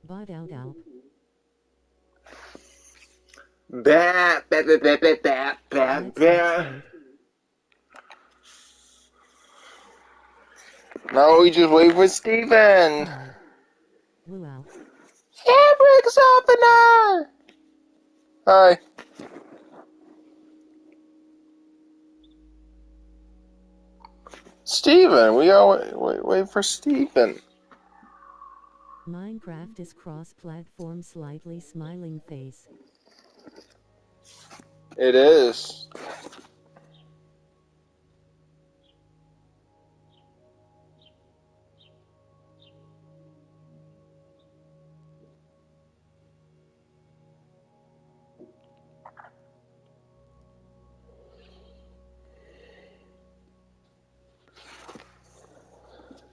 Bot out out. Bat, bat, bat, bat, bat, bat, bat, Let's get bat. started. Now we just wait for Steven. Hi. Woo out. Fabrics opener. Hi. Steven, we gotta wait for Steven. Minecraft is cross-platform slightly smiling face. It is.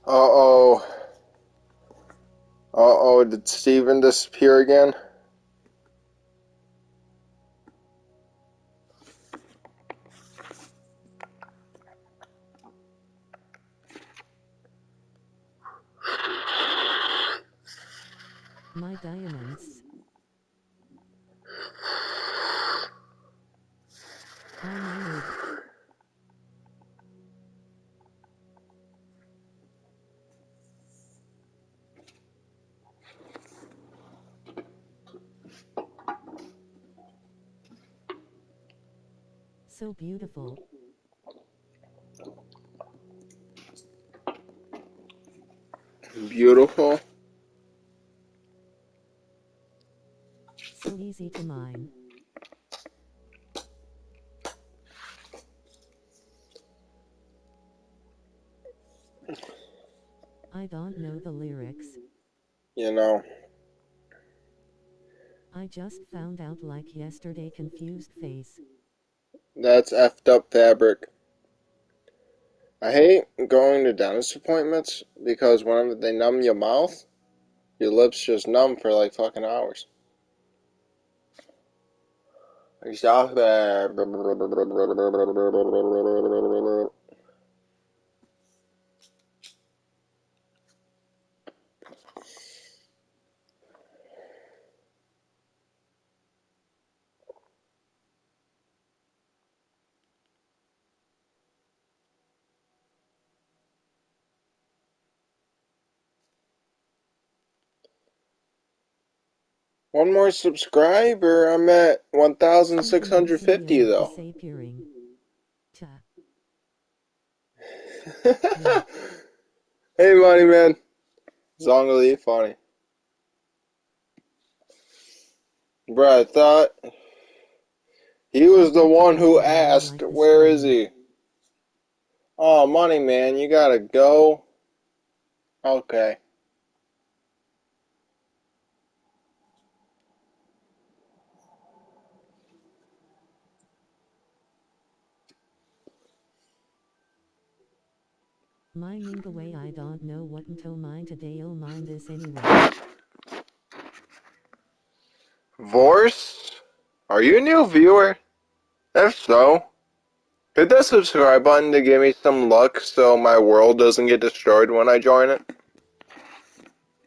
Uh-oh. Uh-oh, did Steven disappear again? My diamonds. Hi my noob. So beautiful. Beautiful. So easy to mine. I don't know the lyrics. You know. I just found out like yesterday. Confused face. That's effed up fabric. I hate going to dentist appointments because when they numb your mouth, your lips just numb for like fucking hours. Exactly. One more subscriber. I'm at Steven the 1,650 CEO though. disappearing. Ta. Hey, Yeah. money man. Zongli, funny. Bruh, I thought he I was the got to one go who bed. I don't asked, like the where is screen. he? Oh, money man, you gotta go. Okay. Mining away. I don't know what to mine today. I'll mine this anyway. Vorse? Are you a new viewer? If so, hit that subscribe button to give me some luck so my world doesn't get destroyed when I join it.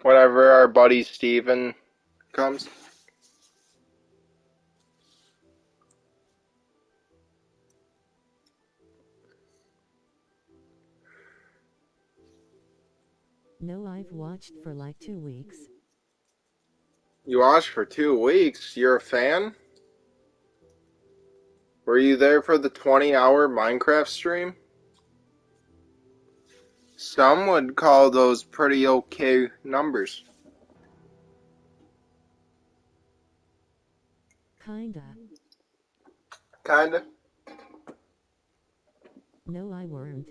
Whenever our buddy Steven comes. No, I've watched for like 2 weeks. You watched for 2 weeks. You're a fan? Were you there for the 20-hour Minecraft stream? Some would call those pretty okay numbers. Kinda. Kinda. No, I weren't.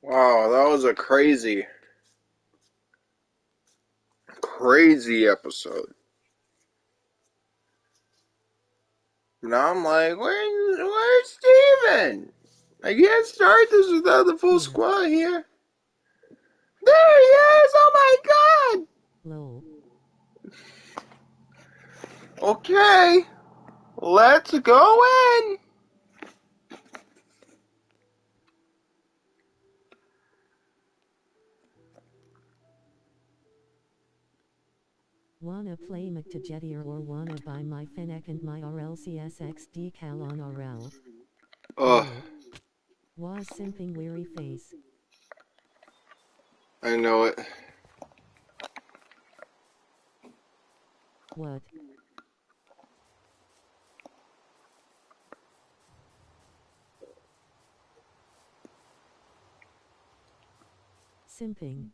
Wow, that was a crazy episode. Now I'm like, where's Steven? I can't start this without the full Yeah. squad here. There he is! Oh my Lol. god! Okay, let's go in! Wanna play McTajettier or wanna buy my Fennec and my RLCSX decal on RL? Ugh, No. Was simping weary face. I know it. What? Simping.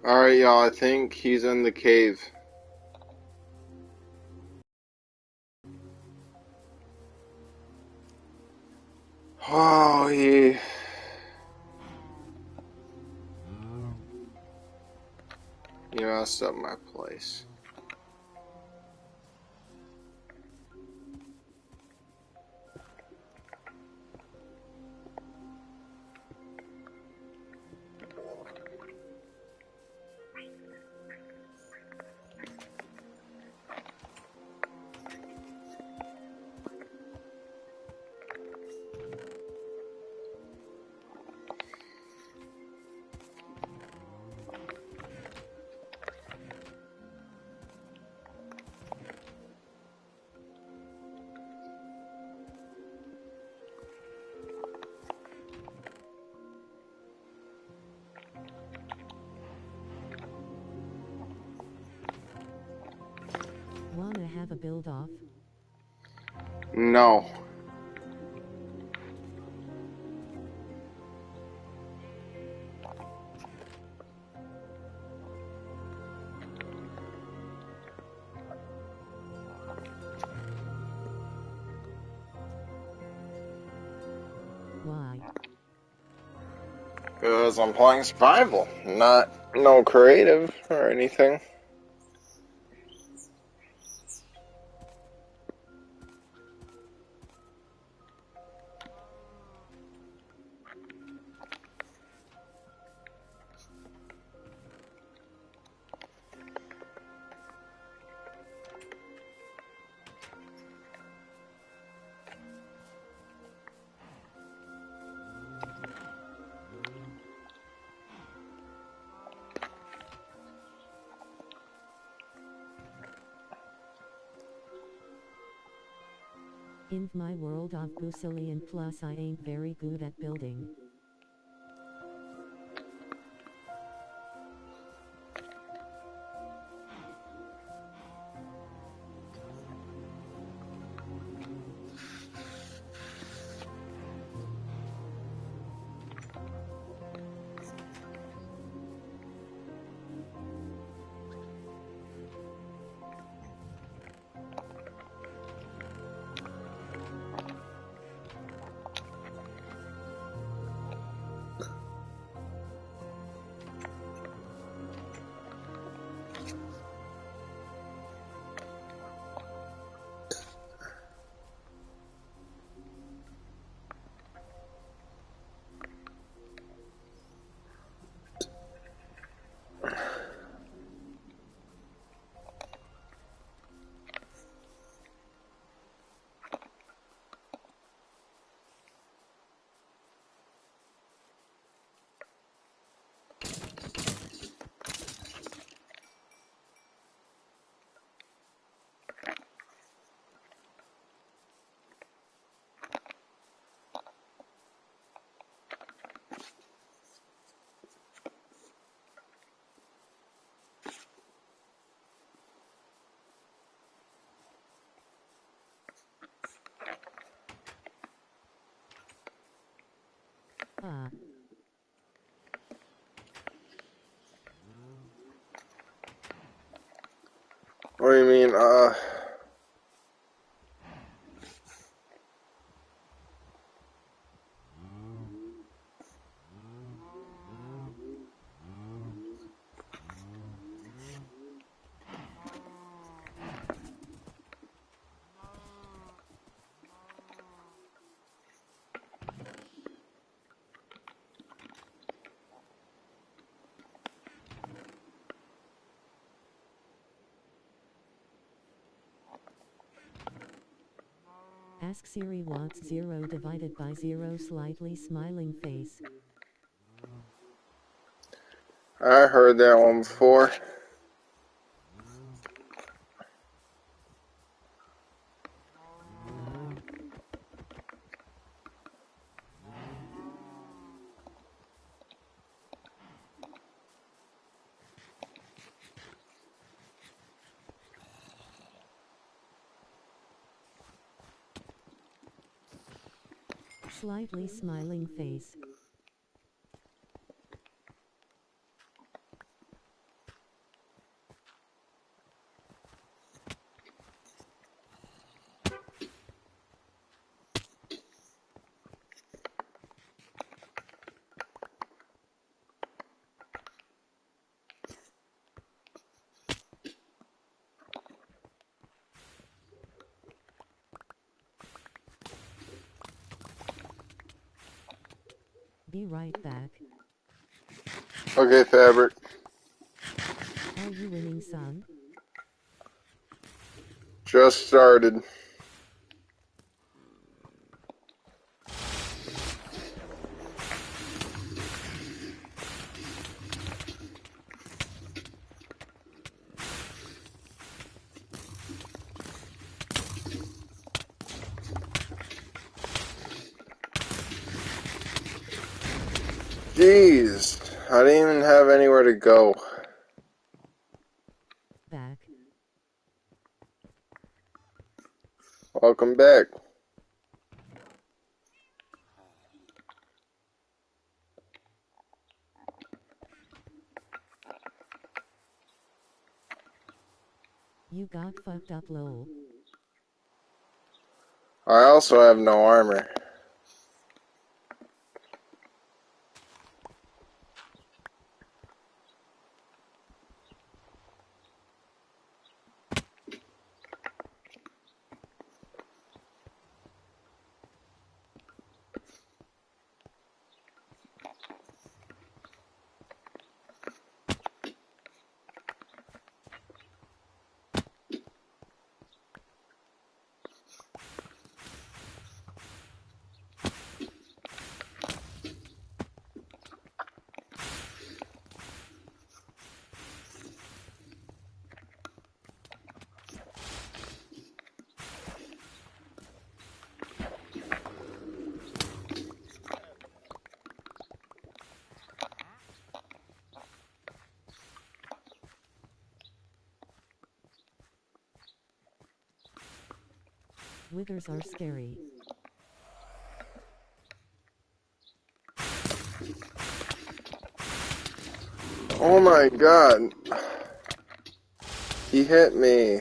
Alright, y'all, I think he's in the cave. Oh, he messed up my place. Wanna have a build off? No. Why? Because I'm playing survival, not no creative or anything. In my world of Goosilian plus I ain't very good at building. Ah. What do you mean, Ask Siri what's 0 divided by 0 slightly smiling face. I heard that one before. Slightly smiling face. Be right back. Okay, Fabric. Are you winning, son? Just started. Jeez, I didn't even have anywhere to go. Back. Welcome back. You got fucked up, lol. I also have no armor. Withers are scary. Oh my god. He hit me.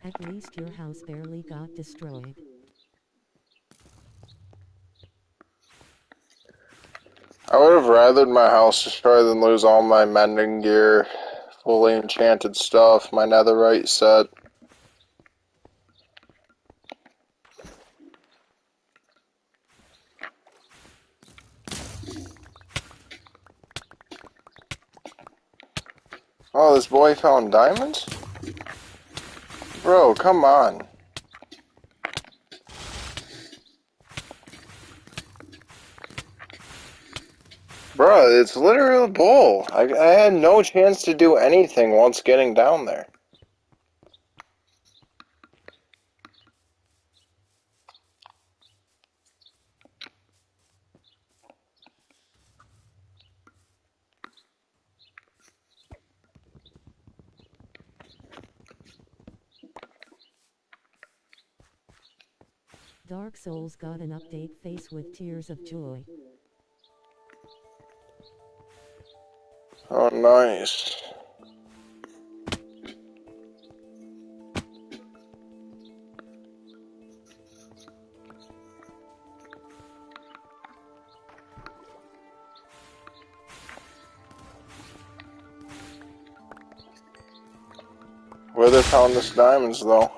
At least your house barely got destroyed. I would have rathered my house destroyed than lose all my mending gear, fully enchanted stuff, my netherite set. Oh, this boy found diamonds? Bro, come on. Bruh, it's literally a bowl. I had no chance to do anything once getting down there. Dark Souls got an update face with tears of joy. Oh, nice. Where they're telling us diamonds, though.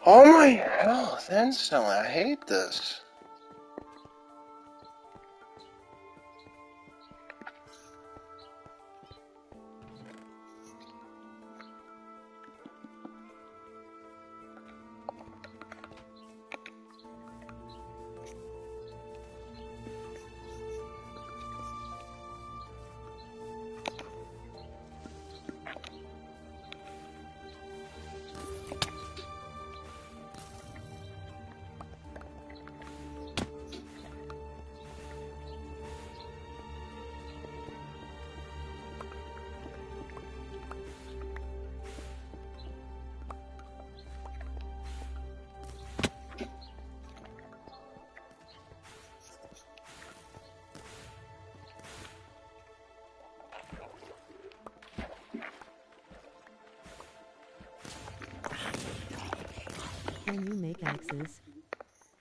Oh my health, instantly. I hate this. Can you make axes?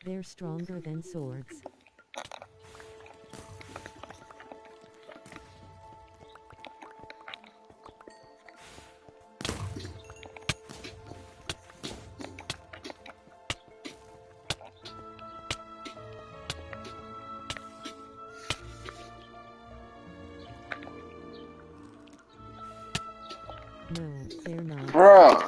They're stronger than swords. No, they're not. Bruh.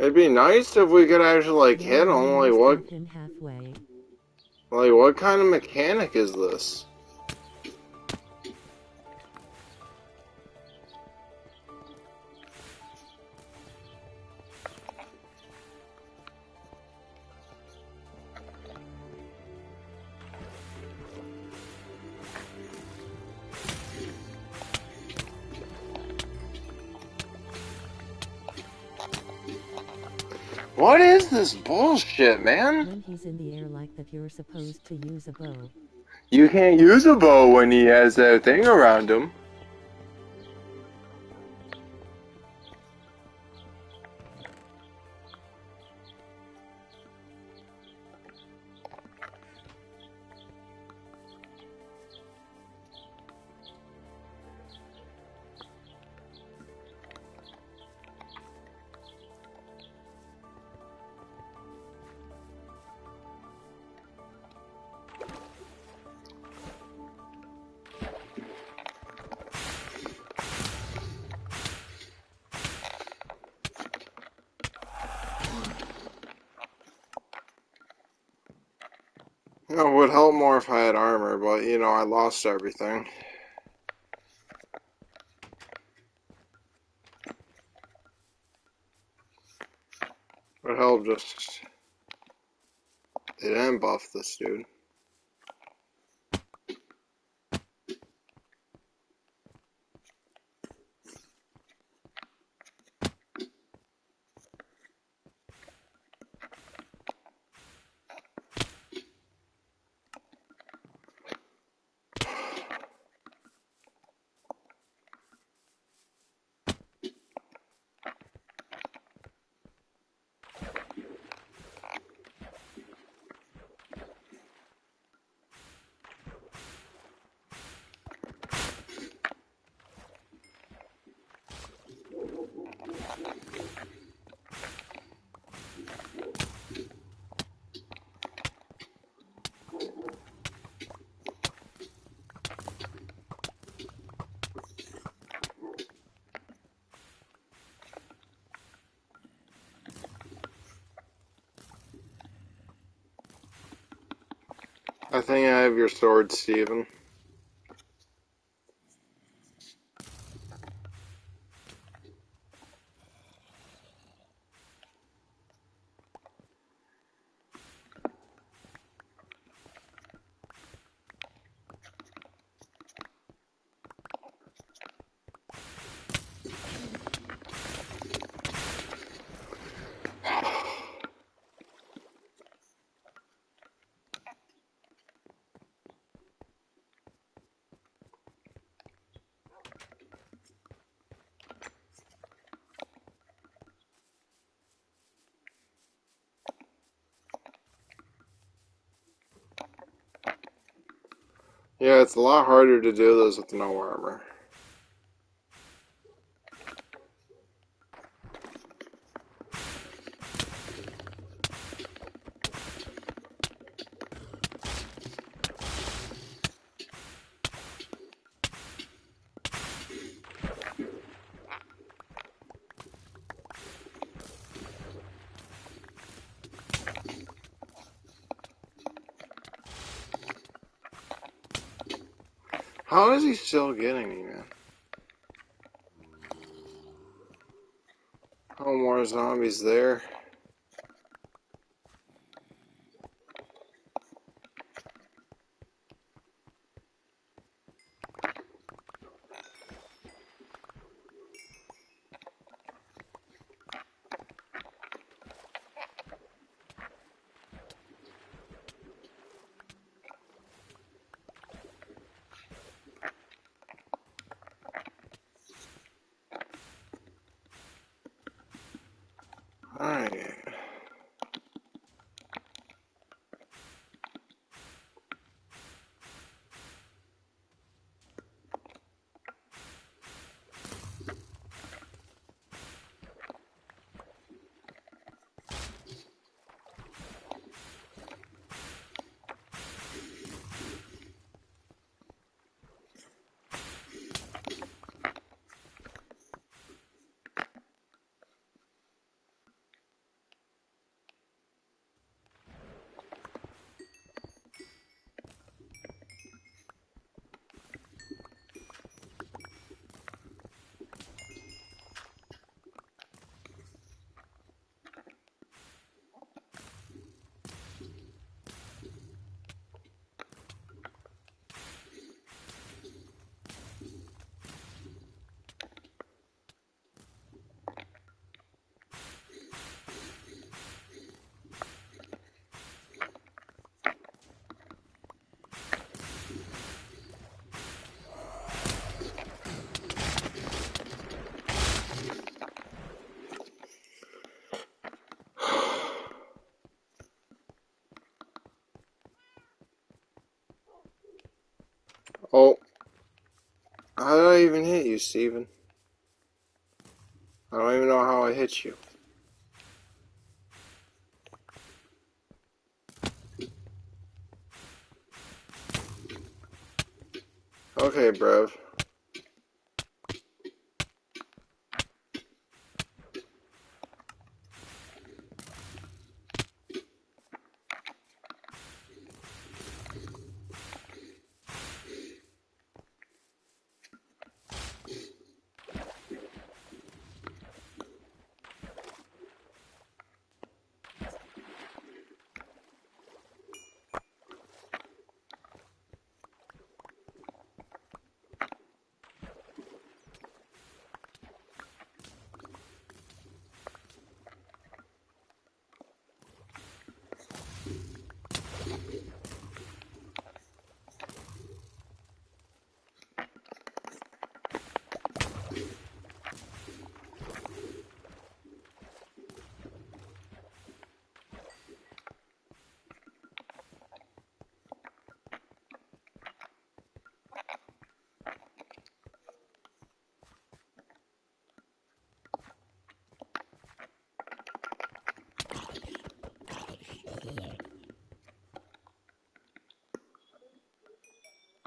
It'd be nice if we could actually, like, hit them. Like, Halfway. what kind of mechanic is this? What is this bullshit, man? When he's in the air like that, you're supposed to use a bow. You can't use a bow when he has that thing around him. It would help more if I had armor, but, you know, I lost everything. Would help just... They didn't buff this dude. I think I have your sword, Steven. Yeah, it's a lot harder to do this with no armor. How is he still getting me, man? Oh, more zombies there. Alright. Oh, how did I even hit you, Steven? I don't even know how I hit you. Okay, bruv.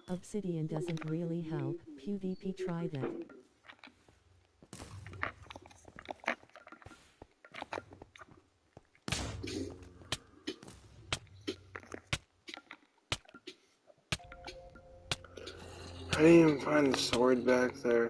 Obsidian doesn't really help. PvP tried it. I didn't even find the sword back there.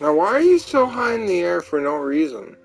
Now, why are you so high in the air for no reason?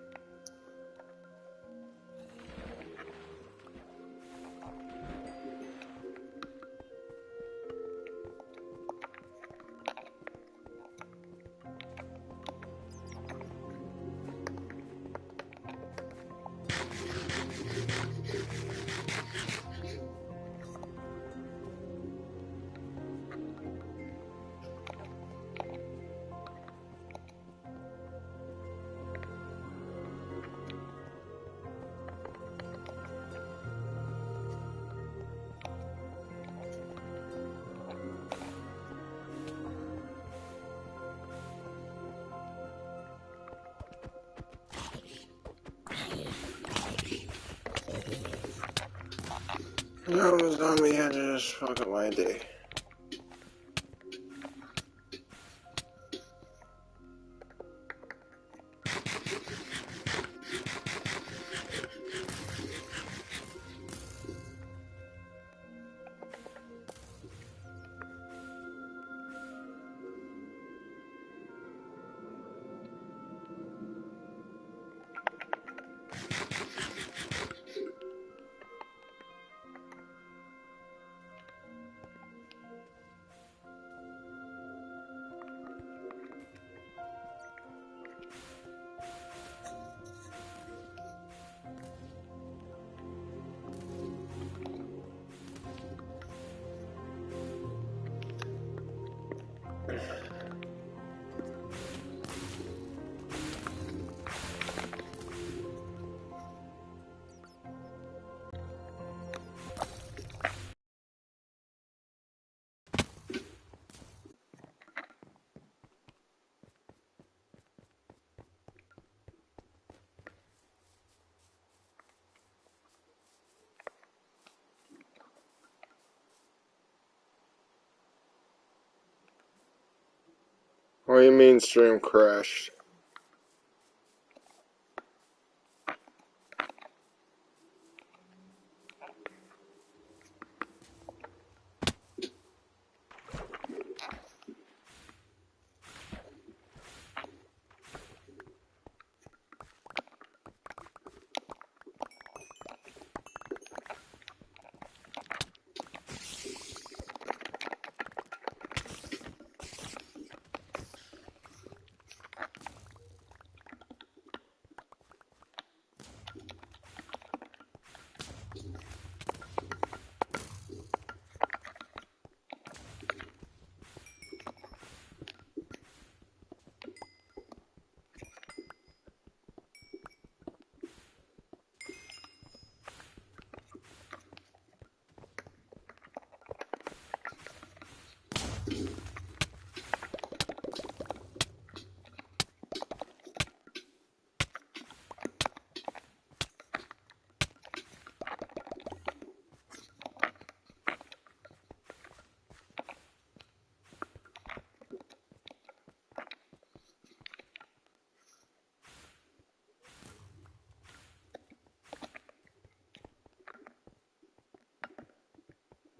That was on the edge of this fucking my day. What do you mean stream crashed?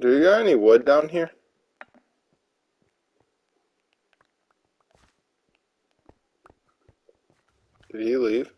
Do you got any wood down here? Did he leave?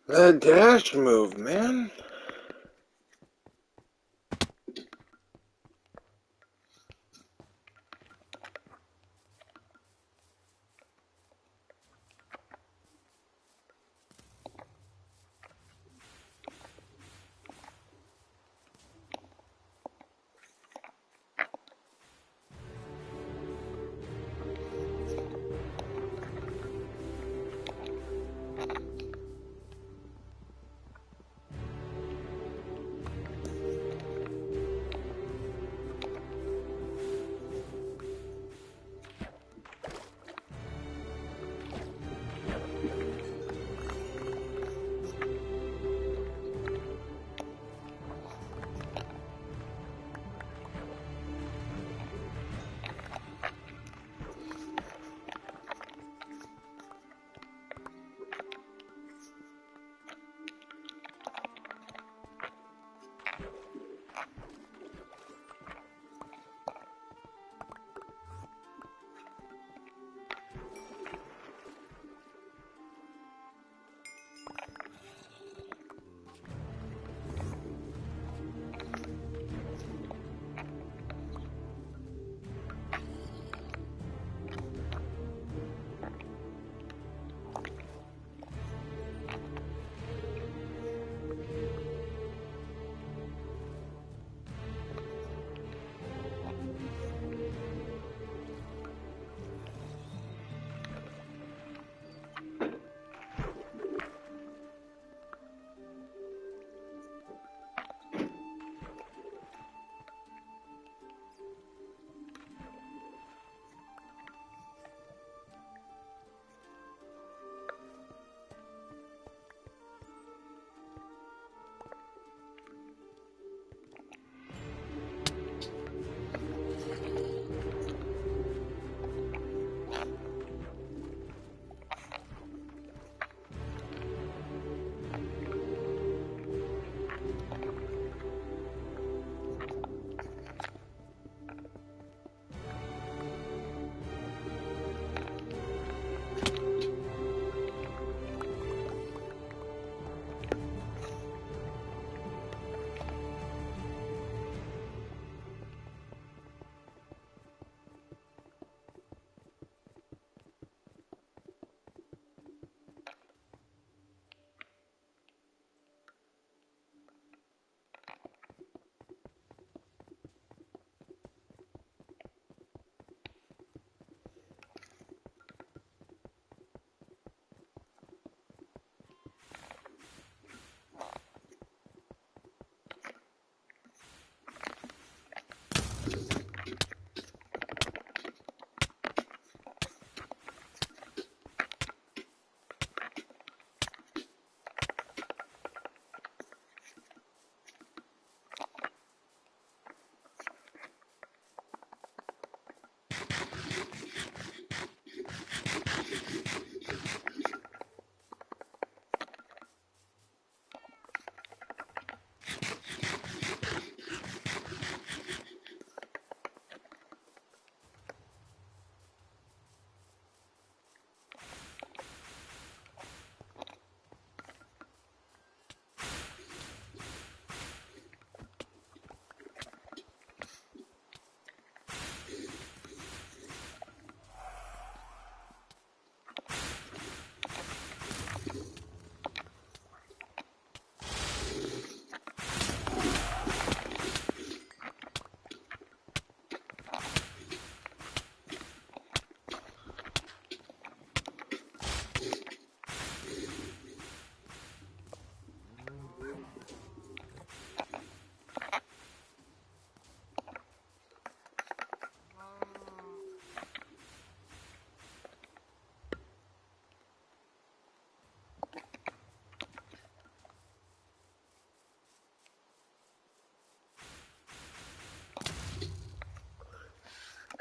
That dash move, man.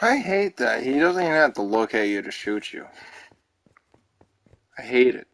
I hate that. He doesn't even have to look at you to shoot you. I hate it.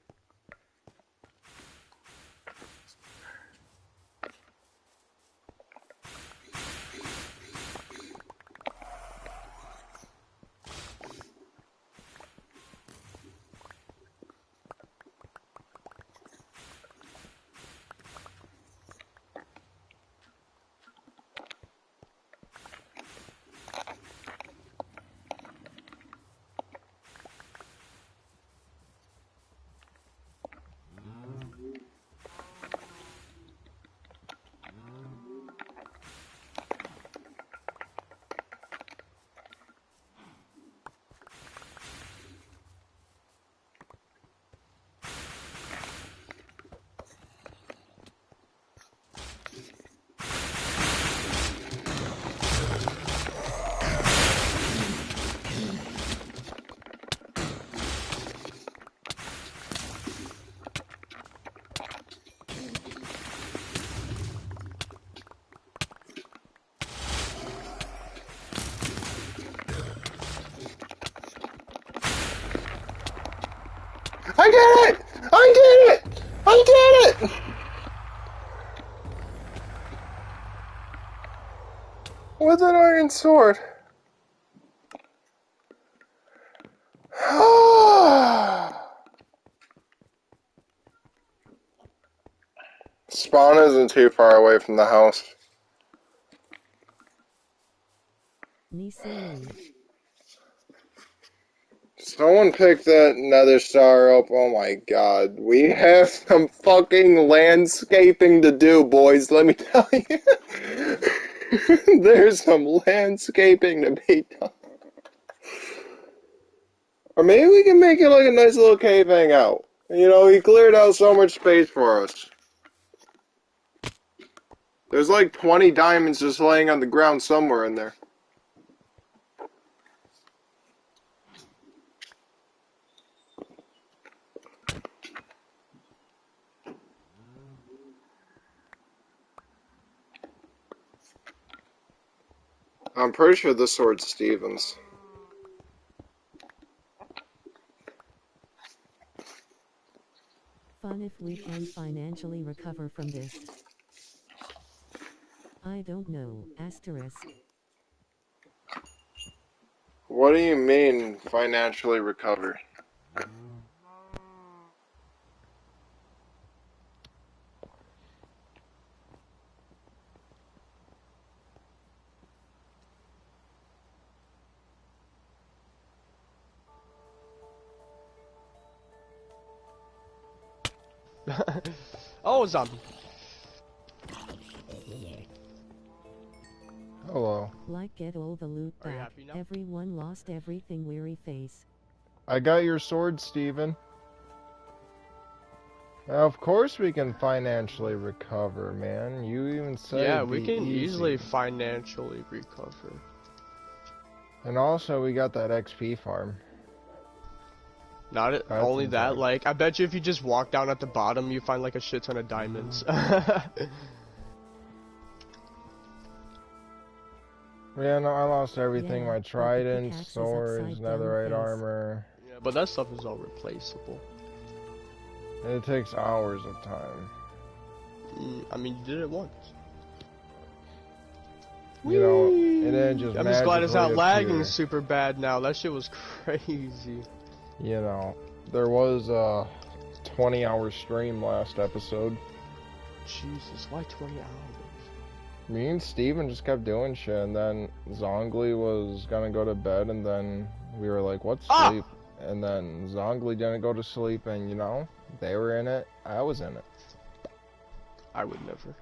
I did it! I did it! I did it! With an iron sword. Spawn isn't too far away from the house. Nisui. Someone picked that nether star up. Oh my god. We have some fucking landscaping to do, boys. Let me tell you. There's some landscaping to be done. Or maybe we can make it like a nice little cave hangout. You know, he cleared out so much space for us. There's like 20 diamonds just laying on the ground somewhere in there. I'm pretty sure this sword's Steven's. Fun if we can financially recover from this. I don't know, asterisk. What do you mean, financially recover? Oh, zombie. Hello. Like get all the loot Are you back. happy now? Everyone lost everything, weary face. I got your sword, Steven. Of course we can financially recover, man. You even said Yeah, it'd we be can easy. easily financially recover. And also, we got that XP farm. Not it, That's only that, insane. like, I bet you if you just walk down at the bottom, you find like a shit ton of diamonds. Yeah, no, I lost everything. Yeah, My but the trident, pickaxe is swords, upside down netherite face. armor. Yeah, but that stuff is all replaceable. It takes hours of time. I mean, you did it once. You know, and then just I'm just glad it's not magically lagging appear. super bad now. That shit was crazy. You know, there was a 20-hour stream last episode. Jesus, why 20 hours? Me and Steven just kept doing shit, and then Zongli was gonna go to bed, and then we were like, "What's Ah! sleep?" And then Zongli didn't go to sleep, and you know, they were in it, I was in it. I would never.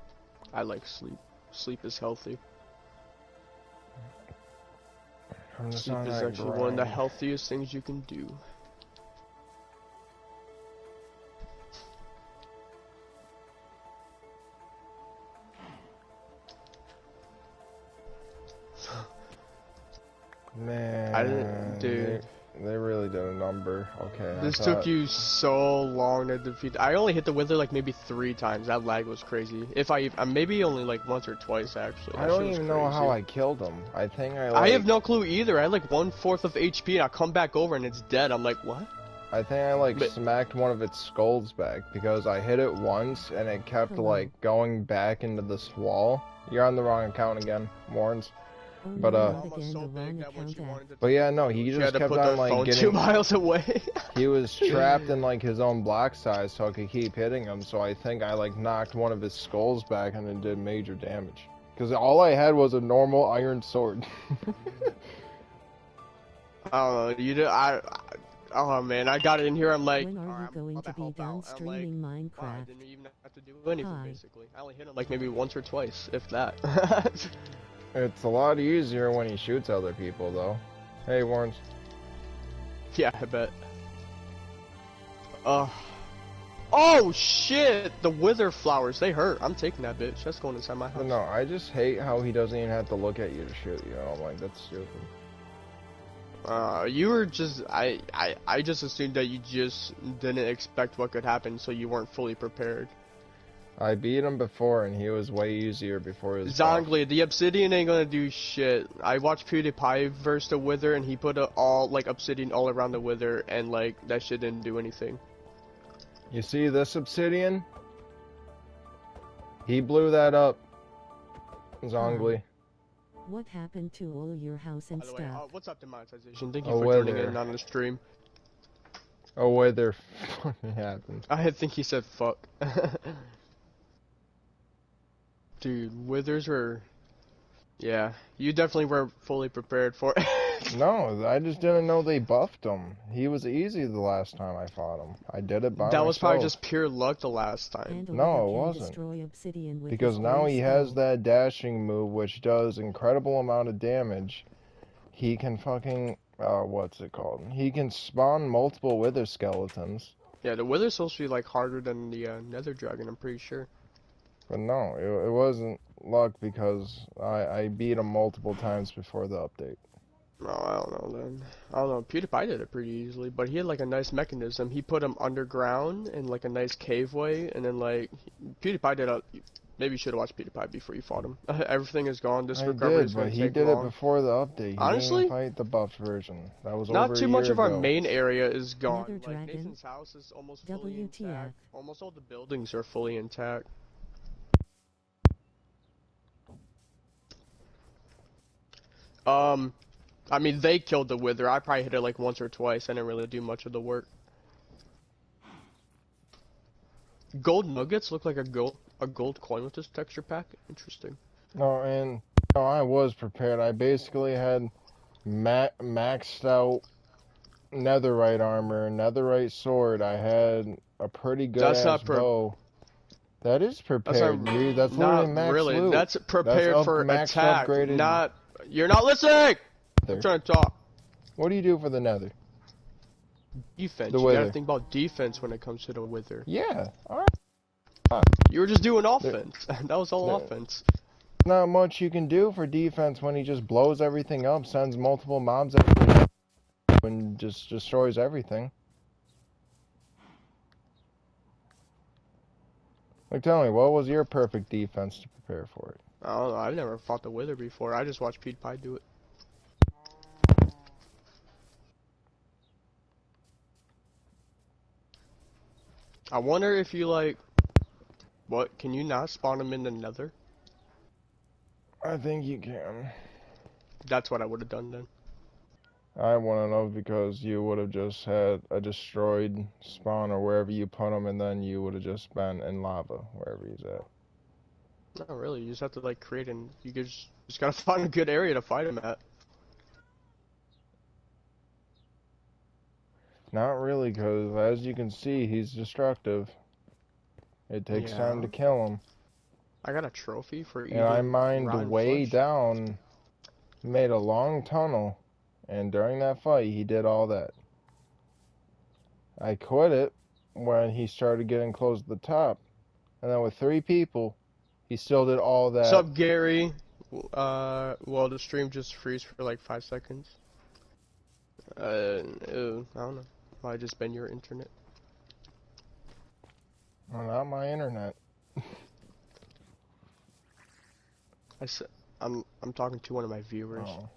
I like sleep. Sleep is healthy. I'm just Sleep on is that actually one of the grind. healthiest things you can do. Man, dude. they really did a number. Okay, I This thought- took you so long to defeat. I only hit the wither like maybe 3 times. That lag was crazy. If I maybe only like once or twice actually. I That don't shit was even know how crazy. I killed him. I think I have no clue either. I had like 1/4 of HP and I come back over and it's dead. I'm like, what? I think I like But- smacked one of its skulls back because I hit it once and it kept Hello. like going back into this wall. You're on the wrong account again, Warrens. Oh But, no, uh, not Almost again, so the big wrong that when she account. wanted to But yeah, no, talk, he she just had to kept put on the like phone 2 getting. miles away. He was trapped in like his own block size, so I could keep hitting him. So I think I like knocked one of his skulls back and it did major damage. Because all I had was a normal iron sword. Oh, you did. Oh man, I got it in here. I'm like, When are you "Alright, I'm going about to be help out." done I'm like, streaming wow, I Minecraft? didn't even have to do anything Hi. basically. I only hit him like maybe once or twice, if that. It's a lot easier when he shoots other people, though. Hey, Warrens. Yeah, I bet. Oh shit! The wither flowers, they hurt. I'm taking that bitch. That's going inside my house. But no, I just hate how he doesn't even have to look at you to shoot you. I'm like, that's stupid. You were just I just assumed that you just didn't expect what could happen, so you weren't fully prepared. I beat him before, and he was way easier before his buff. Zongli, the obsidian ain't gonna do shit. I watched PewDiePie verse the wither, and he put all like obsidian all around the wither, and like that shit didn't do anything. You see this obsidian? He blew that up. Zongli. What happened to all your house and By the way, stuff? what's up, Demonetization? Thank you Oh, for joining weather. in on the stream. Oh, weather fucking happened. I think he said fuck. Dude, withers were... Yeah, you definitely weren't fully prepared for it. No, I just didn't know they buffed him. He was easy the last time I fought him. I did it by That was probably myself. just pure luck the last time. And No, Oliver it can wasn't. destroy obsidian with Because his now blue he has skull. that dashing move, which does incredible amount of damage. He can fucking, what's it called? He can spawn multiple wither skeletons. Yeah, the wither's supposed to be like harder than the nether dragon, I'm pretty sure. But no, it wasn't luck because I beat him multiple times before the update. No, I don't know then. I don't know, PewDiePie did it pretty easily, but he had like a nice mechanism. He put him underground in like a nice cave way, and then like, PewDiePie did a... Maybe you should have watched PewDiePie before you fought him. Everything is gone, this I recovery did, is but gonna he take did long. it before the update. He Honestly? didn't fight the buffed version. That was Not over too a much year of our ago. main area is gone. Nether Like, dragon? Nathan's house is almost fully WTF? intact. Almost all the buildings are fully intact. I mean, they killed the wither. I probably hit it like once or twice. I didn't really do much of the work. Gold nuggets look like a gold coin with this texture pack. Interesting. No, and no, I was prepared. I basically had maxed out netherite armor, netherite sword. I had a pretty good That's ass not bow. That is That's prepared. not, That's not literally max really. loot. That's prepared for max attack. upgraded Not. You're not listening. I'm nether. trying to talk. What do you do for the nether? Defense. The You gotta wither. think about defense when it comes to the wither. Yeah, alright. You were just doing offense. That was all No. offense. Not much you can do for defense when he just blows everything up, sends multiple mobs at you, and just destroys everything. Like, tell me, what was your perfect defense to prepare for it? I don't know. I've never fought the wither before. I just watched PewDiePie do it. I wonder if you like. What? Can you not spawn them in the nether? I think you can. That's what I would have done then. I want to know because you would have just had a destroyed spawn or wherever you put him, and then you would have just been in lava wherever he's at. No, really. You just have to like create and you just gotta find a good area to fight him at. Not really, because as you can see, he's destructive. It takes time Yeah. to kill him. I got a trophy for eating And I mined rotten way flesh. down, made a long tunnel, and during that fight, he did all that. I quit it when he started getting close to the top, and then with 3 people, he still did all that. What's up, Gary? Well, the stream just freeze for like 5 seconds. I don't know. Might just been your internet. Well, not my internet. I'm talking to one of my viewers. Oh.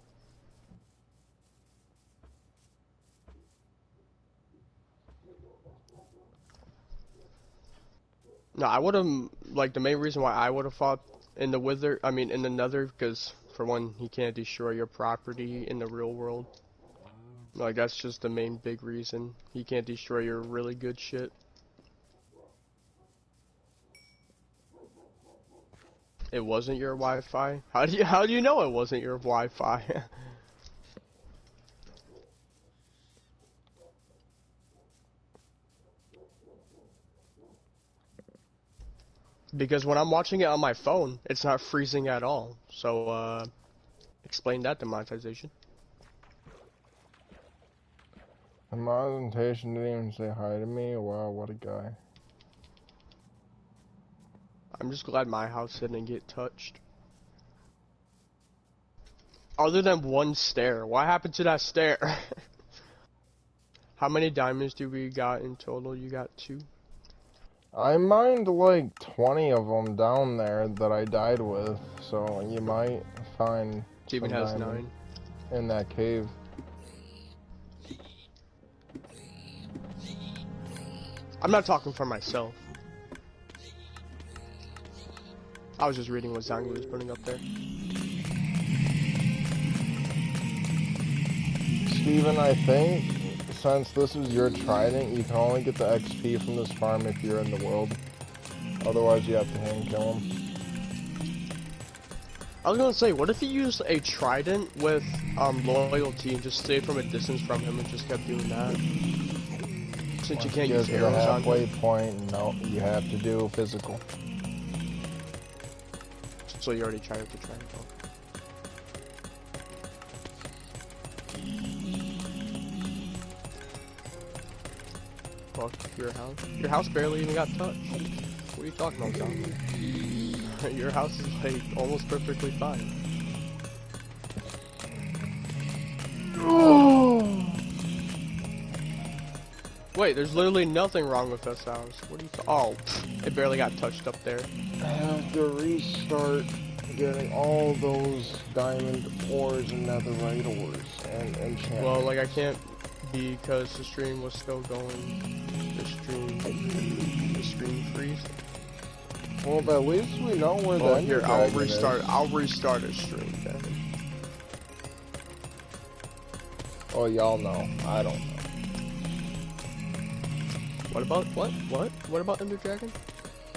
No, I would have, like, the main reason why I would have fought in the wither, I mean, in the nether, because, for one, he can't destroy your property in the real world. Like, that's just the main big reason. He can't destroy your really good shit. It wasn't your Wi-Fi? How do you know it wasn't your Wi-Fi? Because when I'm watching it on my phone, it's not freezing at all. So, explain that demonetization. The monetization didn't even say hi to me. Wow, what a guy. I'm just glad my house didn't get touched. Other than one stair. What happened to that stair? How many diamonds do we got in total? You got 2? I mined like 20 of them down there that I died with, so you might find Steven some has diamond 9. in that cave. I'm not talking for myself. I was just reading what Zangi was putting up there. Steven, I think since this is your trident, you can only get the XP from this farm if you're in the world. Otherwise, you have to hand kill him. I was gonna say, what if you used a trident with loyalty and just stayed from a distance from him and just kept doing that? Since you can't use Get to the arrows on halfway him. point, no, you have to do physical. So you already tried to try it. Fuck your house. Your house barely even got touched. What are you talking about, John? Your house is like almost perfectly fine. Wait, there's literally nothing wrong with this house. What are you oh, it barely got touched up there. I have to restart getting all those diamond ores and netherite ores and enchantment. Well, like I can't because the stream was still going. The stream freeze. Well, but at least we know where Well, the here, Ender I'll Dragon restart. is. I'll restart a stream then. Oh, y'all know. I don't know. What about what about Ender Dragon?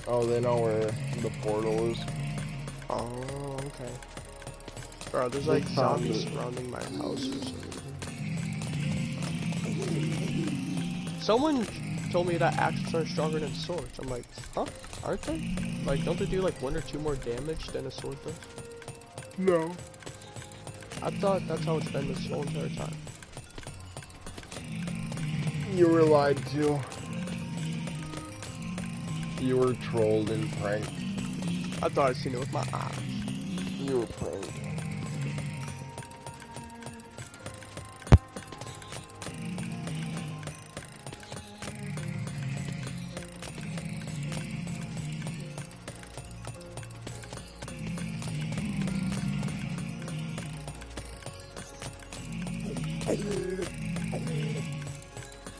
Oh, they know where the portal is. Oh, okay. Bro, there's like zombies surrounding my house or something. Someone told me that axes are stronger than swords. I'm like, huh? Aren't they? Like, don't they do like 1 or 2 more damage than a sword does? No. I thought that's how it's been this whole entire time. You were lied to. You were trolled and pranked. I thought I'd seen it with my eyes. You were pranked.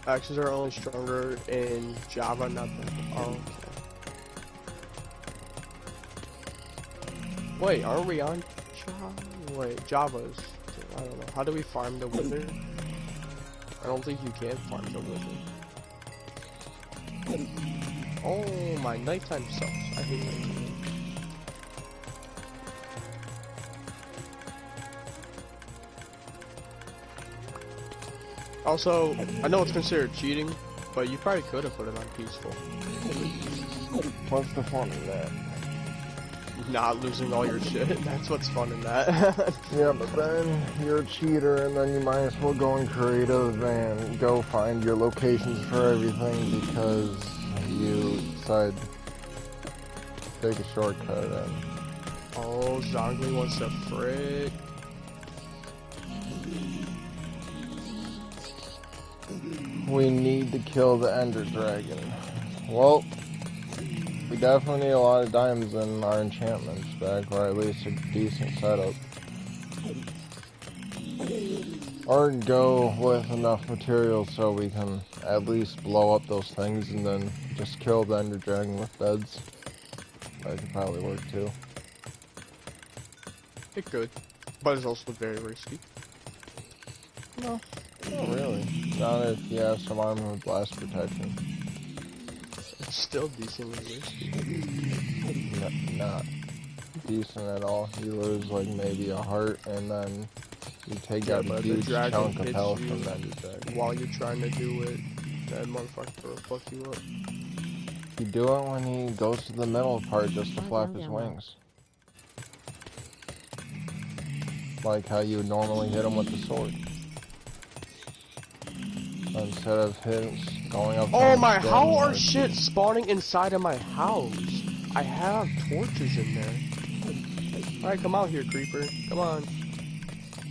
Axes are only stronger in Java, not the. Oh, okay. Wait, aren't we on Java? Wait, Java's. I don't know. How do we farm the wither? I don't think you can farm the wither. Oh, my nighttime sucks. I hate nighttime. Also, I know it's considered cheating, but you probably could have put it on peaceful. What's the fun in that? Not losing all your shit. That's what's fun in that. Yeah, but then you're a cheater, and then you might as well go in creative and go find your locations for everything because you decided to take a shortcut. And Oh, Zongli wants to frick. we need to kill the Ender Dragon. Well, we definitely need a lot of diamonds in our enchantments back, or at least a decent setup. Or go with enough material so we can at least blow up those things and then just kill the Ender Dragon with beds. That could probably work too. It could, but it's also very risky. No, not really. Not if you have some armor with blast protection. It's still decently risky. Not decent at all. You lose like maybe a heart and then you take out a but huge the dragon chunk of hits health you from the Ender Dragon. while you're trying to do it. That motherfucker will fuck you up. You do it when he goes to the middle part just to flap his wings. Like how you would normally hit him with the sword. Instead of him going up. Oh my, how are shit spawning inside of my house? I have torches in there. Alright, come out here, creeper. Come on.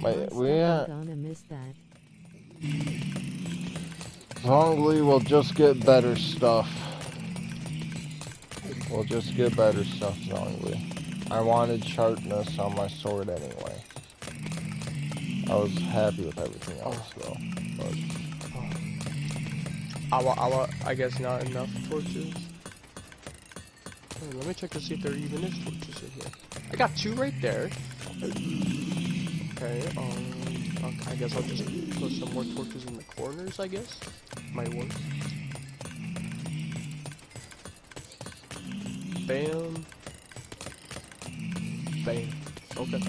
Wait, I'm gonna miss that. Zongli will just get better stuff. We'll just get better stuff, Zongli. I wanted sharpness on my sword anyway. I was happy with everything else though. But I guess not enough torches. Hey, let me check to see if there even is torches in here. I got 2 right there. Okay, I guess I'll just put some more torches in the corners, I guess. Might work. Bam. Bam. Okay.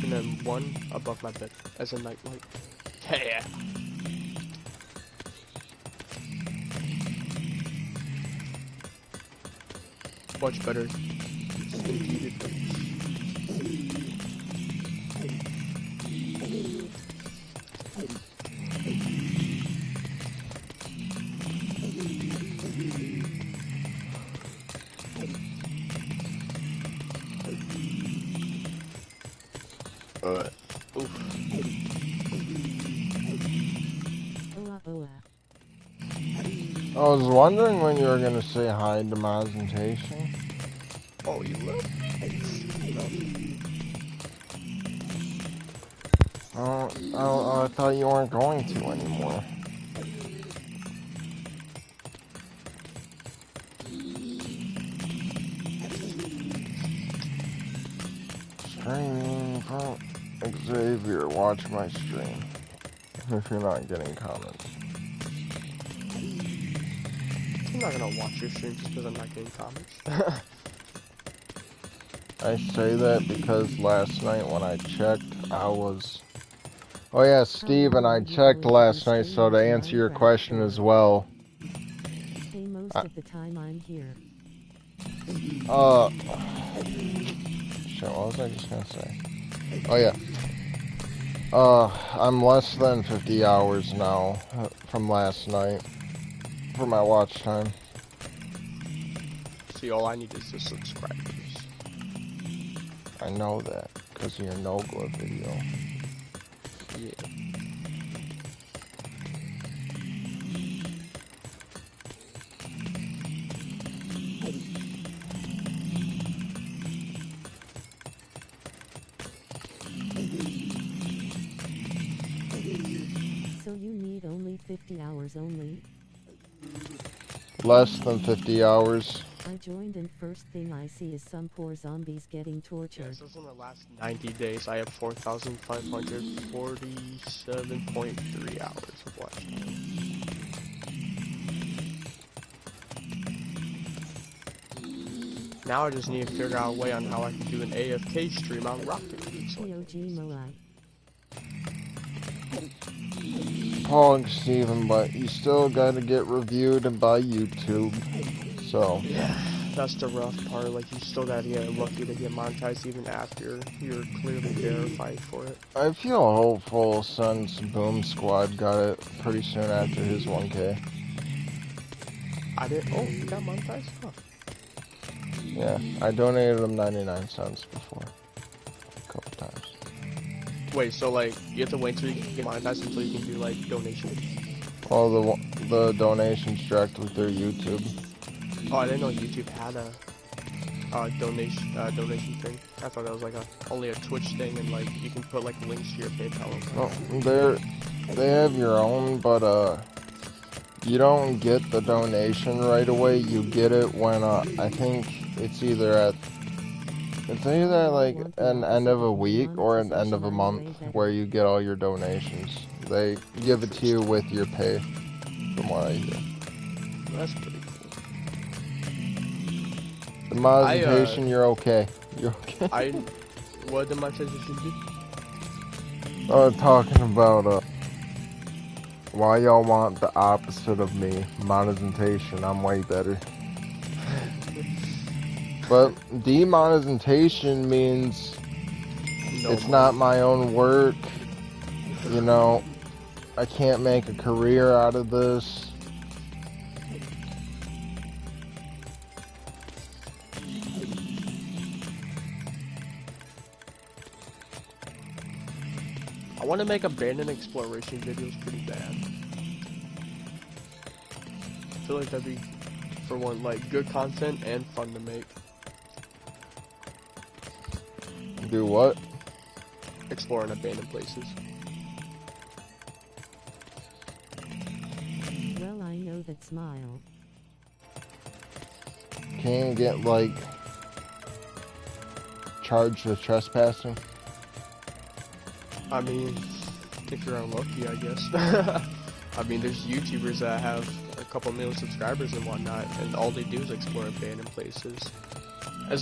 And then one above my bed as a nightlight. Yeah. Much better than heated. Oof. Oa oa. I was wondering when you were gonna say hi to Mazentation. Oh, you love I thought you weren't going to anymore. Streaming from Xavier, watch my stream. If you're not getting comments. I'm not gonna watch your stream just because I'm not getting comments. I say that because last night when I checked, I was... Oh yeah, Steve and I checked last night, so to answer your question as well. Hey, most of the time I'm here. Shit, what was I just gonna say? Oh yeah. I'm less than 50 hours now from last night for my watch time. See, all I need is the subscribers. I know that, because of your no-glove video. Yeah. So you need only 50 hours only? Less than 50 hours. I joined and first thing I see is some poor zombies getting Yeah, tortured. it says in the last 90 days I have 4,547.3 hours of watch time. Now I just need to figure out a way on how I can do an AFK stream on Rocket League. So POG Moai. Pog, Steven, but you still gotta get reviewed by YouTube. So. yeah, that's the rough part. Like, you still gotta get lucky to get monetized even after you're clearly verified for it. I feel hopeful since Boom Squad got it pretty soon after his 1K. I didn't. Oh, you got monetized? Huh. Yeah, I donated him 99 cents before. A couple times. Wait, so like, you have to wait till you get monetized until you can do like donations? Well, the donations directly through YouTube. Oh, I didn't know YouTube had a donation thing. I thought that was like only a Twitch thing, and like you can put like links to your PayPal account. No, they have your own, but you don't get the donation right away. You get it when I think it's either like an end of a week or an end of a month where you get all your donations. They give it to you with your pay, from what I hear. That's pretty cool. The monetization, you're okay. You're okay. What did the monetization do? Talking about why y'all want the opposite of me, monetization. I'm way better. But demonetization means it's not my own work. You know, I can't make a career out of this. I want to make abandoned exploration videos pretty bad. I feel like that'd be, for one, like good content and fun to make. Do what? Exploring abandoned places. Well, I know that smile. Can you get, like, charged with trespassing? I mean, If you're unlucky, I guess. I mean, there's YouTubers that have a couple million subscribers and whatnot, and all they do is explore abandoned places. I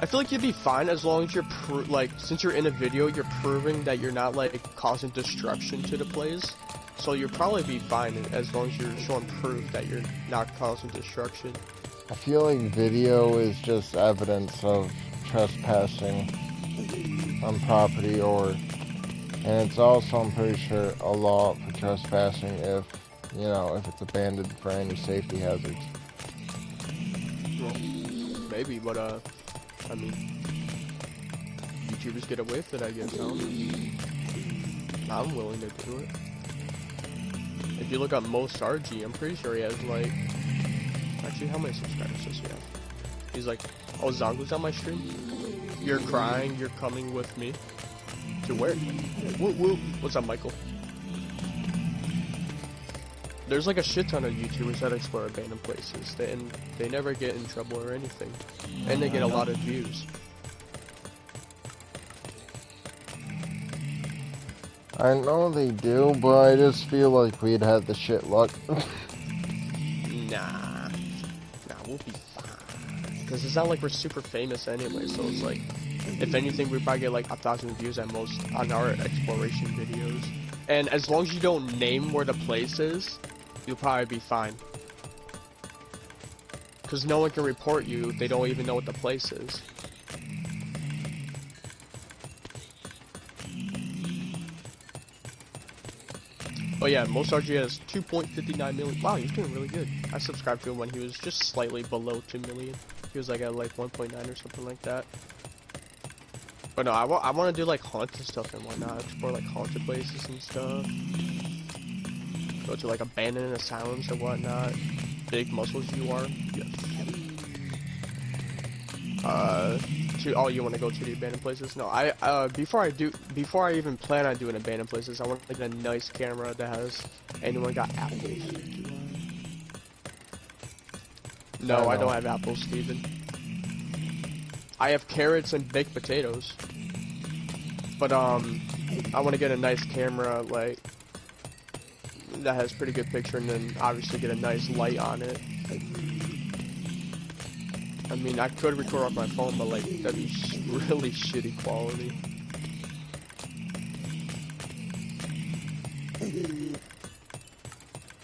feel like you'd be fine as long as you're since you're in a video, you're proving that you're not like causing destruction to the place. So you'll probably be fine as long as you're showing proof that you're not causing destruction. I feel like video is just evidence of trespassing on property, and it's also, I'm pretty sure, a law for trespassing if it's abandoned for any safety hazards. Well, maybe, but I mean, YouTubers get away with it, I guess. I'm willing to do it. If you look up Most RG, I'm pretty sure he has like, actually, how many subscribers does he have? He's like, oh, Zongo's on my stream? You're crying, you're coming with me. To where? Woo woo. What's up, Michael? There's like a shit ton of YouTubers that explore abandoned places, and they never get in trouble or anything. And they get a lot of views. I know they do, but I just feel like we'd have the shit luck. Nah, we'll be fine. Because it's not like we're super famous anyway, so it's like, if anything, we probably get like 1,000 views at most on our exploration videos. And as long as you don't name where the place is, you'll probably be fine. Because no one can report you if they don't even know what the place is. Oh yeah, Most RG has 2.59 million. Wow, he's doing really good. I subscribed to him when he was just slightly below 2 million. He was like at like 1.9 or something like that. But no, I want to do like haunted stuff and whatnot. Explore like haunted places and stuff. Go to like abandoned asylums and whatnot. Big muscles you are. Yes. Oh, you want to go to the abandoned places? No, before I even plan on doing abandoned places, I want to get a nice camera that has. Anyone got apples? No, I don't have apples, Steven. I have carrots and baked potatoes. But I want to get a nice camera like that has pretty good picture, and then obviously get a nice light on it. I mean, I could record off my phone, but like that'd be really shitty quality.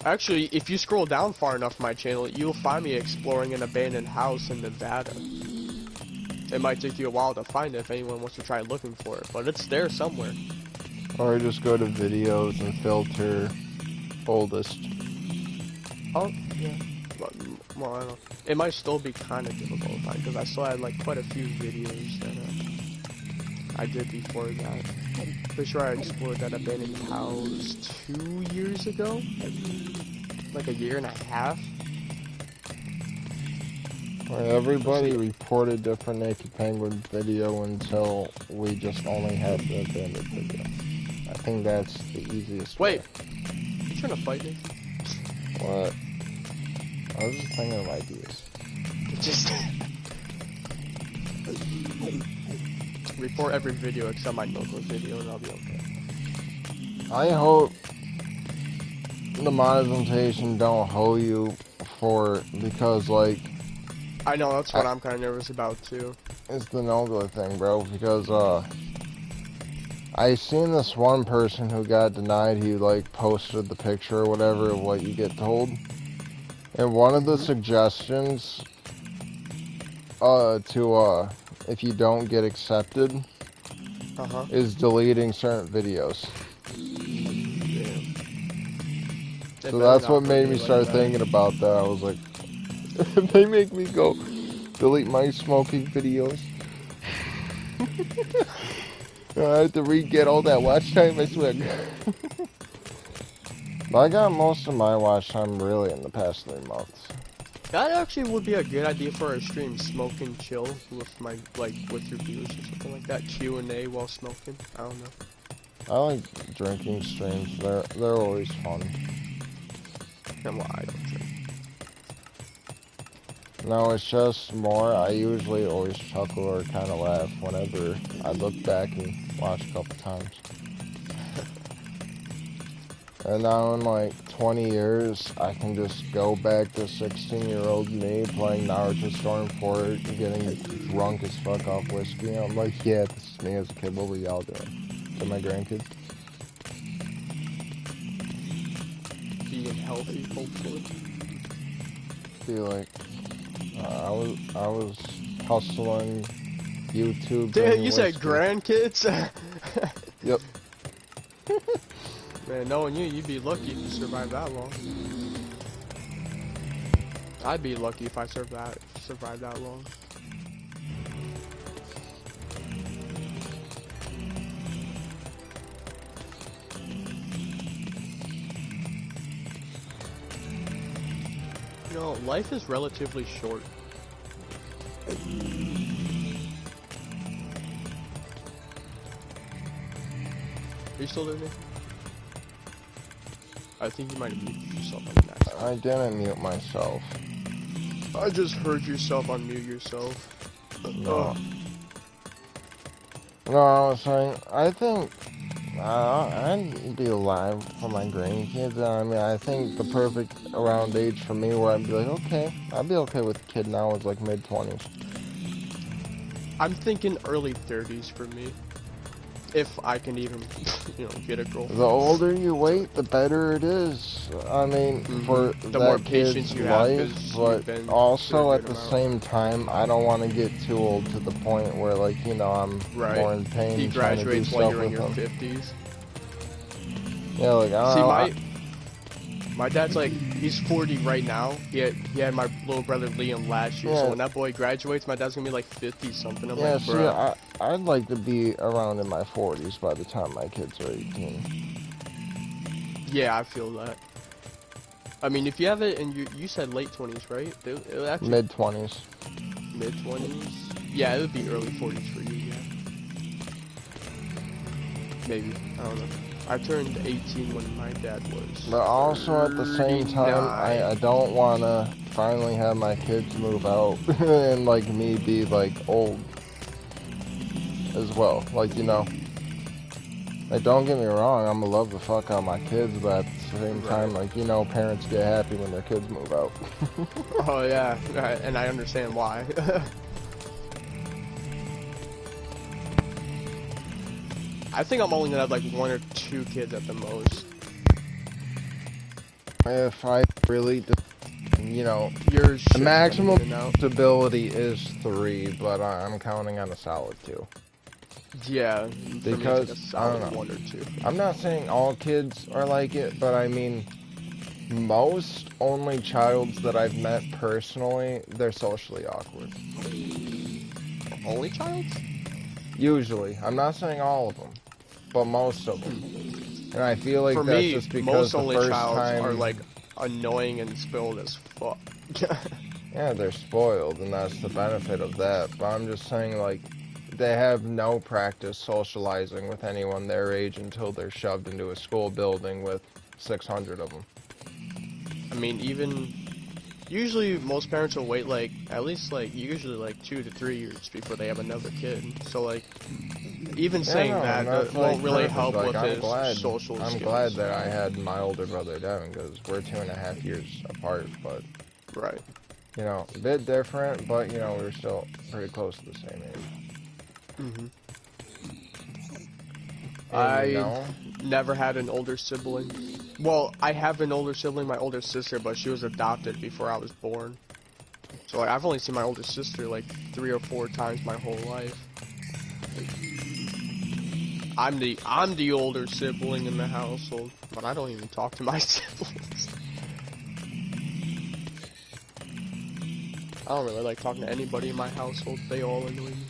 Actually, if you scroll down far enough my channel, you'll find me exploring an abandoned house in Nevada. It might take you a while to find it if anyone wants to try looking for it, but it's there somewhere. Or just go to videos and filter oldest. Oh, yeah. Well, I don't know. It might still be kind of difficult to find, because I still had like quite a few videos that I did before that. Pretty sure I explored that abandoned house 2 years ago? Like a year and a half? Everybody reported different Naked Penguin video until we just only had the abandoned video. I think that's the easiest way. Wait, you trying to fight me? What? I was just thinking of ideas. Just report every video except my Noko video and I'll be okay. I hope the monetization don't hold you because like I know, that's what I'm kind of nervous about too. It's the Nogla thing, bro, because I seen this one person who got denied. He like posted the picture or whatever of what you get told, and one of the suggestions if you don't get accepted is deleting certain videos. Yeah. So that's what made me start thinking about that. I was like, they make me go delete my smoking videos. I have to re-get all that watch time, I swear. I got most of my watch time really in the past 3 months. That actually would be a good idea for a stream, smoke and chill with my with your viewers or something like that. Q&A while smoking. I don't know. I like drinking streams. They're always fun. And well, I don't drink. No, it's just more. I usually always chuckle or kind of laugh whenever I look back and watch a couple times. And now in like 20 years, I can just go back to 16-year-old me playing Naruto Stormfort and getting drunk as fuck off whiskey. And I'm like, yeah, this is me as a kid. What were y'all doing? To my grandkids? Being healthy, hopefully. Be like, I was hustling YouTube. Damn, you said whiskey. grandkids? Yep. Man, knowing you, you'd be lucky if you survived that long. I'd be lucky if I survived that long. You know, life is relatively short. Are you still there, Nick? I think you might have muted yourself on the next one. I didn't mute myself. I just heard yourself unmute yourself. No. No, I was saying, I think I'd be alive for my grandkids. I mean, I think the perfect around age for me where I'd be like, okay, I'd be okay with a kid now is like mid-20s. I'm thinking early 30s for me. If I can even, you know, get a girlfriend. The older you wait, the better it is. I mean, for the more that patience kid's you have, life, 'cause but you've been also through a at good the amount. same time, I don't want to get too old to the point where, like, you know, I'm more in pain He trying to do graduates stuff while you're in with your him. 50s. Yeah, like, I See, don't know. my dad's like, he's 40 right now. He had my little brother Liam last year. Yeah. So when that boy graduates, my dad's gonna be like 50 something. I'm Yeah, like, see, bro. I'd like to be around in my 40s by the time my kids are 18. Yeah, I feel that. I mean, if you have it, and you said late 20s, right? It'll actually Mid-20s. mid-20s. Yeah, it would be early 40s for you. Yeah. Maybe, I don't know. I turned 18 when my dad was. But also at the same time, 39. I don't want to finally have my kids move out and, like, me be, like, old as well. Like, you know, like, don't get me wrong, I'm gonna love the fuck out of my kids, but at the same time, like, you know, parents get happy when their kids move out. Oh yeah, and I understand why. I think I'm only gonna have like 1 or 2 kids at the most. If I really, you know, Yours the should maximum come in and out. stability is 3, but I'm counting on a solid 2. Yeah, Because, for me it's I like a don't solid know. 1 or 2. I'm not saying all kids are like it, but I mean, most only childs that I've met personally, they're socially awkward. Only child? Usually. I'm not saying all of them, but most of them. And I feel like For that's me, just because most the only first childs time... are like annoying and spoiled as fuck. Yeah, they're spoiled, and that's the benefit of that. But I'm just saying, like, they have no practice socializing with anyone their age until they're shoved into a school building with 600 of them. I mean, usually most parents will wait like, at least like, usually like 2 to 3 years before they have another kid. So like, even saying that won't really help like, with his social skills. I'm glad that I had my older brother Devin, because we're 2.5 years apart, but... Right. You know, a bit different, but, you know, we're still pretty close to the same age. I never had an older sibling. Well, I have an older sibling, my older sister, but she was adopted before I was born. So like, I've only seen my older sister like 3 or 4 times my whole life. I'm the older sibling in the household, but I don't even talk to my siblings. I don't really like talking to anybody in my household. They all annoy me.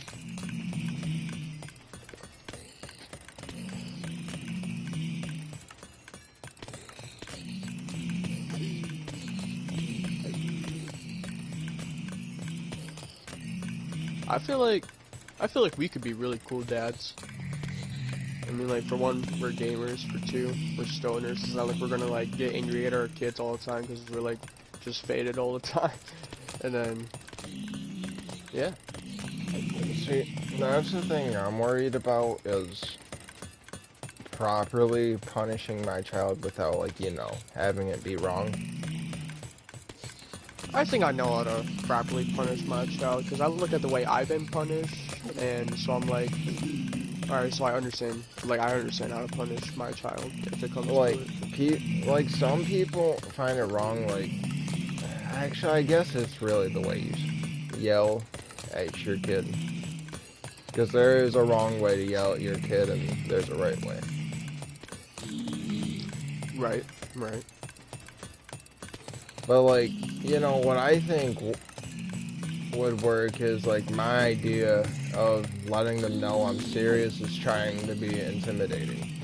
I feel like we could be really cool dads. I mean, like, for one, we're gamers. For 2, we're stoners. It's not like we're gonna like get angry at our kids all the time because we're like just faded all the time. And then, yeah. See, that's the thing I'm worried about is properly punishing my child without, like, you know, having it be wrong. I think I know how to properly punish my child, because I look at the way I've been punished, and so I'm like, alright, so I understand how to punish my child if it comes Like, to it. like, some people find it wrong, like, actually, I guess it's really the way you yell at your kid. Because there is a wrong way to yell at your kid, and there's a right way. Right. But, like, you know, what I think would work is, like, my idea of letting them know I'm serious is trying to be intimidating.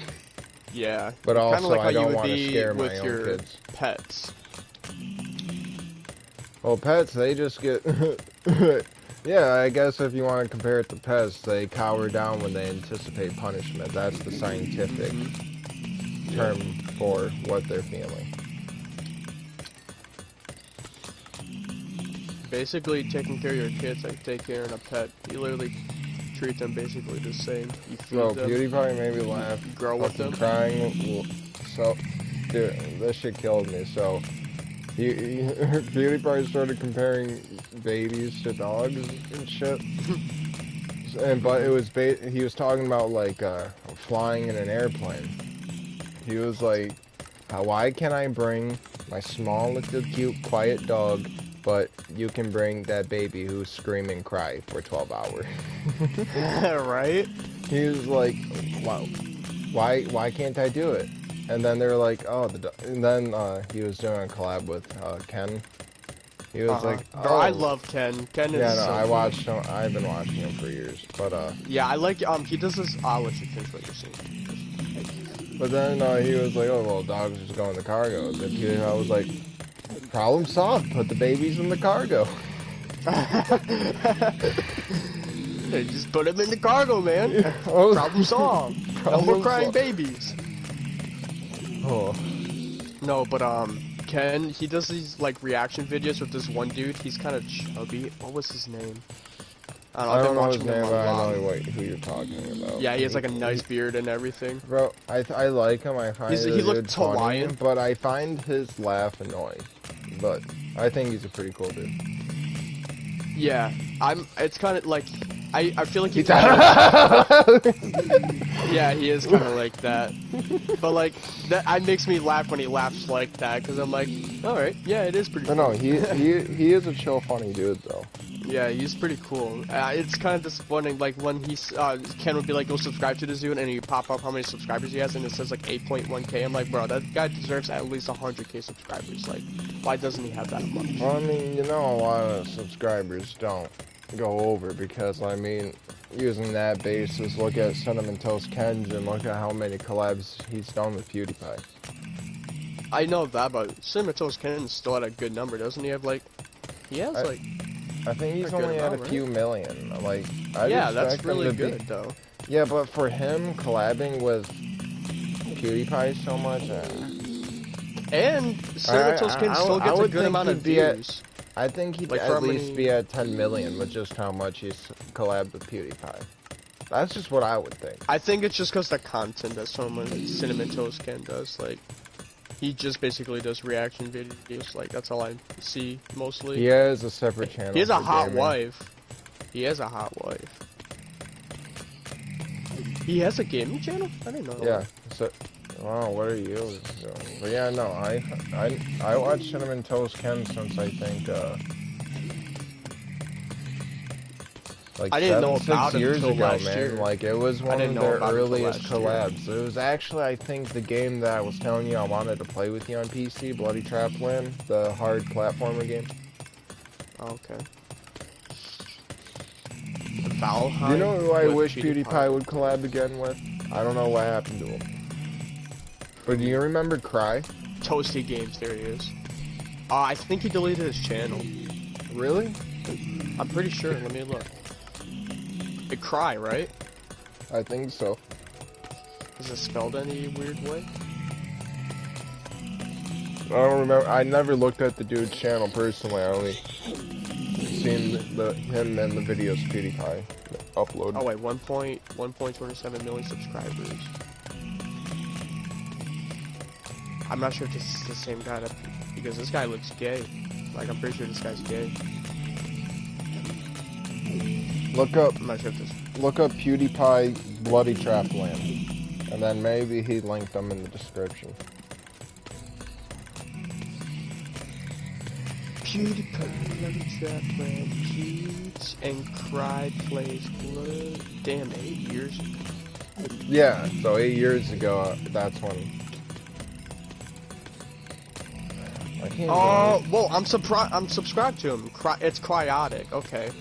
Yeah. But also, kind of like how I you don't would want to be scare my with own your kids. pets. Well, pets, they just get... Yeah, I guess if you want to compare it to pets, they cower down when they anticipate punishment. That's the scientific term for what they're feeling. Basically, taking care of your kids like take care of a pet. You literally treat them basically the same. You feed Bro, them. PewDiePie made me laugh. Grow with Fucking them. crying. So, dude, this shit killed me. So, PewDiePie started comparing babies to dogs and shit. But it was he was talking about like flying in an airplane. He was like, why can't I bring my small little cute quiet dog, but you can bring that baby who's scream and cry for 12 hours? Right? He was like, wow, why can't I do it? And then they were like, oh, and then he was doing a collab with Ken. He was like, oh. Bro, I love Ken. Ken is Yeah, no, so I cool. watched him. I've been watching him for years, but Yeah, I like he does this. I'll let you finish what you're saying. But then he was like, oh well, dogs just go in the cargo. Then I was like, problem solved. Put the babies in the cargo. They just put him in the cargo, man. Yeah, Problem solved. No more crying babies. Oh. No, but Ken, he does these like reaction videos with this one dude. He's kind of chubby. What was his name? I don't know his him name, a but I lot. know who you're talking about. Yeah, he has like a nice beard and everything. Bro, I like him. I find He looked dude funny, Hawaiian. but I find his laugh annoying. But I think he's a pretty cool dude. Yeah, it's kind of like I feel like he's yeah, he is kind of like that. But like that makes me laugh when he laughs like that because I'm like, all right, yeah, it is pretty. No, he is a chill, funny dude though. Yeah, he's pretty cool. It's kind of disappointing, like when Ken would be like, go subscribe to this dude, and he pop up how many subscribers he has, and it says like 8.1k. I'm like, bro, that guy deserves at least 100k subscribers. Like, why doesn't he have that much? Well, I mean, you know, a lot of subscribers don't go over because, I mean, using that basis, look at Cinnamon Toast Ken's and look at how many collabs he's done with PewDiePie. I know that, but Cinnamon Toast Ken still at a good number, doesn't he? Have like, he has like. I think he's only at a few million. Like, yeah, that's really good though. Yeah, but for him collabing with PewDiePie so much, and Cinnamon Toast Ken still gets a good amount of views. I think he'd like at least be at 10 million with just how much he's collabed with PewDiePie. That's just what I would think. I think it's just because the content that Cinnamon Toast Ken does, like. He just basically does reaction videos, like, that's all I see, mostly. He has a separate channel. He has a hot wife. He has a hot wife. He has a gaming channel? I didn't know that. Yeah, so, wow, what are you doing? But yeah, no, I watched Cinnamon Toast Ken since, I think, like I didn't know 6 about years him until ago, last man. year. Like, it was one of their earliest collabs. It was actually, I think, the game that I was telling you I wanted to play with you on PC, Bloody Trapland, the hard platformer game. Okay. Valheim? Do you know who I wish PewDiePie would collab again with? I don't know what happened to him. But do you remember Cry? Toasty Games, there he is. I think he deleted his channel. Really? I'm pretty sure, let me look. It Cry, right? I think so. Is it spelled any weird way? I don't remember. I never looked at the dude's channel personally. I only seen him and the videos PewDiePie upload. Oh wait, 1.27 million subscribers. I'm not sure if this is the same guy that, because this guy looks gay. Like, I'm pretty sure this guy's gay. Look up I'm not sure if this... PewDiePie Bloody Trap Land. And then maybe he linked them in the description. PewDiePie, Bloody Trap Land, cheats and cried, plays blood. Damn, 8 years. Yeah, so 8 years ago, that's when... I can't Oh, well, I'm subscribed to him. It's Cryotic, okay.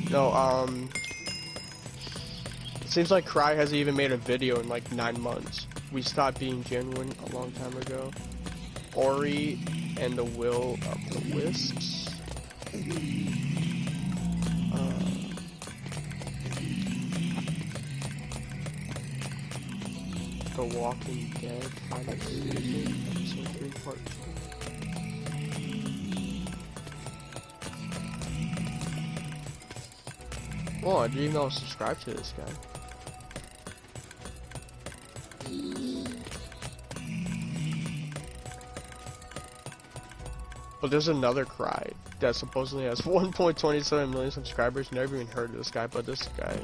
No, it seems like Cry hasn't even made a video in like 9 months. We stopped being genuine a long time ago. Ori and the Will of the Wisps. The Walking Dead final season, episode 3, part 2. Oh, I didn't even know I was subscribed to this guy. But there's another Cry that supposedly has 1.27 million subscribers. Never even heard of this guy, but this guy,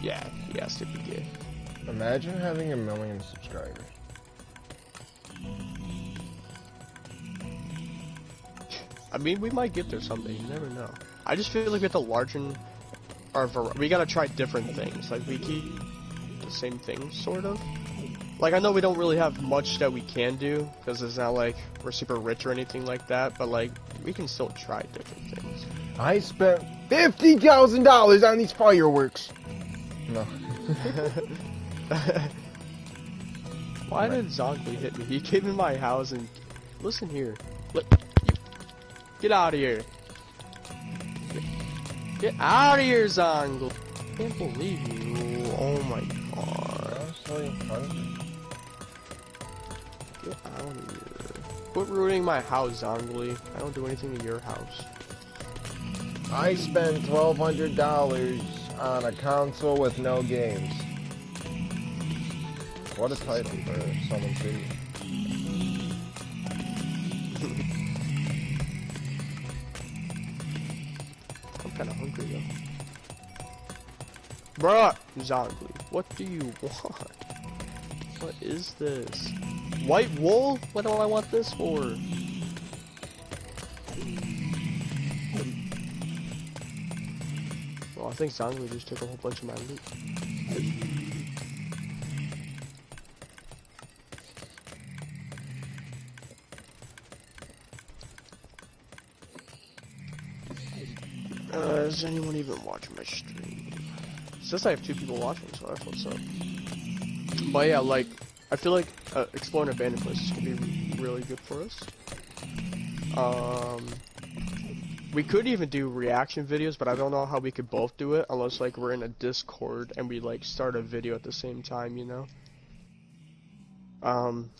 yeah, he has to be gay. Imagine having 1 million subscribers. I mean, we might get there someday. You never know. I just feel like we have to largen our we gotta try different things. Like, we keep the same things, sort of. Like, I know we don't really have much that we can do, because it's not like we're super rich or anything like that, but, like, we can still try different things. I spent $50,000 on these fireworks. No. Why did Zongli hit me? He came in my house and... Listen here. Get out of here. Get out of here, Zongli. I can't believe you. Oh my god. Get out of here. Quit ruining my house, Zongli. I don't do anything to your house. I spent $1,200 on a console with no games. What a title for someone's video. I'm kinda hungry though. Bruh! Zongli, what do you want? What is this? White wool? What do I want this for? Well, I think Zongli just took a whole bunch of my loot. Does anyone even watch my stream? It says I have 2 people watching, so that's what's up. But yeah, like, I feel like exploring abandoned places could be really good for us. We could even do reaction videos, but I don't know how we could both do it unless like we're in a Discord and we like start a video at the same time, you know?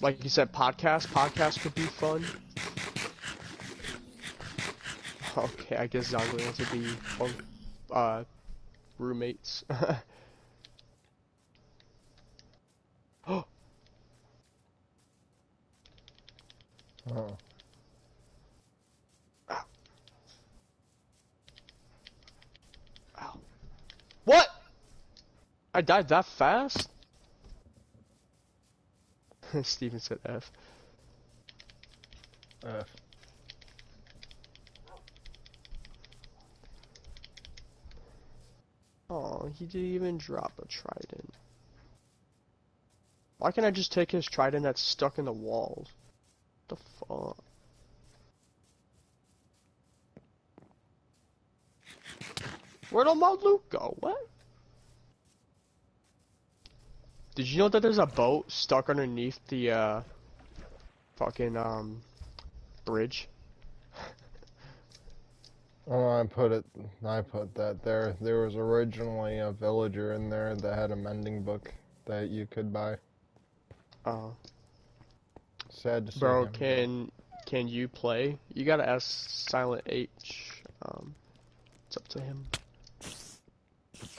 Like you said, podcasts could be fun. Okay, I guess Zongli wants to be roommates. Oh. Oh. Ow. Ow. What? I died that fast? Steven said F. F. Oh, he didn't even drop a trident. Why can't I just take his trident that's stuck in the walls? What the fuck? Where'd all my loot go? What? Did you know that there's a boat stuck underneath the, fucking, bridge? Oh, I put that there. There was originally a villager in there that had a mending book that you could buy. Oh. Sad to see Bro, him. can you play? You gotta ask Silent H. It's up to him.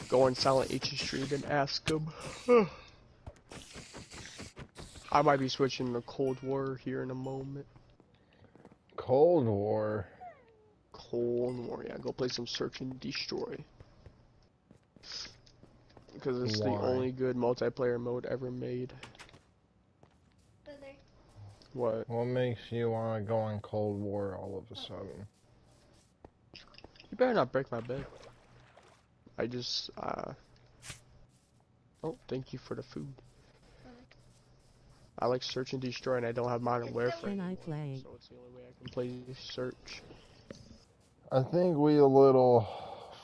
Go on Silent H's stream and ask him. I might be switching to Cold War here in a moment. Cold War. Cold War, yeah. Go play some Search and Destroy. Because it's the Why? only good multiplayer mode ever made. What? What makes you want to go on Cold War all of a sudden? You better not break my bed. I just, Oh, thank you for the food. I like Search and Destroy, and I don't have Modern Warfare Can I anymore, play? so it's the only way I can play Search. I think we a little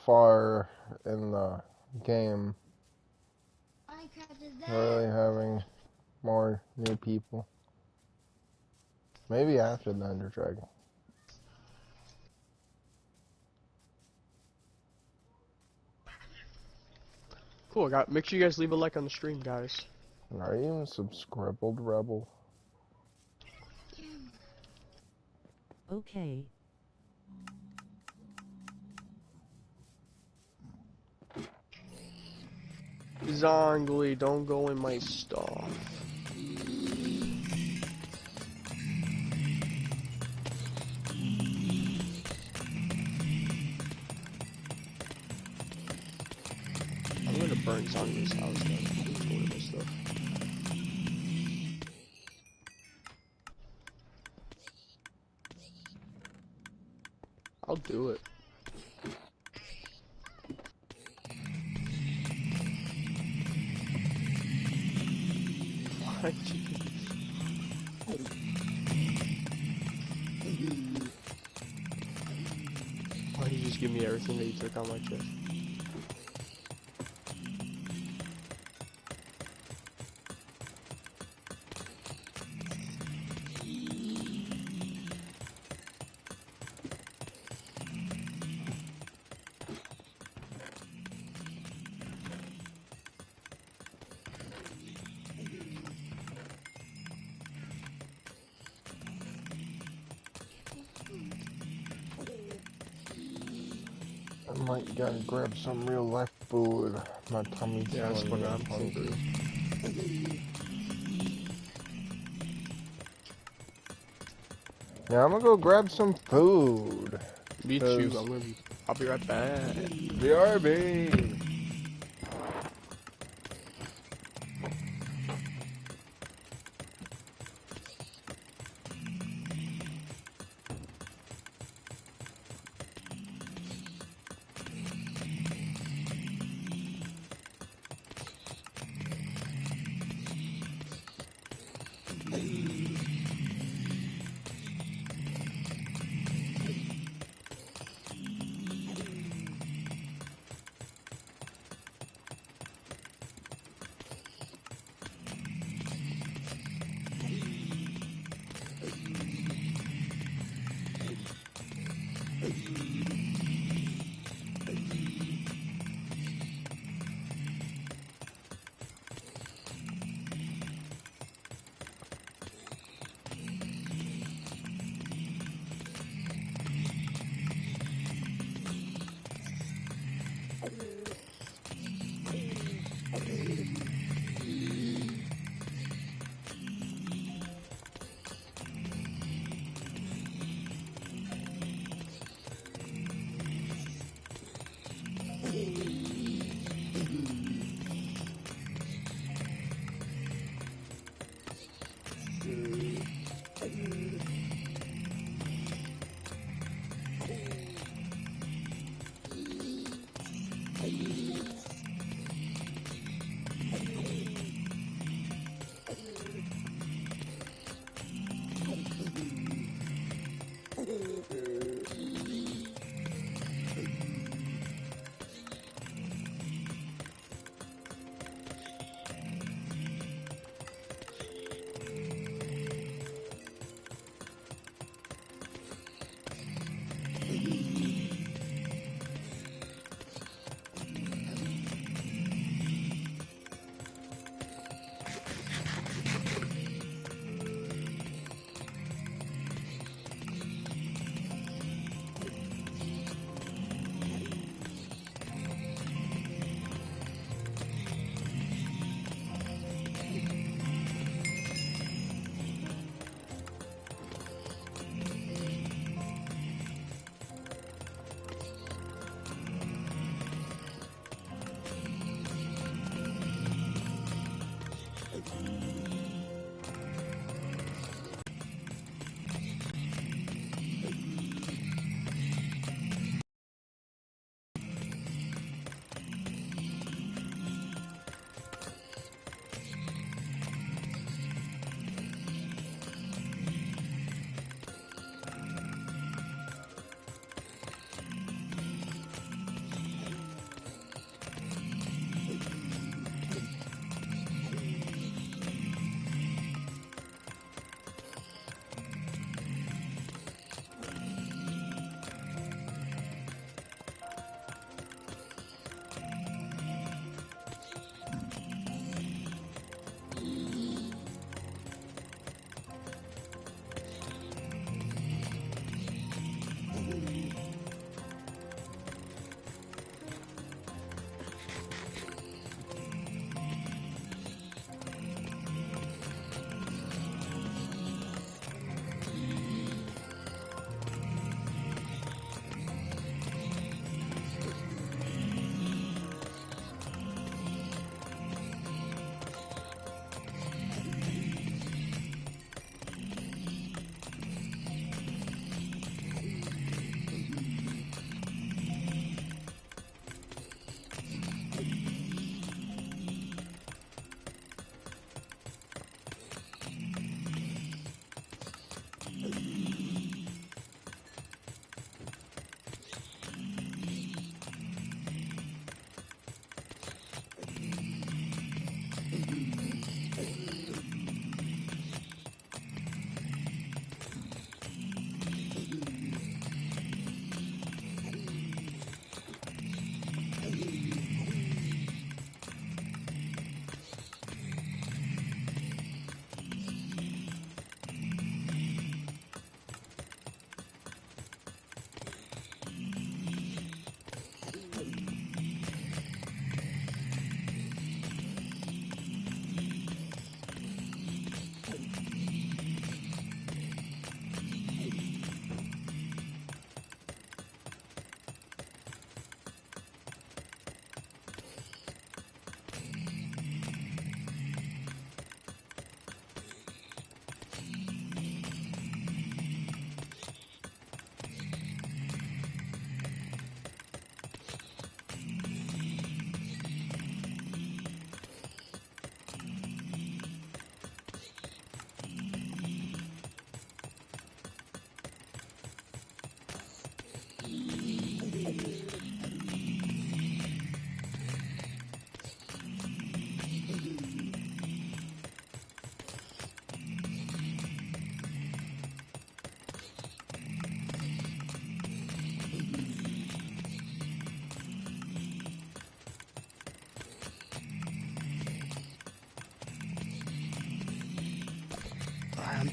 far in the game. Really having more new people. Maybe after the Ender Dragon. Cool, make sure you guys leave a like on the stream, guys. Are you even subscribed, Rebel? Okay. Zongli, don't go in my stuff. I'm gonna burn Zongli's house down and destroy my stuff. I'll do it. Why did you just give me everything that you took on my chest? I might gotta grab some real life food. My tummy's Yeah, that's telling what me I'm hungry. Yeah, I'm gonna go grab some food. Me too. I'll be right back. BRB!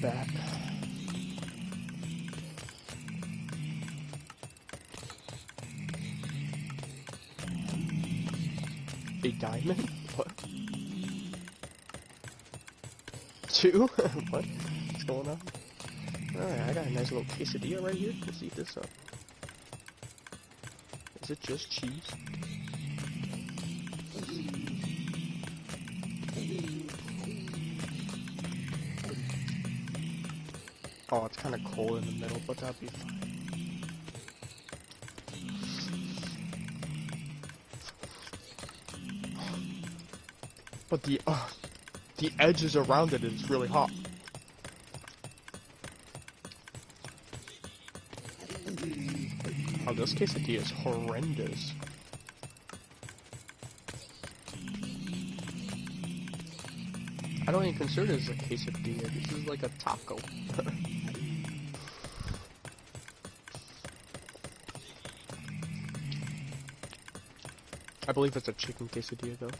bat. A diamond? What? 2? What? What's going on? Alright, I got a nice little quesadilla right here. Let's eat this up. Is it just cheese? Oh, it's kind of cold in the middle, but that'll be fine. But the edges around it is really hot. Oh, this quesadilla is horrendous. I don't even consider this a quesadilla. This is like a taco. I believe it's a chicken quesadilla, though.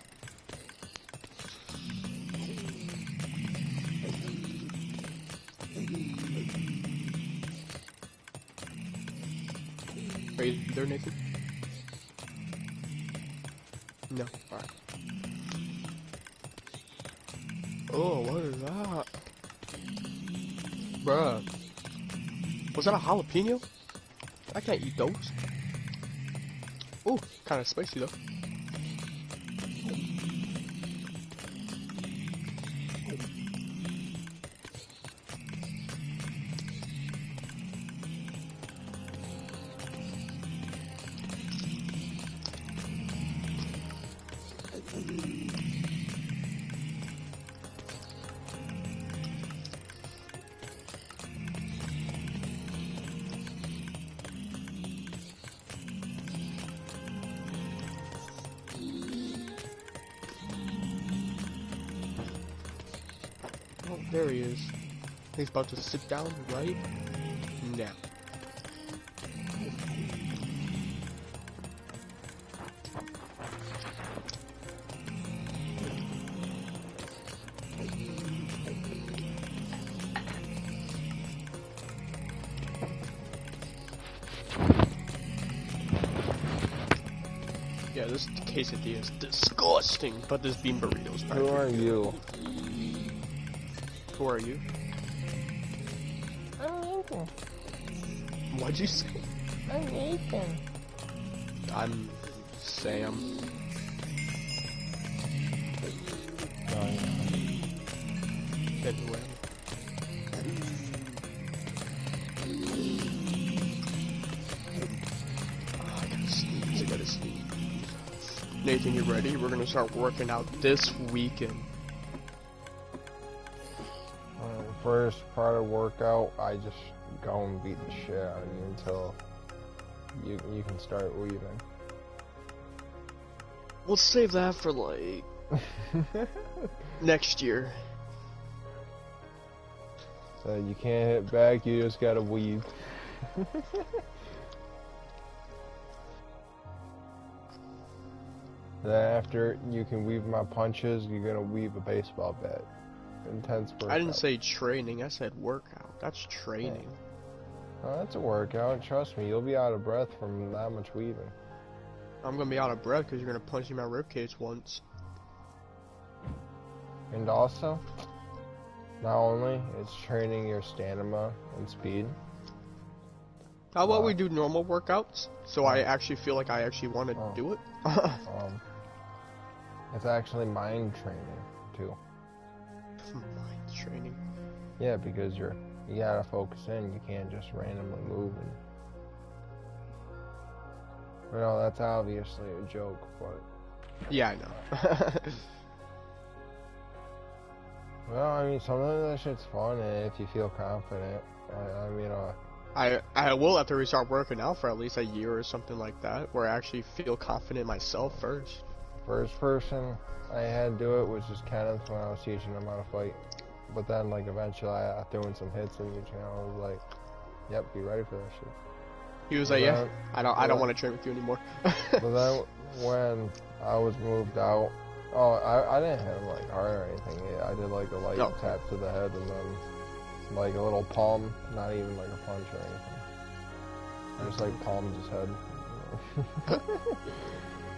Are you there, Nathan? No. Alright. Oh, what is that? Bruh. Was that a jalapeno? I can't eat those. Ooh, kind of spicy, though. There he is. He's about to sit down right now. Yeah, this quesadilla is disgusting, but this bean burrito's not. Who are you? Who are you? I'm Nathan. What'd you say? I'm Nathan. I'm Sam. Anyway. Oh, I gotta sneeze. Nathan, you ready? We're gonna start working out this weekend. First part of workout, I just go and beat the shit out of you until you can start weaving. We'll save that for like next year. So you can't hit back, you just gotta weave. Then after you can weave my punches, you're gonna weave a baseball bat. Intense workout. I didn't say training, I said workout. That's training. Oh, that's a workout. Trust me, you'll be out of breath from that much weaving. I'm gonna be out of breath because you're gonna punch me in my ribcage once. And also, not only it's training your stamina and speed. How about we do normal workouts so I actually feel like I actually want to do it? It's actually mind training too. Mind training. Yeah, because you gotta focus in. You can't just randomly move. Well, that's obviously a joke, but yeah, I know. well, I mean, some of that shit's fun, and if you feel confident, I will have to restart working out for at least a year or something like that, where I actually feel confident myself first. First person I had to do it was just Kenneth when I was teaching him how to fight. But then, like, eventually I threw in some hits and I was like, yep, be ready for that shit. He was like, yeah, I don't want to train with you anymore. But then when I was moved out, I didn't hit him like hard or anything. Yeah, I did like a light tap to the head, and then like a little palm, not even like a punch or anything. I just like palmed his head.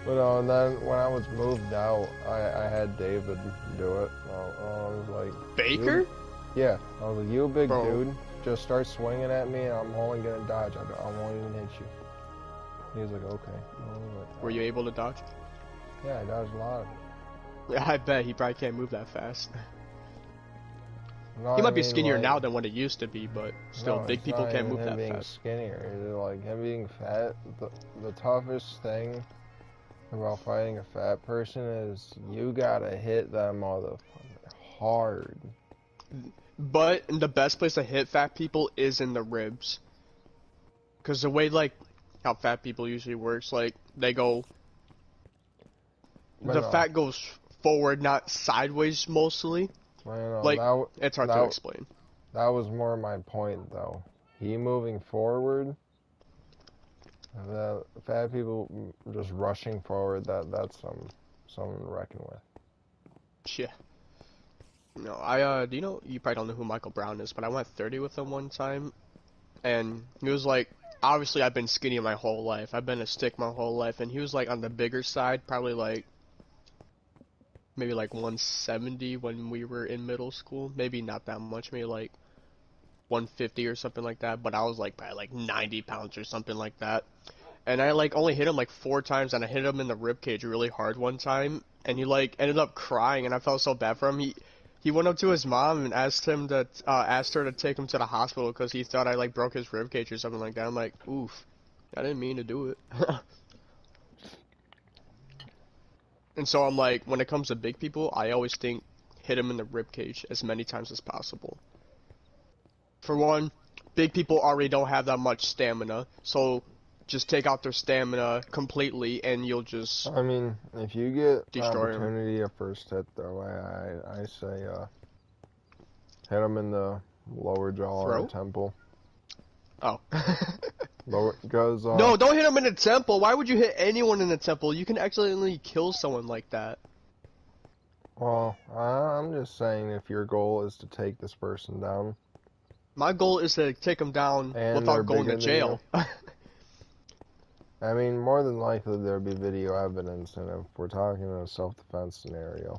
But and then when I was moved out, I had David do it. I was like, Baker? Yeah, I was like, you big Bro. dude, just start swinging at me and I'm only gonna dodge. I won't even hit you. He was like, okay. I was like, Were you able to dodge? Yeah, I dodged a lot of it. Yeah, I bet he probably can't move that fast. No, He I might be mean, skinnier like, now than what it used to be, but still, no, big it's people not can't even move him that being fast. skinnier. It's like him being fat. The toughest thing about fighting a fat person is you gotta hit that motherfucker hard. But the best place to hit fat people is in the ribs. Because the way, like, how fat people usually works, like, they go... But the no, fat goes forward, not sideways, mostly. I know, Like, it's hard to that, explain. that was more my point, though. He moving forward, the fat people just rushing forward, that's something to reckon with. Yeah. No, do you know, you probably don't know who Michael Brown is, but I went 30 with him one time, and he was like, obviously I've been skinny my whole life, I've been a stick my whole life, and he was like on the bigger side, probably like, maybe like 170 when we were in middle school, maybe not that much, maybe like 150 or something like that, but I was like probably like 90 pounds or something like that, and I like only hit him like 4 times, and I hit him in the rib cage really hard one time, and he like ended up crying, and I felt so bad for him. He went up to his mom and asked her to take him to the hospital because he thought I like broke his rib cage or something like that. I'm like, oof, I didn't mean to do it. And so I'm like, when it comes to big people, I always think hit him in the rib cage as many times as possible. For one, big people already don't have that much stamina, so just take out their stamina completely and you'll just I mean, if you get an destroy 'em. opportunity at first hit, though, I say hit him in the lower jaw or Throat? temple. Oh. Lower, because No, don't hit him in the temple. Why would you hit anyone in the temple? You can accidentally kill someone like that. well, I'm just saying if your goal is to take this person down, My goal is to take him down And without they're going to bigger than you? jail. I mean, more than likely there'll be video evidence, and if we're talking in a self-defense scenario,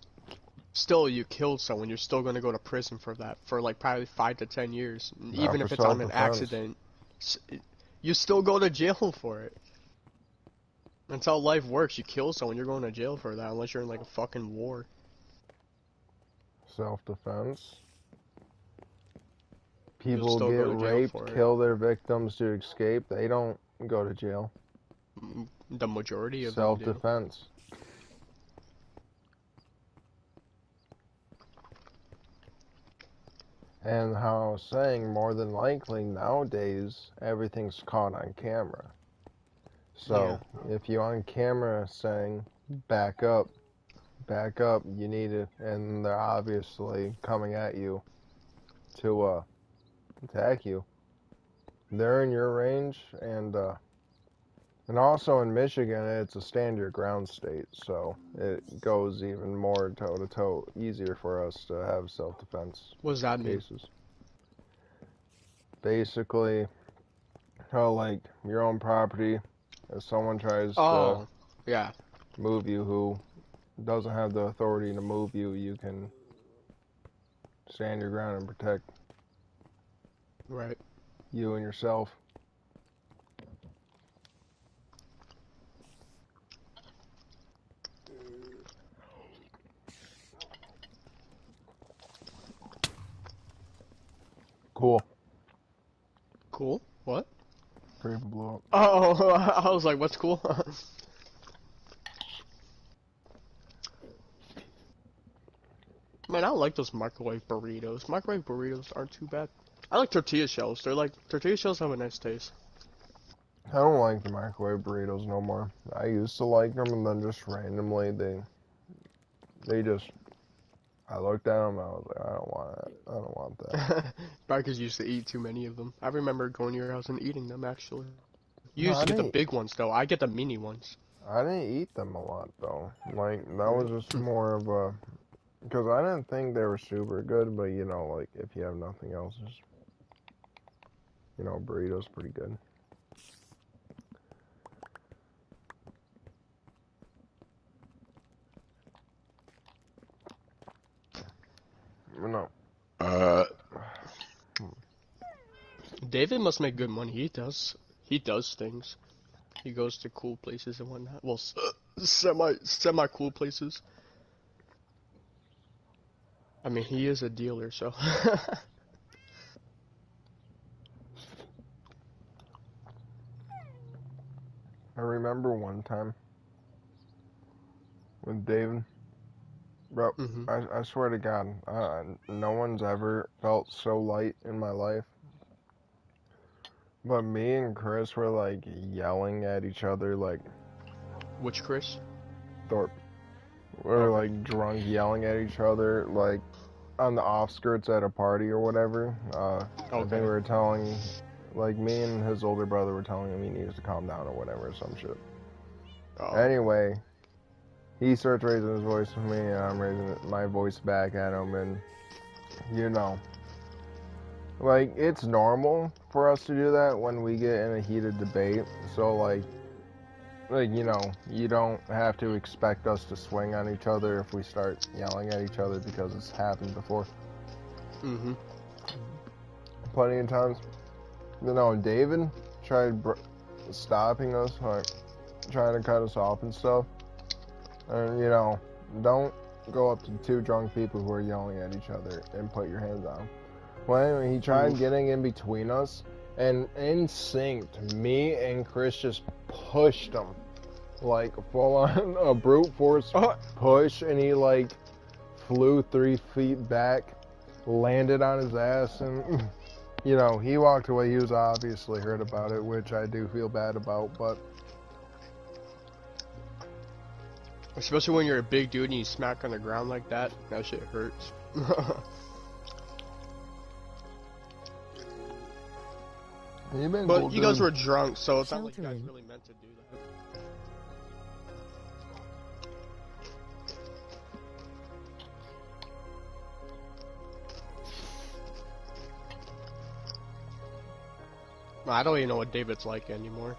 Still, you killed someone. You're still going to go to prison for that for like probably 5 to 10 years. Not Even for if it's on an self-defense. accident. You still go to jail for it. That's how life works. You kill someone, you're going to jail for that unless you're in like a fucking war. self-defense. You'll People still get go to jail raped, for it. kill their victims to escape. They don't go to jail. The majority of them do. Self-defense. And how I was saying, more than likely nowadays everything's caught on camera. So if you on camera saying back up, you need it, and they're obviously coming at you to attack you, they're in your range, and also in Michigan it's a stand your ground state, so it goes even more toe to toe, easier for us to have self-defense What does that mean? cases. Basically, how like your own property, if someone tries Oh, yeah. to move you who doesn't have the authority to move you, you can stand your ground and protect Right. you and yourself. Cool. Cool? What? Paper blew up. Oh, I was like, what's cool? Man, I like those microwave burritos. Microwave burritos aren't too bad. I like tortilla shells. Tortilla shells have a nice taste. I don't like the microwave burritos no more. I used to like them, and then just randomly they just. I looked at them and I was like, I don't want that. I don't want that. Bikers used to eat too many of them. I remember going to your house and eating them, actually. You No, used I to get the didn't- big ones, though. I get the mini ones. I didn't eat them a lot though. Like that was just more of a Because I didn't think they were super good, but you know, like if you have nothing else, just, you know, burritos pretty good. No. David must make good money. He does. He does things. He goes to cool places and whatnot. Well, semi cool places. I mean, he is a dealer, so. I remember one time with David, bro. Mhm. I swear to God, no one's ever felt so light in my life. But me and Chris were like yelling at each other, like Which Chris? Thorpe. We were Okay. like drunk, yelling at each other, like on the offskirts at a party or whatever. I think we Okay. were telling, like me and his older brother were telling him he needs to calm down or whatever, some shit. Oh. Anyway, he starts raising his voice with me, and I'm raising my voice back at him, and you know, like it's normal for us to do that when we get in a heated debate. So like you know, you don't have to expect us to swing on each other if we start yelling at each other because it's happened before. Mhm. Plenty of times. You know, David tried stopping us, like trying to cut us off and stuff. And you know, don't go up to two drunk people who are yelling at each other and put your hands on them. Well, anyway, he tried Oof. getting in between us, and instinct, me and Chris just pushed him. Like, full on a brute force push, and he, like, flew 3 feet back, landed on his ass, and, you know, he walked away. He was obviously hurt about it, which I do feel bad about, but... Especially when you're a big dude and you smack on the ground like that. That shit hurts. But you guys were drunk, so it's not like you guys Sheltering. really meant to do that. I don't even know what David's like anymore.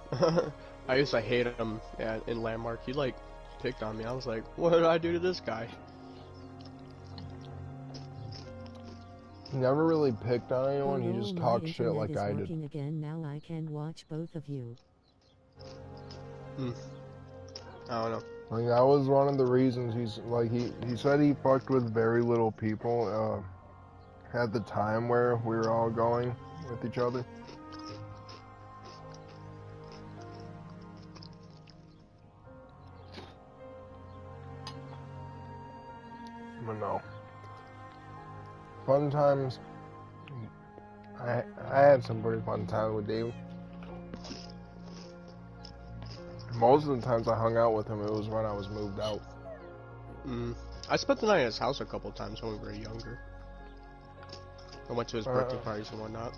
I used to hate him in Landmark. He like picked on me. I was like, what did I do to this guy? Never really picked on anyone. He Oh, just my talked shit internet like is I did. working again. Now I can watch both of you. I don't know. Like, that was one of the reasons he's like he said he fucked with very little people at the time where we were all going with each other. But no. Fun times. I had some pretty fun time with Dave. Most of the times I hung out with him, it was when I was moved out. I spent the night at his house a couple times when we were younger. I went to his birthday parties and whatnot.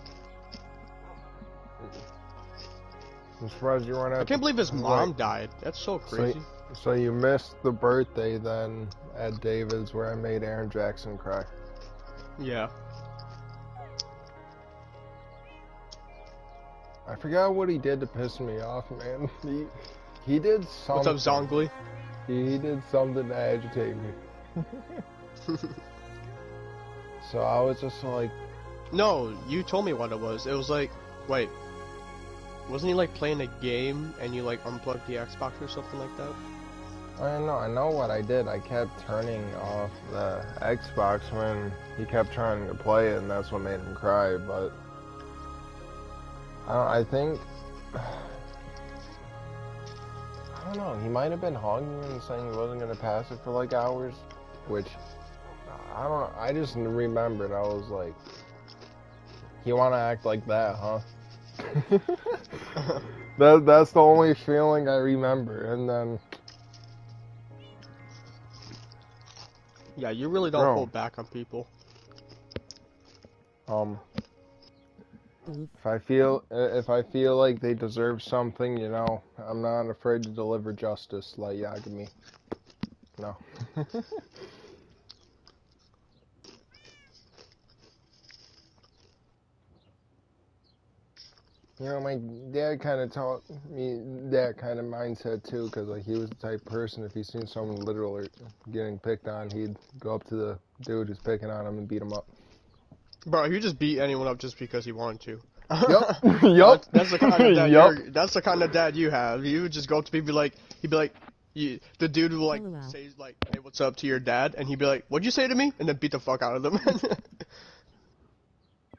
I'm surprised you weren't at I can't believe his mom died. That's so crazy. So you missed the birthday then at David's where I made Aaron Jackson cry. Yeah. I forgot what he did to piss me off, man. He did something. What's up, Zongli? He did something to agitate me. So I was just like... No, you told me what it was. It was like, wait. Wasn't he like playing a game and you like unplugged the Xbox or something like that? I know what I did. I kept turning off the Xbox when he kept trying to play it, and that's what made him cry, but... I think... I don't know, he might have been hugging me and saying he wasn't going to pass it for like hours, which, I don't know, I just remembered, I was like, you want to act like that, huh? That's the only feeling I remember, and then... Yeah, you really don't hold back on people. If I feel like they deserve something, you know, I'm not afraid to deliver justice like Yagami. No. You know, my dad kind of taught me that kind of mindset too, because like he was the type of person, if he seen someone literally getting picked on, he'd go up to the dude who's picking on him and beat him up. Bro, he just beat anyone up just because he wanted to. Yup. Yup. That's the kind of dad Yup. that's the kind of dad you have. You would just go up to people he'd be like, the dude will like LOL. say like, hey, what's up to your dad? And he'd be like, what'd you say to me? And then beat the fuck out of them.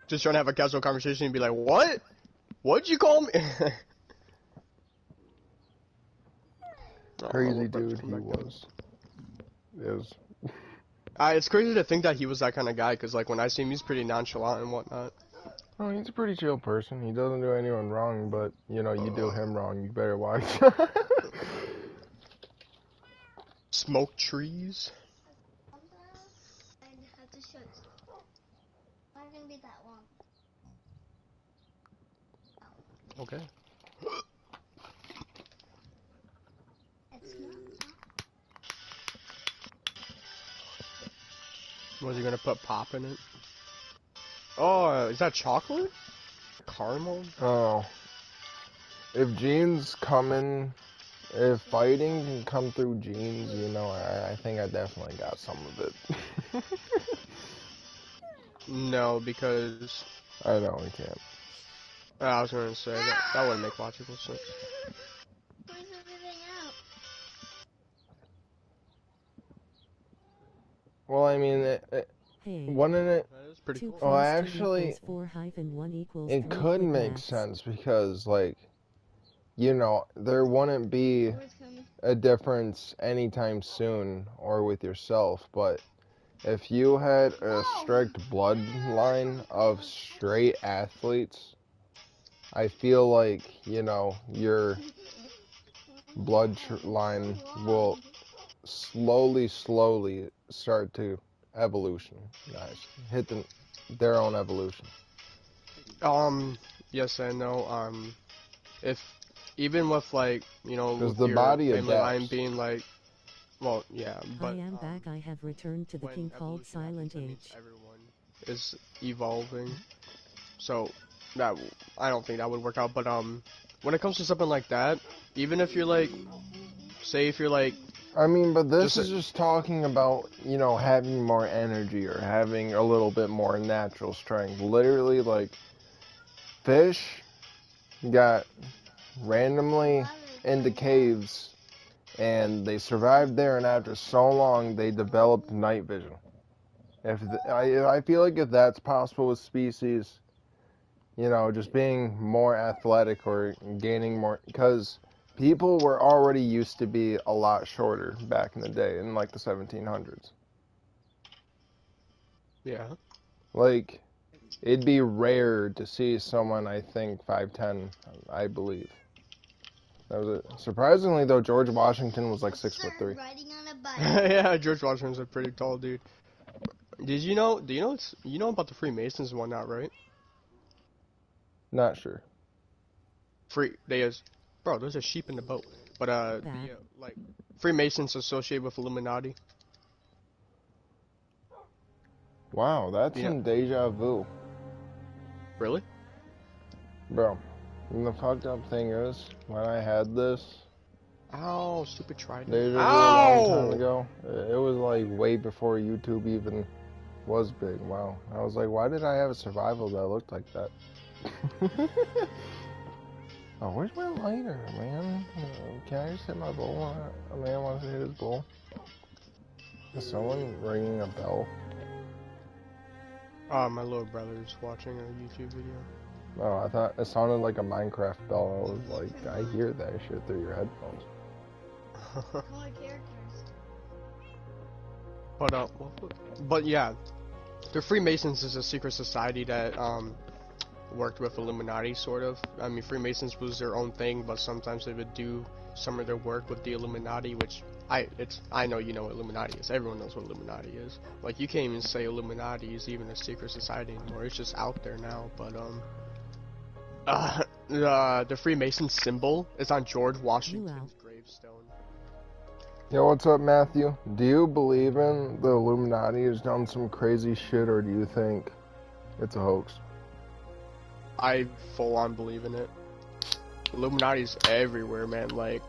Just trying to have a casual conversation and be like, what? What'd you call me? Crazy dude he was. Is. It's crazy to think that he was that kind of guy, because like when I see him, he's pretty nonchalant and whatnot. Oh, he's a pretty chill person. He doesn't do anyone wrong, but you know, you do him wrong, you better watch. Smoke trees. I have to show you. Not gonna be that long. Okay. It's not. Was he gonna put pop in it? Oh, is that chocolate? Caramel? Oh. If genes come in, if fighting can come through genes, you know, I think I definitely got some of it. No, because I know we can't. I was gonna say that wouldn't make logical sense. Where's everything out? Well, I mean, Hey. wouldn't it? That is pretty 2 cool. Oh, plus 2 actually, equals 4 hyphen 1 equals it 3 could quick make maths. sense because, like, you know, there wouldn't be Where's coming? a difference anytime soon or with yourself, but if you had a strict bloodline of straight athletes, I feel like, you know, your bloodline will slowly start to evolution, guys. Hit their own evolution. Yes and no. If even with like, you know, 'Cause with the your body family line adapts. being like, well, yeah, but I am back. I have returned to the when king called evolution happens, Silent that means Age. everyone is evolving. So that I don't think that would work out. But when it comes to something like that, even if you're like, say if you're like, I mean, but this Just is just talking about, you know, having more energy or having a little bit more natural strength. Literally, like, fish got randomly into caves and they survived there, and after so long, they developed night vision. I feel like if that's possible with species, you know, just being more athletic or gaining more, because people were already used to be a lot shorter back in the day, in like the 1700s. yeah, Like, it'd be rare to see someone, I think, 5'10", I believe. That was it. Surprisingly, though, George Washington was like 6'3". Riding on a bike. yeah, George Washington's a pretty tall dude. Did you know? Do you know about the Freemasons and whatnot, right? Not sure. Bro, there's a sheep in the boat. But Bad. like Freemasons associated with Illuminati. Wow, that's Yeah. some deja vu. Really? Bro, and the fucked up thing is, when I had this Ow, stupid trident. deja vu a Ow! long time ago, it was like way before YouTube even was big. Wow. I was like, why did I have a survival that looked like that? Oh, where's my lighter, man? Can I just hit my bowl? A man wants to hit his bowl. Is someone ringing a bell? My little brother's watching a YouTube video. Oh, I thought it sounded like a Minecraft bell. I was like, I hear that shit through your headphones. Color characters. But yeah, the Freemasons is a secret society that worked with Illuminati, sort of. I mean, Freemasons was their own thing, but sometimes they would do some of their work with the Illuminati, which I know you know what Illuminati is. Everyone knows what Illuminati is. Like, you can't even say Illuminati is even a secret society anymore. It's just out there now. But the Freemason symbol is on George Washington's gravestone. Yo, what's up, Matthew? Do you believe in the Illuminati has done some crazy shit, or do you think it's a hoax? I full on believe in it. Illuminati's everywhere, man. Like,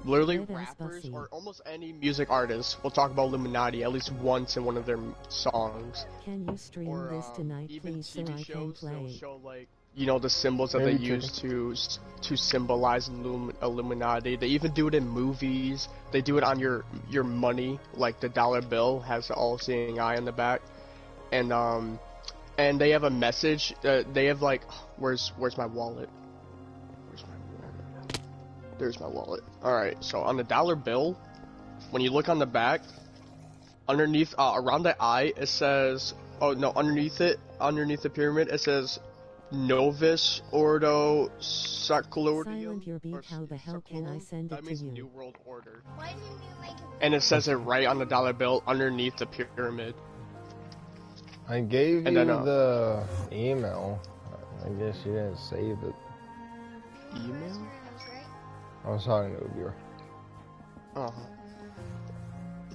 literally Red as rappers Bussy. or almost any music artist will talk about Illuminati at least once in one of their songs. Can you stream Or this tonight, even please, so TV I can shows, they'll play? show like, you know, the symbols that they Maybe use to symbolize Illuminati. They even do it in movies. They do it on your money, like the dollar bill has the all-seeing eye on the back, and they have a message. They have like, where's my wallet? Where's my wallet? There's my wallet. All right, so on the dollar bill, when you look on the back, underneath, around the eye, it says, oh no, underneath the pyramid, it says Novus Ordo Seclorum. Silent your beat, how the hell can I send That it to means you? New World Order. Why didn't you make it? And it says it right on the dollar bill underneath the pyramid. I gave And you then, the email. I guess you didn't save it. Email? I was talking to you. Uh-huh.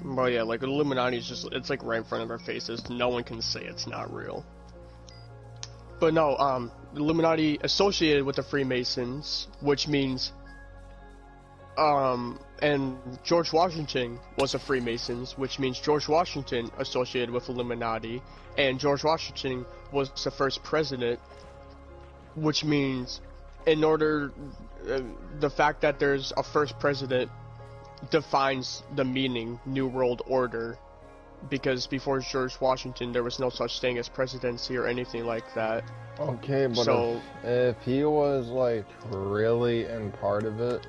Well, yeah, like Illuminati is just, it's like right in front of our faces. No one can say it's not real. But no, Illuminati associated with the Freemasons, which means, and George Washington was a Freemasons, which means George Washington associated with Illuminati, and George Washington was the first president, which means, in order, the fact that there's a first president defines the meaning New World Order, because before George Washington there was no such thing as presidency or anything like that. Okay, but So- if he was like really in part of it,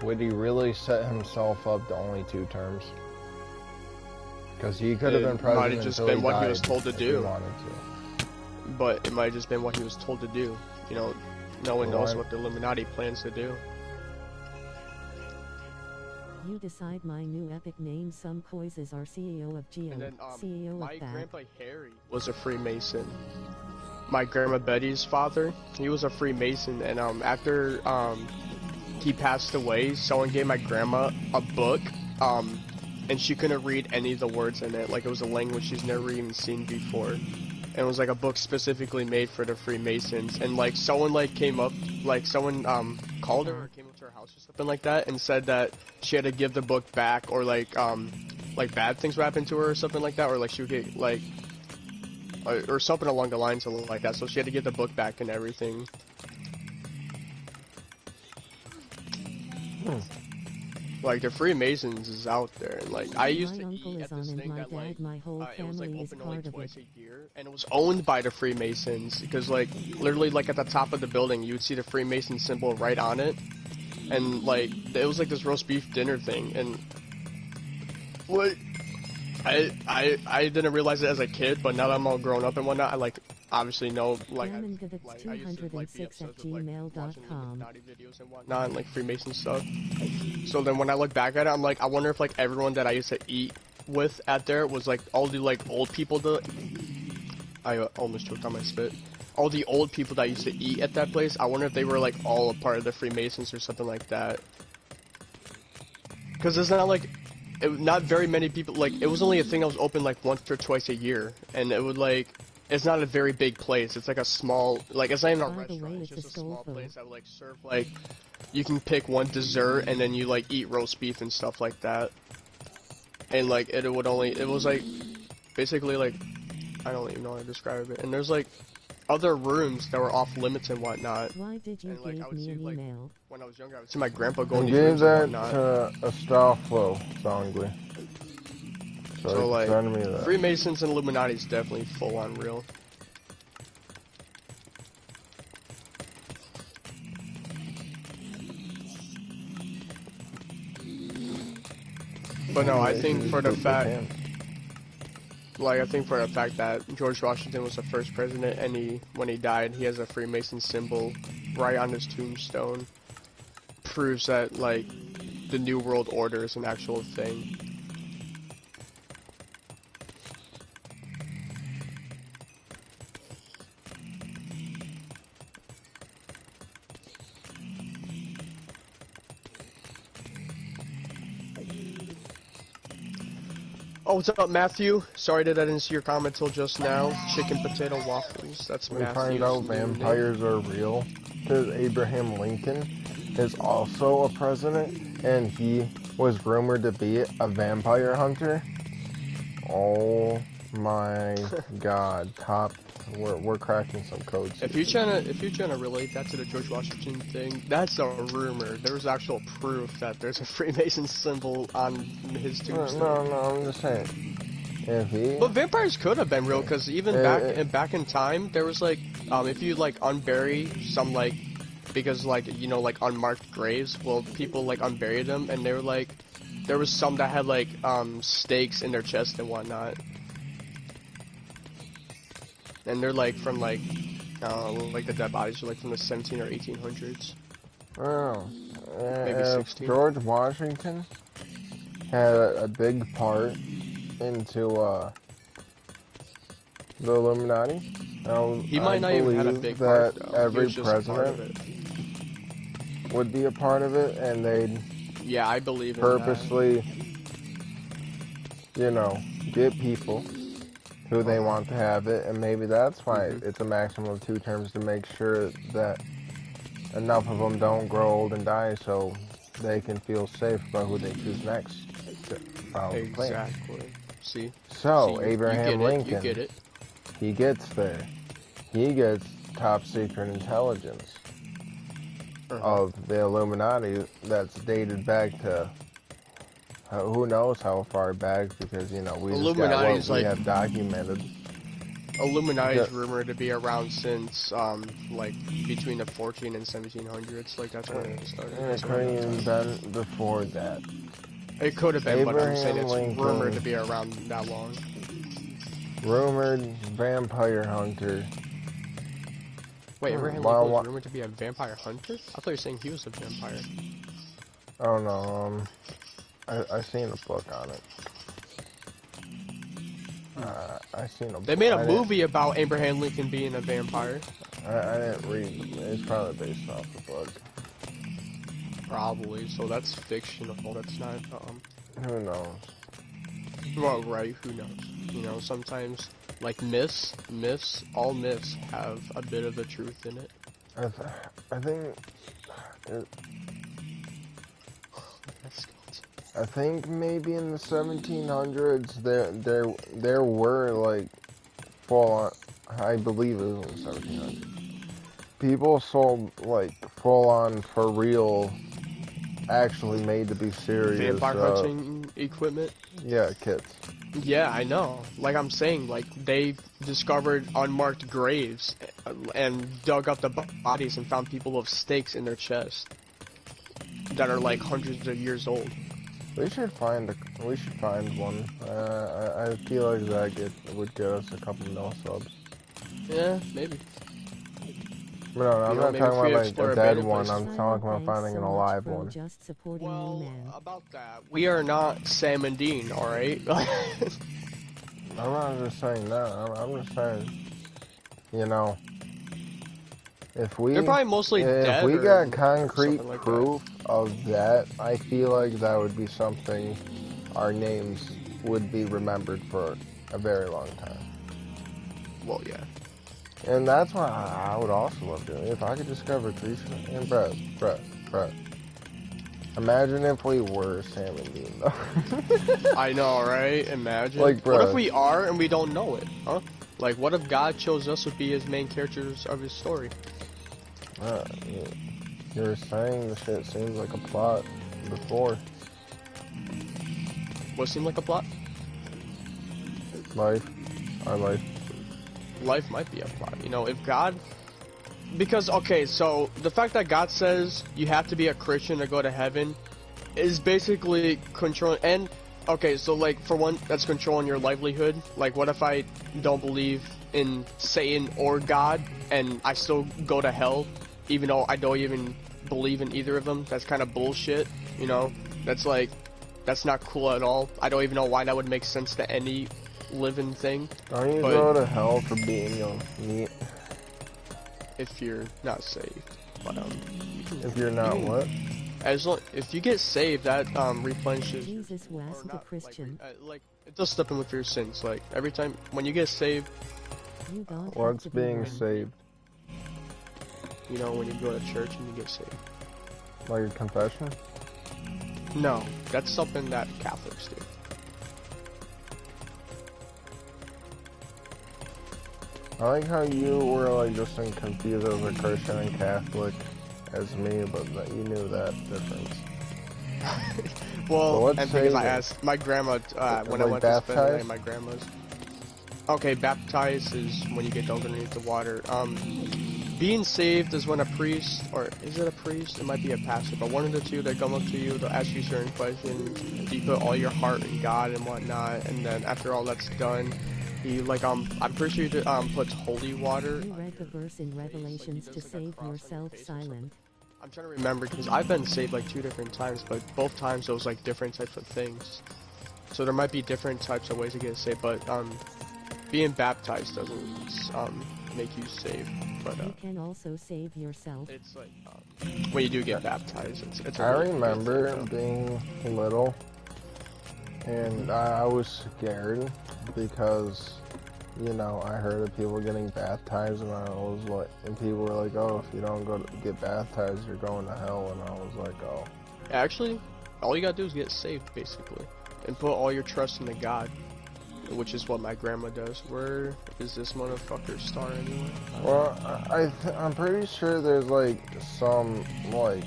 would he really set himself up to only 2 terms? Because he could have It been might president have just until been he what he was died told to if he do. wanted to. But it might have just been what he was told to do. You know, no one knows Right. what the Illuminati plans to do. You decide my new epic name. Some Coises are CEO of Geo, And then CEO my of that. grandpa Harry was a Freemason. My grandma Betty's father, he was a Freemason, and after he passed away, someone gave my grandma a book, and she couldn't read any of the words in it. Like, it was a language she's never even seen before. And it was like a book specifically made for the Freemasons. And like someone like came up, like someone called her or came up to her house or something like that, and said that she had to give the book back, or like bad things would happen to her or something like that, or like she would get like or something along the lines of like that. So she had to give the book back and everything. Like, the Freemasons is out there, and like I used My to uncle eat is at on this and thing my that like dad, my whole it was like family is open only part of twice it. a year, and it was owned by the Freemasons, because like literally like at the top of the building you would see the Freemason symbol right on it, and like it was like this roast beef dinner thing, and like I didn't realize it as a kid, but now that I'm all grown up and whatnot, I like obviously know, like, I used to like be Gammongavix206 obsessed with like watching @gmail.com. Illuminati videos and whatnot, and like Freemason stuff. So then when I look back at it, I'm like, I wonder if like everyone that I used to eat with at there was like all the like old people that I almost choked on my spit. All the old people that used to eat at that place, I wonder if they were like all a part of the Freemasons or something like that. Because it's not like, not very many people, like, it was only a thing that was open like once or twice a year, and it would like, it's not a very big place. It's like a small, like, it's not even a By the restaurant. way, It's it's just a a small Stolfo. place that would like serve like, you can pick one dessert and then you like eat roast beef and stuff like that. And like it would only, it was like basically like, I don't even know how to describe it. And there's like other rooms that were off limits and whatnot. Why did you And, like, I give would me see, an like, email? When I was younger, I would see my grandpa go I in these gave rooms and that whatnot. to Astolfo Songly. So he like, sent me that. Freemasons and Illuminati is definitely full on real. But no, I think for the fact, like, I think for the fact that George Washington was the first president, and when he died, he has a Freemason symbol right on his tombstone, proves that like the New World Order is an actual thing. Oh, what's up, Matthew? Sorry that I didn't see your comment till just now. Chicken potato waffles. That's We Matthew's find out new vampires are real because Abraham Lincoln is also a president, and he was rumored to be a vampire hunter. Oh my God! We're cracking some codes. If you're trying to relate that to the George Washington thing, that's a rumor. There's actual proof that there's a Freemason symbol on his tombstone. No, I'm just saying. If he, But vampires could have been real, because even back in time, there was like, if you like unbury some like, because like you know like unmarked graves, well people like unbury them, and they were like, there was some that had like stakes in their chest and whatnot, and they're like from like the dead bodies are like from the 17 or 1800s. oh, Maybe if 16. George Washington had a big part into the Illuminati, He might not even had a big that part though. every He was just part of president it. would be a part of it, and they'd Yeah, I believe in purposely, you know, get people who they want to have it, and maybe that's why it's a maximum of 2 terms to make sure that enough of them don't grow old and die, so they can feel safe about who they choose next to follow the plan. Exactly. See? So, See, Abraham Lincoln, You get it. he gets there. He gets top secret intelligence of the Illuminati that's dated back to who knows how far back, because you know we just got what we have documented. Illuminati is rumored to be around since like between the 14 and 1700s. Like that's when it started. And it couldn't even been before that. It could have been, but I'm saying it's Lincoln, rumored to be around that long. Rumored vampire hunter. Wait, Abraham Lincoln was rumored to be a vampire hunter? I thought you were saying he was a vampire. Oh no, I seen a book on it. I seen a. They made a movie about Abraham Lincoln being a vampire. I didn't read. It's probably based off the book. Probably. So that's fictional. That's not. Who knows? Well, right. Who knows? You know, sometimes like myths, all myths have a bit of the truth in it. I think. I think maybe in the 1700s there were like full on, I believe it was in the 1700s. People sold like full on for real, actually made to be serious vampire hunting equipment. Yeah, kits. Yeah, I know. Like I'm saying, like they discovered unmarked graves and dug up the bodies and found people with stakes in their chest that are like hundreds of years old. We should find one. I feel like that would get us a couple mil subs. Yeah, maybe. No, I'm not talking about like a dead one. I'm talking about finding an alive one. Well, about that, we are not Sam and Dean, all right? I'm not just saying that. I'm just saying, you know, they're probably mostly dead. If we got concrete proof of that, I feel like that would be something our names would be remembered for a very long time. Well, yeah. And that's why I would also love to. If I could discover creation, and bruh. Imagine if we were Sam and Dean, though. I know, right? Imagine. Like, bruh. What if we are and we don't know it, huh? Like, what if God chose us to be his main characters of his story? You're saying the shit seems like a plot before. What seemed like a plot? Life. Our life. Life might be a plot. You know, if God... Because, okay, so the fact that God says you have to be a Christian to go to heaven is basically controlling... And, okay, so, like, for one, that's controlling your livelihood. Like, what if I don't believe in Satan or God and I still go to hell? Even though I don't even believe in either of them, that's kind of bullshit, you know? That's like, that's not cool at all. I don't even know why that would make sense to any living thing. Don't you go to hell for being young meat? If you're not saved. But, if you're not what? As long, if you get saved, that replenishes... Jesus was a Christian. It does step in with your sins. Like every time when you get saved, You God have What's to be being one. saved? you know, when you go to church and you get saved. Like a confession? No, that's something that Catholics do. I like how you were like just as confused as a Christian and Catholic as me, but that you knew that difference. Well, what's and because I saving? asked my grandma when I Like went to spend the night baptized? at my grandma's. Okay, baptized is when you get dunked underneath the water. Being saved is when a priest, or is it a priest? It might be a pastor, but one of the two, they come up to you, they'll ask you certain questions. You put all your heart in God and whatnot, and then after all that's done, he like I'm pretty sure he puts holy water. You read the verse in Revelations He to does, like, a save cross on your yourself face or something. silent. I'm trying to remember because I've been saved like 2 different times, but both times it was like different types of things. So there might be different types of ways to get saved, but being baptized doesn't make you saved. But You can also save yourself. it's like when you do get baptized, it's a I really good remember thing, though. being little, and I was scared because, you know, I heard of people getting baptized, and I was like, and people were like, "Oh, if you don't go to get baptized, you're going to hell," and I was like, "Oh." Actually, all you gotta do is get saved, basically, and put all your trust into God, which is what my grandma does. Where is this motherfucker star anyway? Well, I'm pretty sure there's like some like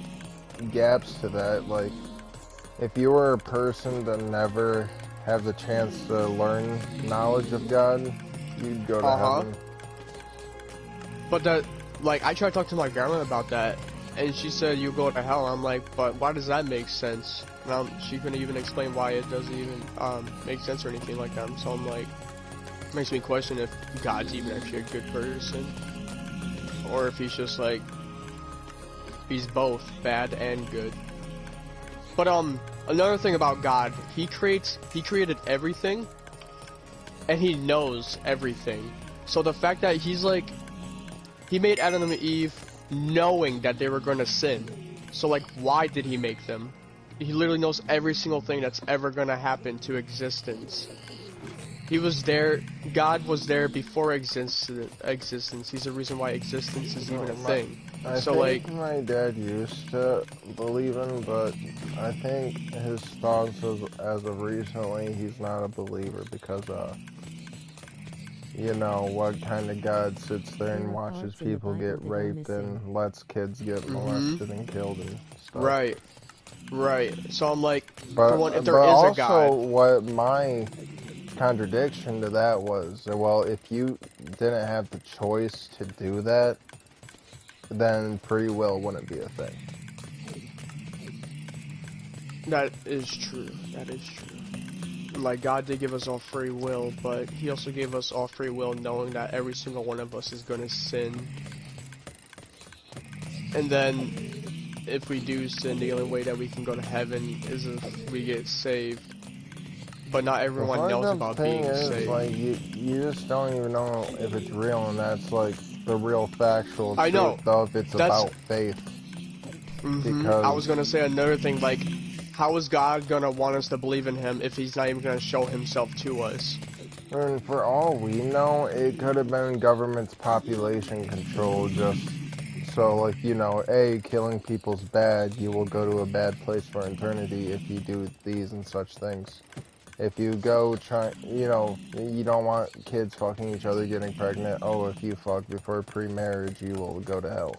gaps to that. Like, if you were a person that never have the chance to learn knowledge of God, you'd go to heaven. But that, like, I tried to talk to my grandma about that, and she said you go to hell. I'm like, but why does that make sense? She couldn't even explain why it doesn't even make sense or anything like that. So I'm like, makes me question if God's even actually a good person, or if he's just like, he's both bad and good. But another thing about God, he created everything, and he knows everything. So the fact that he's like, he made Adam and Eve knowing that they were going to sin. So like, why did he make them? He literally knows every single thing that's ever going to happen to existence. He was there, God was there before existence. He's the reason why existence is even a thing. I So think like, my dad used to believe in, but I think his thoughts as of recently, he's not a believer because, you know, what kind of God sits there and There are watches parts in the people Bible get that are raped missing. and lets kids get molested and killed and stuff. right. So I'm like, But, for one, if there but is a also God, what my contradiction to that was, well, if you didn't have the choice to do that, then free will wouldn't be a thing. that is true. That is true. Like, God did give us all free will, but he also gave us all free will knowing that every single one of us is going to sin. And then, if we do sin, the only way that we can go to heaven is if we get saved. But not everyone knows about being saved. Like, you just don't even know if it's real, and that's, like, the real factual I know. truth, though, if it's That's- about faith. I was going to say another thing, like, how is God going to want us to believe in him if he's not even going to show himself to us? And for all we know, it could have been government's population control, just so, like, you know, killing people's bad, you will go to a bad place for eternity if you do these and such things. If you go you know, you don't want kids fucking each other, getting pregnant, oh, if you fuck before pre-marriage, you will go to hell.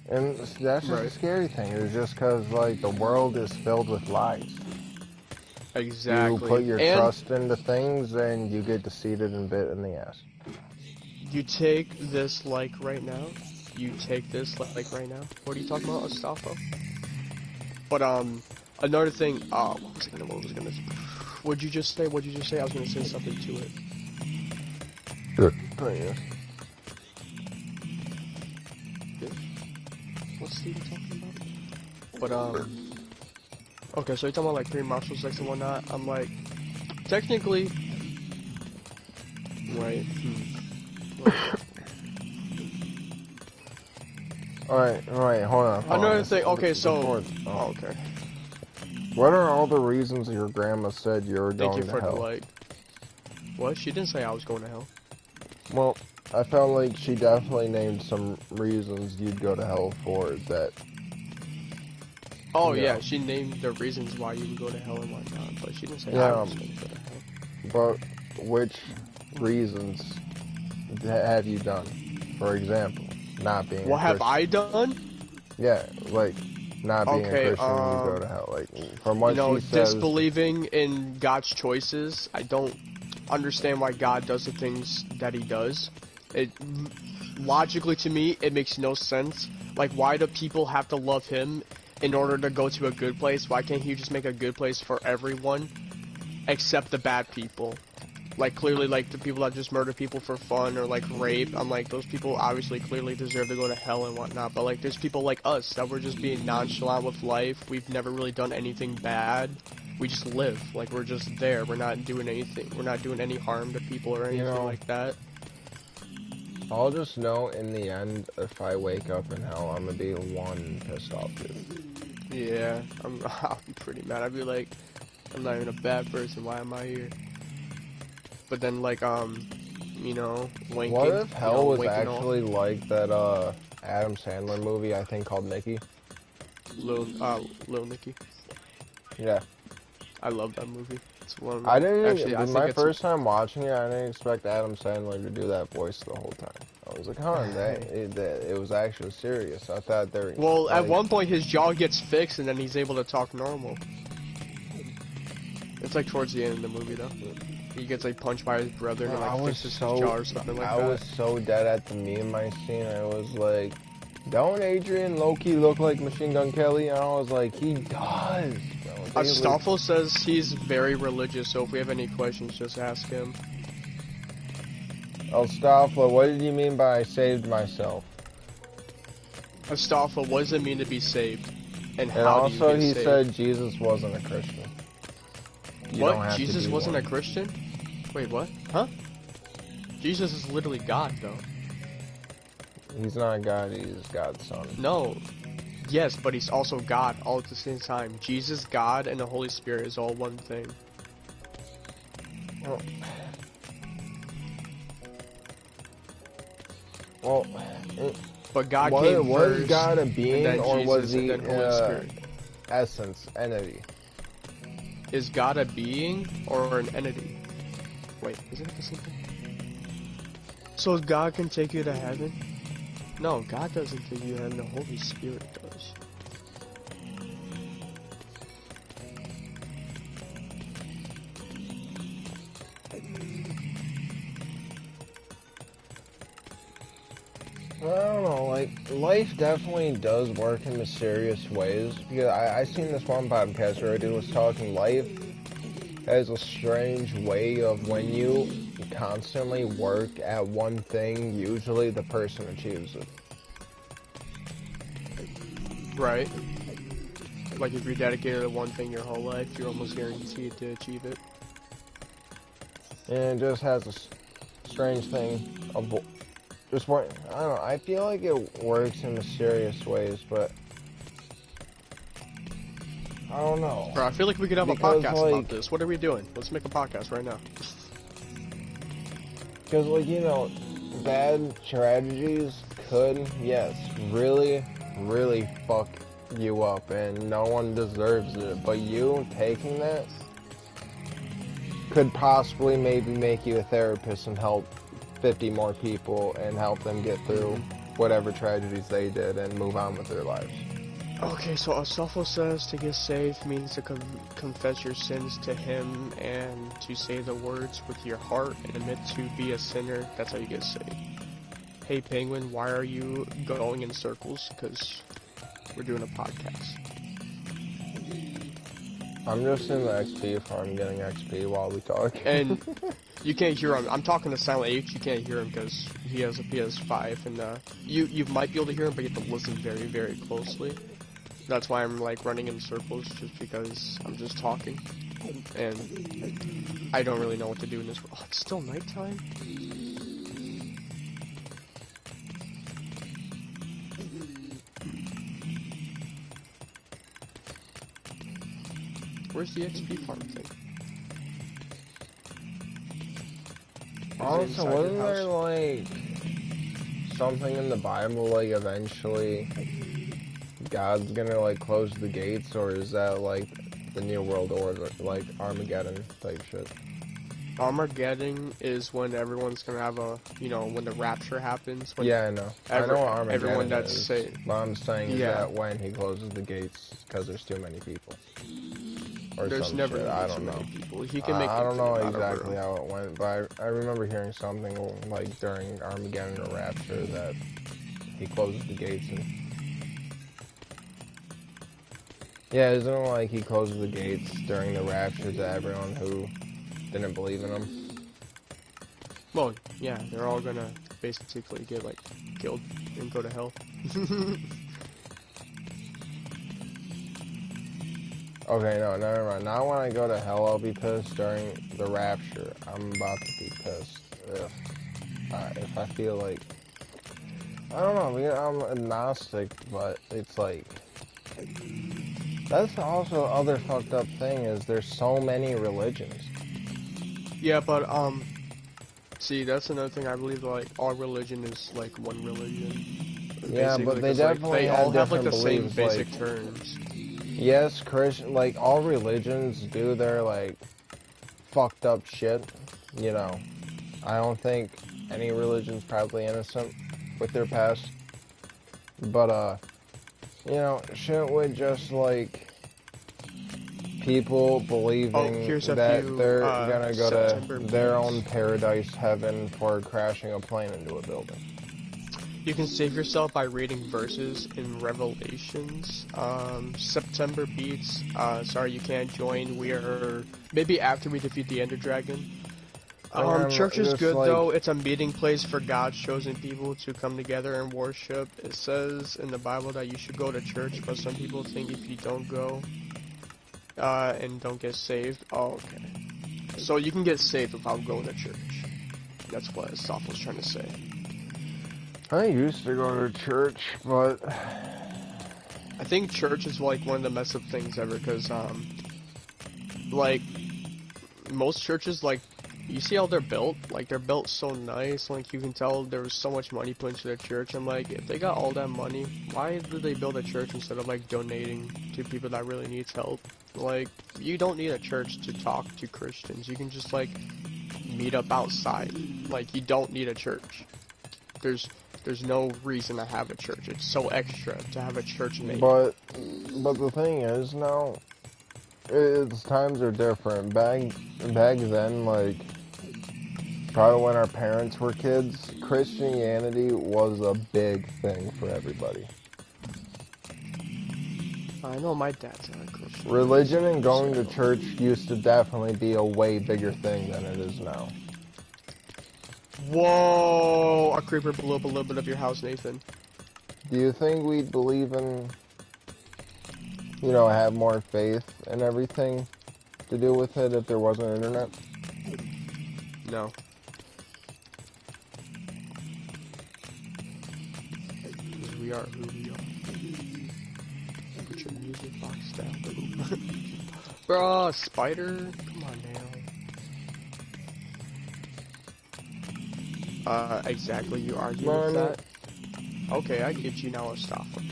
And that's just a scary thing. It's just because, like, the world is filled with lies. Exactly. You put your trust into things, and you get deceived and bit in the ass. You take this like right now. You take this like right now. What are you talking about, Astolfo? But another thing. What was I gonna? What'd you just say? What'd you just say? I was gonna say something to it. Good. Oh, yeah. What's Steve talking about? But okay, so you're talking about like 3 martial sex and whatnot. I'm like, technically, right? Alright, hold on. Another thing. Okay, so. Okay. What are all the reasons your grandma said you were Thank you going to for the hell? like. What? She didn't say I was going to hell. Well, I felt like she definitely named some reasons you'd go to hell for that. Oh Yeah. yeah, she named the reasons why you would go to hell and whatnot, but she didn't say I Yeah, was going to go to hell. but which reasons have you done? For example, not being What a have Christian. I done? Yeah, like not being a Okay, Christian, you go to hell. Like from what you know, she says. disbelieving in God's choices. I don't understand why God does the things that he does. It logically to me, it makes no sense. Like, why do people have to love him in order to go to a good place? Why can't he just make a good place for everyone except the bad people? Like, clearly, like, the people that just murder people for fun or, like, rape, I'm like, those people obviously clearly deserve to go to hell and whatnot. But, like, there's people like us that we're just being nonchalant with life. We've never really done anything bad. We just live. Like, we're just there. We're not doing anything. We're not doing any harm to people or anything know, like that. I'll just know in the end if I wake up in hell, I'm gonna be one pissed off dude. Yeah, I'll be pretty mad. I'd be like, I'm not even a bad person. Why am I here? But then, like, you know, wanking. What if you hell know, was wanking actually like that Adam Sandler movie, I think called Mickey? Lil Nicky. Yeah. I love that movie. It's one of I my, didn't actually, I even, think my it's, first time watching it, I didn't expect Adam Sandler to do that voice the whole time. I was like, huh, it was actually serious. I thought they were, well, at like, one point his jaw gets fixed and then he's able to talk normal. It's like towards the end of the movie though. He gets like punched by his brother and like fixes his jaw or something like I that. was so dead at the meme I seen. I was like, don't Adrian Loki look like Machine Gun Kelly? And I was like, he does. Bro. Astolfo says he's very religious, so if we have any questions, just ask him. Astolfo, what did you mean by I saved myself? Astolfo, what does it mean to be saved? And And how do you also get he saved? said Jesus wasn't a Christian. You don't What? have to Jesus be wasn't one. a Christian? Wait, what? Huh? Jesus is literally God, though. He's not God, he's God's son. No. Yes, but he's also God all at the same time. Jesus, God, and the Holy Spirit is all one thing. Well, But God came was first, God a and being then or was Jesus, he and then Holy Spirit. essence, entity? Is God a being or an entity? Wait, isn't it the same thing? So God can take you to heaven? No, God doesn't take you to heaven, the Holy Spirit does. I don't know, like, life definitely does work in mysterious ways. Because I seen this one podcast where a dude was talking life has a strange way of when you constantly work at one thing, usually the person achieves it. Right. Like if you're dedicated to one thing your whole life, you're almost guaranteed to achieve it. And it just has a strange thing of just what, I don't know, I feel like it works in mysterious ways, but I don't know. Bro, I feel like we could have Because, a podcast like, about this. What are we doing? Let's make a podcast right now. Because, like, you know, bad tragedies could, yes, really, really fuck you up, and no one deserves it. But you taking that could possibly maybe make you a therapist and help 50 more people and help them get through whatever tragedies they did and move on with their lives. Okay, so Astolfo says to get saved means to confess your sins to him and to say the words with your heart and admit to be a sinner. That's how you get saved. Hey Penguin, why are you going in circles? Because we're doing a podcast. I'm just in the XP farm getting XP while we talk. And you can't hear him. I'm talking to Silent H. You can't hear him because he has a PS5, and you might be able to hear him, but you have to listen very, very closely. That's why I'm like running in circles, just because I'm just talking, and I don't really know what to do in this. Oh, it's still nighttime. Where's the XP farm thing? Is it Also, inside your wasn't there house? like something in the Bible like eventually God's gonna like close the gates, or is that like the New World Order, like Armageddon type shit? Armageddon is when everyone's gonna have a, you know, when the rapture happens. When Yeah, I know. I know what Armageddon everyone that's is. saved. What I'm saying is Yeah. that when he closes the gates because there's too many people. Or There's some never shit, gonna I be too don't many know. people. He can make I don't know infinite amount of exactly room. how it went, but I remember hearing something like during Armageddon or Rapture that he closes the gates and... Yeah, isn't it like he closes the gates during the Rapture to everyone who didn't believe in him? Well, yeah, they're all gonna basically get like killed and go to hell. Okay, no, never mind. Now when I go to hell, I'll be pissed. During the Rapture, I'm about to be pissed. If I feel like... I don't know, I'm agnostic, but it's like... That's also other fucked up thing is there's so many religions. Yeah, but see, that's another thing. I believe like all religion is like one religion. Yeah, Basically, but they 'cause, like, definitely they have all have like different the same beliefs, basic like... terms. Yes, Christian, like, all religions do their, like, fucked up shit, you know. I don't think any religion's probably innocent with their past. But, you know, shit with just, like, people Oh, believing here's a that few they're gonna go to September their own beats. paradise heaven for crashing a plane into a building. You can save yourself by reading verses in Revelations. September beats. Sorry, you can't join. We are maybe after we defeat the Ender Dragon. Church is Just, good like... though. It's a meeting place for God's chosen people to come together and worship. It says in the Bible that you should go to church, but some people think if you don't go, and don't get saved. Oh, okay. So you can get saved without going to church. That's what Soph was trying to say. I used to go to church, but... I think church is like one of the messed up things ever, cause like most churches, like you see how they're built, like they're built so nice, like you can tell there was so much money put into the church. I'm like, if they got all that money, why did they build a church instead of like donating to people that really needs help? Like, you don't need a church to talk to Christians. You can just like meet up outside. Like, you don't need a church. There's no reason to have a church. It's so extra to have a church made. But the thing is now, it's times are different. Back then, like probably when our parents were kids, Christianity was a big thing for everybody. I know my dad's not a Christian. Religion and going to So- church used to definitely be a way bigger thing than it is now. Whoa! A creeper blew up a little bit of your house, Nathan. Do you think we'd believe in, you know, have more faith and everything to do with it if there wasn't internet? No. Because we are who we are. Put your music box down. Bruh, spider? Come on now. Exactly, you argue with that? Okay, I get you now, stop it.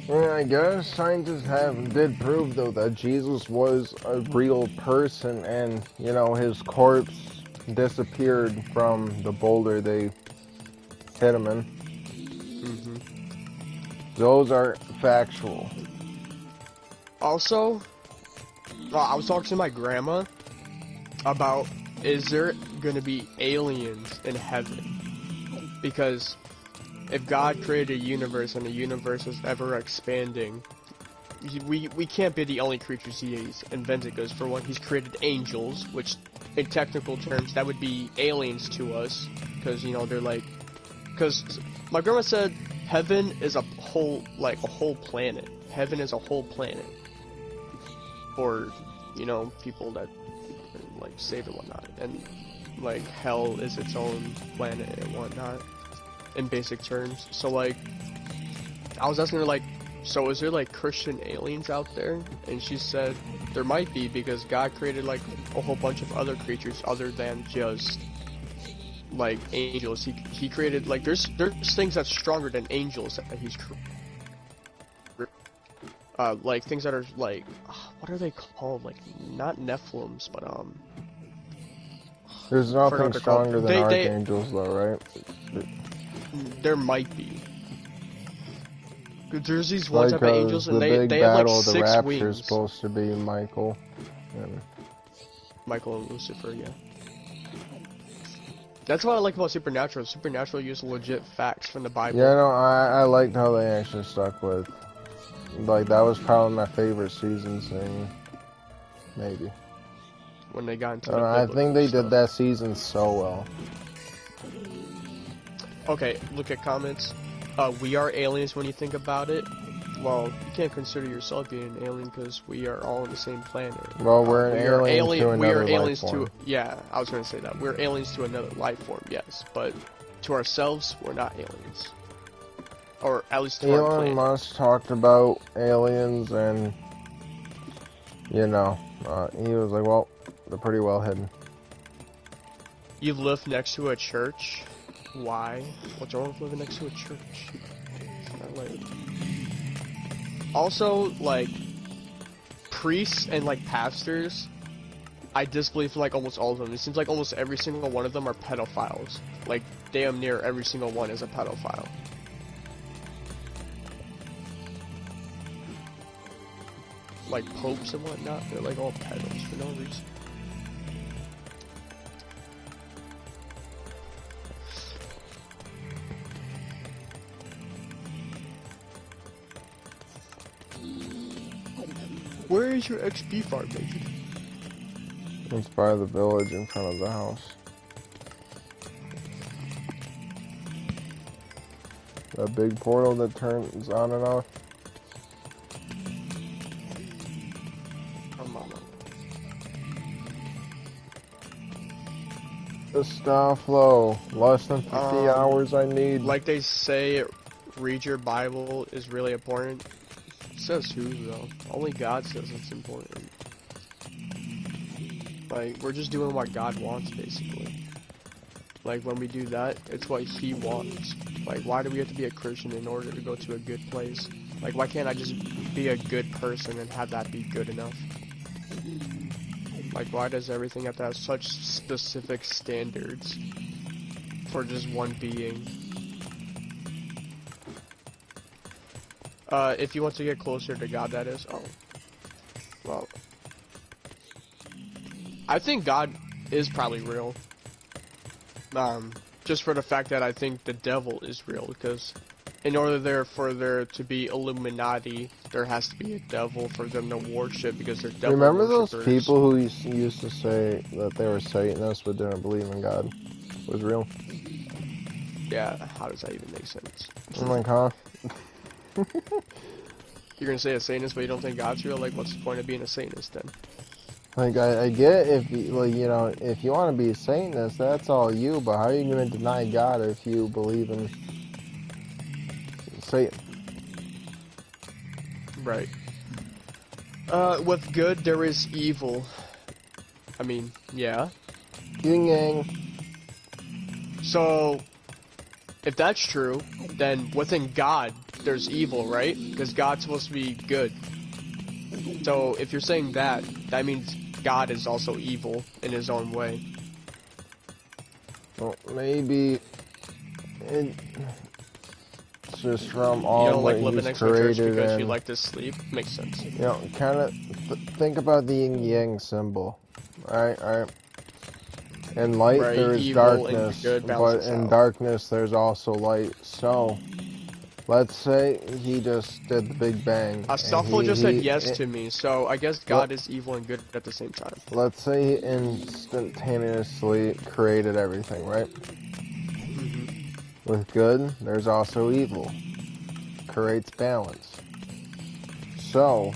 Well, I guess scientists did prove though that Jesus was a real person, and you know his corpse disappeared from the boulder they hit him in. Mm-hmm. Those are factual. Also, I was talking to my grandma about, is there gonna be aliens in heaven? Because if God created a universe and the universe is ever expanding, we can't be the only creatures he's invented, because for one, he's created angels, which in technical terms that would be aliens to us, because you know they're like, because my grandma said heaven is a whole planet. Heaven is a whole planet for, you know, people that are, like, saved and whatnot, and like hell is its own planet and whatnot in basic terms. So like I was asking her, like, so is there like Christian aliens out there? And she said there might be, because God created like a whole bunch of other creatures other than just like angels. He created like there's things that's stronger than angels that he's like things that are like what are they called? Like not Nephilims, but There's forgot what nothing they're called. stronger than archangels, though, right? There might be. There's these one type of Because angels, the and big they have like battle of the 6 rapture is wings. supposed to be Michael. And Michael and Lucifer, yeah. That's what I like about Supernatural. Supernatural use legit facts from the Bible. yeah, no, I liked how they actually stuck with. Like, that was probably my favorite season thing. Maybe. When they got into the I think they biblical did that season so well. stuff. Okay, look at comments. We are aliens when you think about it. Well, you can't consider yourself being an alien because we are all on the same planet. Well, we're an We are alien to we are another aliens life form. to, yeah, I was going to say that. We're aliens to another life form, yes. But to ourselves, we're not aliens. Or at least to our Elon planet. Musk talked about aliens, and you know, he was like, "Well, they're pretty well hidden." You live next to a church? Why? What's wrong with living next to a church? Like, also, like, priests and, like, pastors, I disbelieve in, like, almost all of them. It seems like almost every single one of them are pedophiles. Like, damn near every single one is a pedophile. Like, popes and whatnot, they're, like, all pedos for no reason. Where is your XP farm, Major? It's by the village in front of the house. That big portal that turns on and off. Come on. The star flow. Less than 50 hours I need. Like they say, read your Bible is really important. Says who, though? Only God says it's important. Like, we're just doing what God wants, basically. Like, when we do that, it's what He wants. Like, why do we have to be a Christian in order to go to a good place? Like, why can't I just be a good person and have that be good enough? Like, why does everything have to have such specific standards for just one being? If you want to get closer to God, that is. Oh. Well. I think God is probably real. Just for the fact that I think the devil is real, because in order for there to be Illuminati, there has to be a devil for them to worship, because they're devil Remember those worshippers. people who used to say that they were Satanists but didn't believe in God? Was real? Yeah, how does that even make sense? I'm like, huh? You're gonna say a Satanist, but you don't think God's real? Like, what's the point of being a Satanist then? Like, I get if you, like, you know, if you want to be a Satanist, that's all you, but how are you going to deny God if you believe in Satan? Right. With good, there is evil. I mean, yeah. Yin Yang. So, if that's true, then within God, there's evil, right? Because God's supposed to be good. So, if you're saying that, that means God is also evil in his own way. Well, maybe it's just from You all don't what like living he's next to a church created, because and you like to sleep? Makes sense. you know, kind of think about the Yin Yang symbol. Alright. In light, Right, there is evil and darkness, good but balances in out. darkness, there's also light. So, let's say he just did the Big Bang. Astolfo and just said yes to me, so I guess God What? is evil and good at the same time. Let's say he instantaneously created everything, right? With good, there's also evil. Creates balance. So,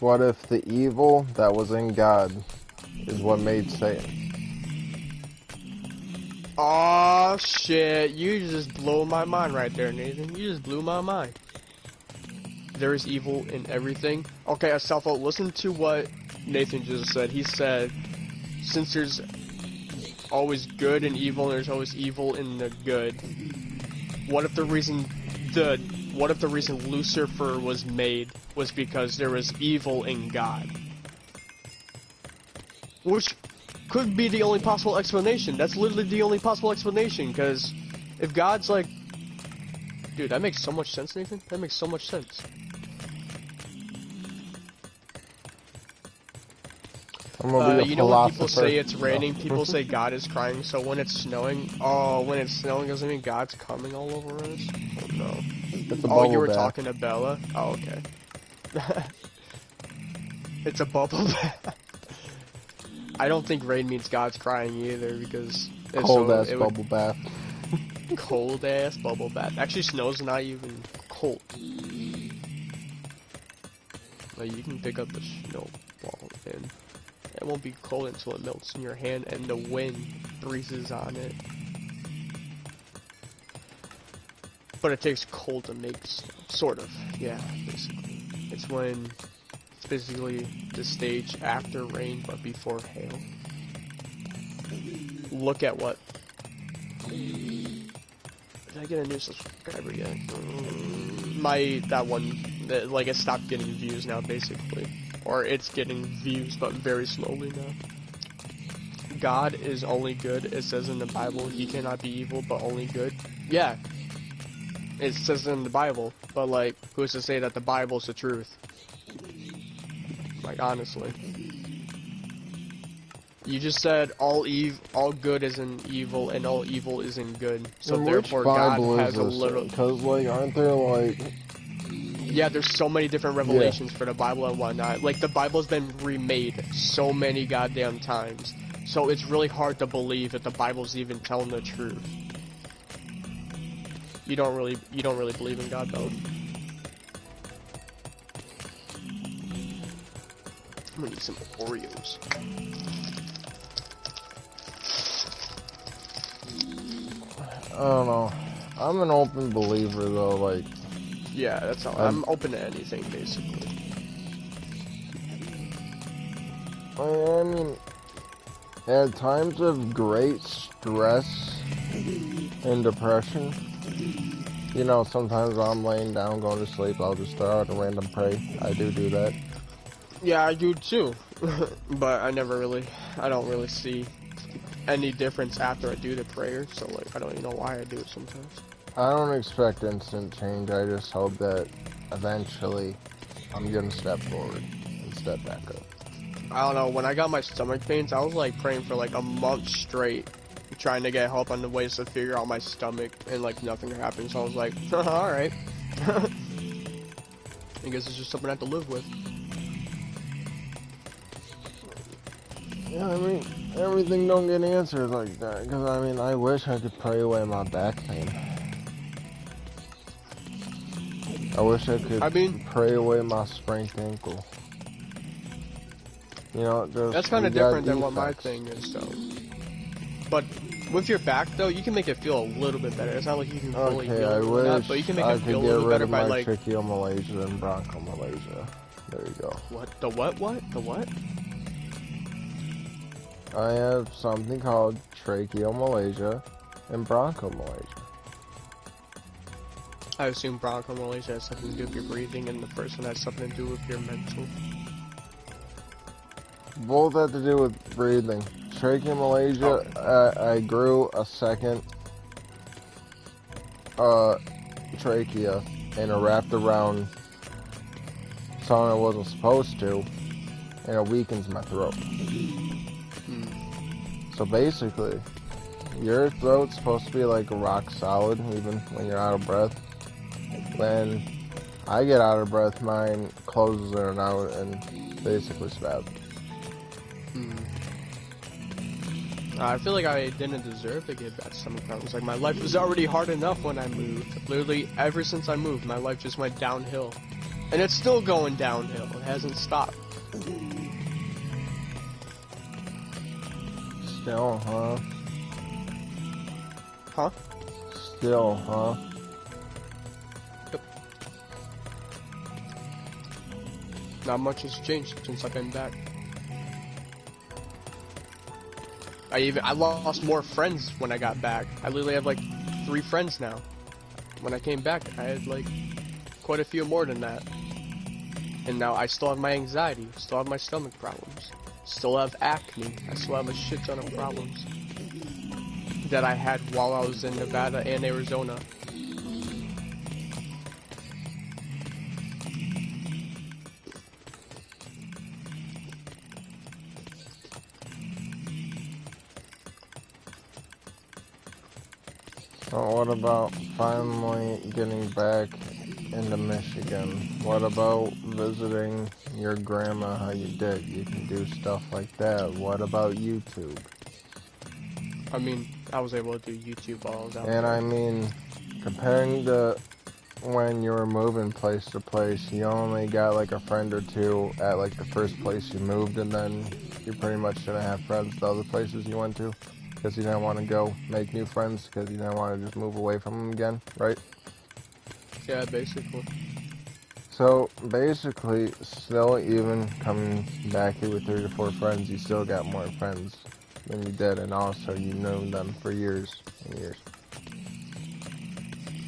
what if the evil that was in God is what made Satan? Aw, shit, you just blew my mind right there, Nathan. You just blew my mind. there is evil in everything. Okay, Astolfo, listen to what Nathan just said. He said, since there's always good and evil, and there's always evil in the good, what if the reason Lucifer was made was because there was evil in God? Which could be the only possible explanation. That's literally the only possible explanation, because if God's like... Dude, that makes so much sense, Nathan. That makes so much sense. I'm gonna be a you know when people philosopher. say it's raining, people say God is crying, so when it's snowing, when it's snowing doesn't mean God's coming all over us? Oh no. It's a Oh, you bubble were bath. talking to Bella? Oh, okay. It's a bubble bath. I don't think rain means God's crying either, because it's Cold so, ass bubble bath. Cold ass bubble bath. Actually, snow's not even cold. Like, you can pick up the snowball and it won't be cold until it melts in your hand and the wind breezes on it. But it takes cold to make snow. Sort of. Yeah, basically. It's basically the stage after rain but before hail. Look at what... Did I get a new subscriber yet? Like, it stopped getting views now, basically. Or it's getting views, but very slowly now. God is only good. It says in the Bible, he cannot be evil, but only good. Yeah. It says in the Bible, but like, who's to say that the Bible's the truth? Like, honestly. You just said all good is in evil, and all evil is in good. So And therefore, which God Bible has is a this? little... Because, like, aren't there, like... Yeah, there's so many different revelations for the Bible and whatnot. Like, the Bible's been remade so many goddamn times. So it's really hard to believe that the Bible's even telling the truth. You don't really believe in God, though. I'm gonna eat some Oreos. I don't know. I'm an open believer, though, like... Yeah, that's all. I'm open to anything, basically. I mean, at times of great stress and depression, you know, sometimes I'm laying down, going to sleep, I'll just throw out a random pray. I do that. Yeah, I do too. But I don't really see any difference after I do the prayer, so like, I don't even know why I do it sometimes. I don't expect instant change, I just hope that eventually I'm gonna step forward and step back up. I don't know, when I got my stomach pains, I was like praying for like a month straight, trying to get help on the ways to figure out my stomach, and like nothing happened, so I was like, alright. I guess it's just something I have to live with. Yeah, I mean, everything don't get answered like that, because I mean, I wish I could pray away my back pain. I wish I could pray away my sprained ankle. You know, that's kind of different than what my thing is, though. But with your back, though, you can make it feel a little bit better. It's not like you can fully heal it, but you can make it feel a little better by like... tracheomalacia and bronchomalacia. There you go. What? The what? The what? I have something called tracheomalacia and bronchomalacia. I assume bronchomalacia has something to do with your breathing, and the first one has something to do with your mental. Both have to do with breathing. Tracheomalacia, I grew a second trachea and it wrapped around something I wasn't supposed to, and it weakens my throat. So basically, your throat's supposed to be like rock solid even when you're out of breath. When I get out of breath, mine closes in and out and basically spasms. I feel like I didn't deserve to get bad stomach problems. Like, my life was already hard enough when I moved. Literally, ever since I moved, my life just went downhill. And it's still going downhill. It hasn't stopped. Still, huh? Huh? Still, huh? Yep. not much has changed since I've been back. I lost more friends when I got back. I literally have like 3 friends now. When I came back, I had like quite a few more than that. And now I still have my anxiety, still have my stomach problems, still have acne, I still have a shit ton of problems that I had while I was in Nevada and Arizona. So what about finally getting back into Michigan? What about visiting your grandma how you did? You can do stuff like that. What about YouTube? I mean, I was able to do YouTube while I was out And there. I mean, comparing to when you were moving place to place, you only got like a friend or two at like the first place you moved, and then you pretty much didn't have friends the other places you went to because you didn't want to go make new friends because you didn't want to just move away from them again, right? Yeah, basically. So basically, still even coming back here with 3 to 4 friends, you still got more friends than you did, and also you knew them for years and years.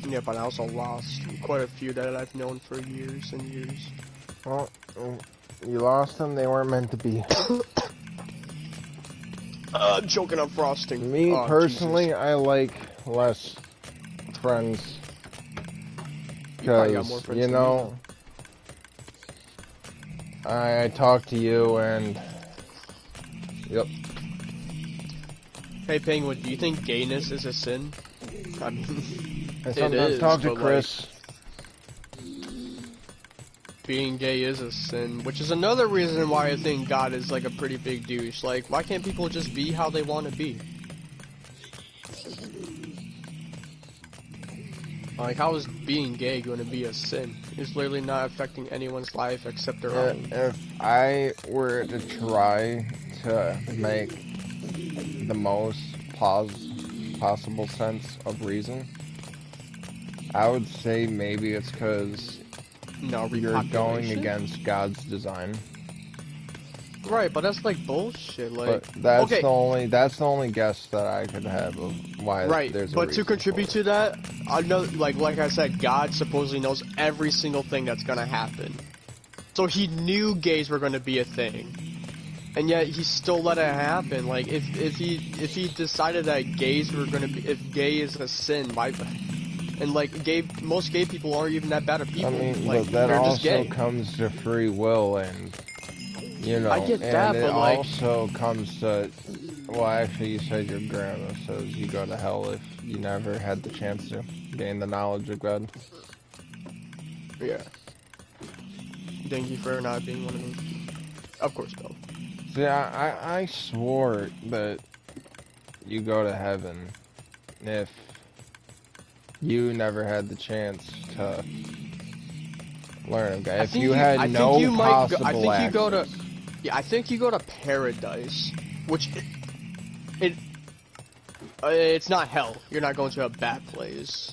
Yeah, but I also lost quite a few that I've known for years and years. Well, you lost them, they weren't meant to be. Choking on frosting. Me Oh, personally, Jesus. I like less friends. You probably got more Because, friends you than know, I talk to you and... Yep. Hey, Penguin, do you think gayness is a sin? I mean, I it sometimes is, talk to but, Chris. being gay is a sin, which is another reason why I think God is like a pretty big douche. Like, why can't people just be how they want to be? Like, how is being gay going to be a sin? It's literally not affecting anyone's life except their own. If I were to try to make the most possible sense of reason, I would say maybe it's because No, you're going repopulation? against God's design. Right, but that's like bullshit. Like, But that's okay, the only guess that I could have of why right, there's a but reason to contribute for it. to that, I know, like I said, God supposedly knows every single thing that's gonna happen. So he knew gays were gonna be a thing, and yet he still let it happen. Like, if he decided that gays were gonna be, if gay is a sin, why? And like, most gay people aren't even that bad of people. I mean, Like, but that they're just also gay. comes to free will, and you know, I get and that, it but like, also comes to, well, actually, you said your grandma says you go to hell if you never had the chance to gain the knowledge of God. yeah. Thank you for not being one of those. Of course, no. See, I swore that you go to heaven if you never had the chance to learn of God. If you had no possible I think you go to, access. yeah, I think you go to paradise, which it's not hell. You're not going to a bad place.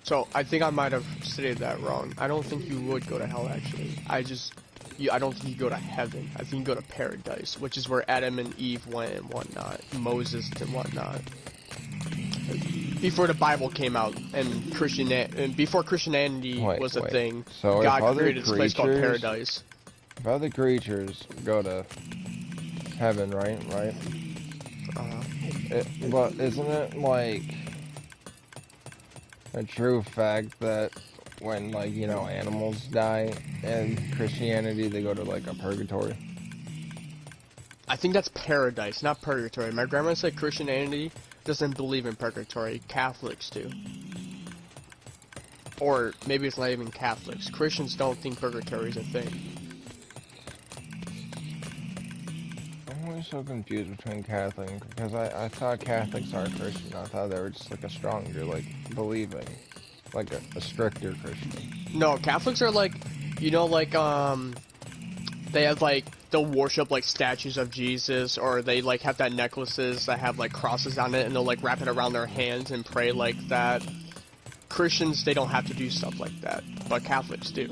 So I think I might have stated that wrong. I don't think you would go to hell actually. I don't think you go to heaven. I think you go to paradise, which is where Adam and Eve went and whatnot, Moses and whatnot. Before the Bible came out and before Christianity was a thing, So if God other created this place called creatures- paradise. If other creatures go to heaven, right? But isn't it like a true fact that when, like, you know, animals die in Christianity, they go to like a purgatory? I think that's paradise, not purgatory. My grandma said Christianity doesn't believe in purgatory. Catholics do. Or maybe it's not even Catholics. Christians don't think purgatory is a thing. I'm always so confused between Catholic, because I thought Catholics are Christian. I thought they were just like a stronger, like, believing, like a stricter Christian. No, Catholics are like, you know, like, they have like, they'll worship like statues of Jesus, or they like have that necklaces that have like crosses on it, and they'll like wrap it around their hands and pray like that. Christians, they don't have to do stuff like that, but Catholics do.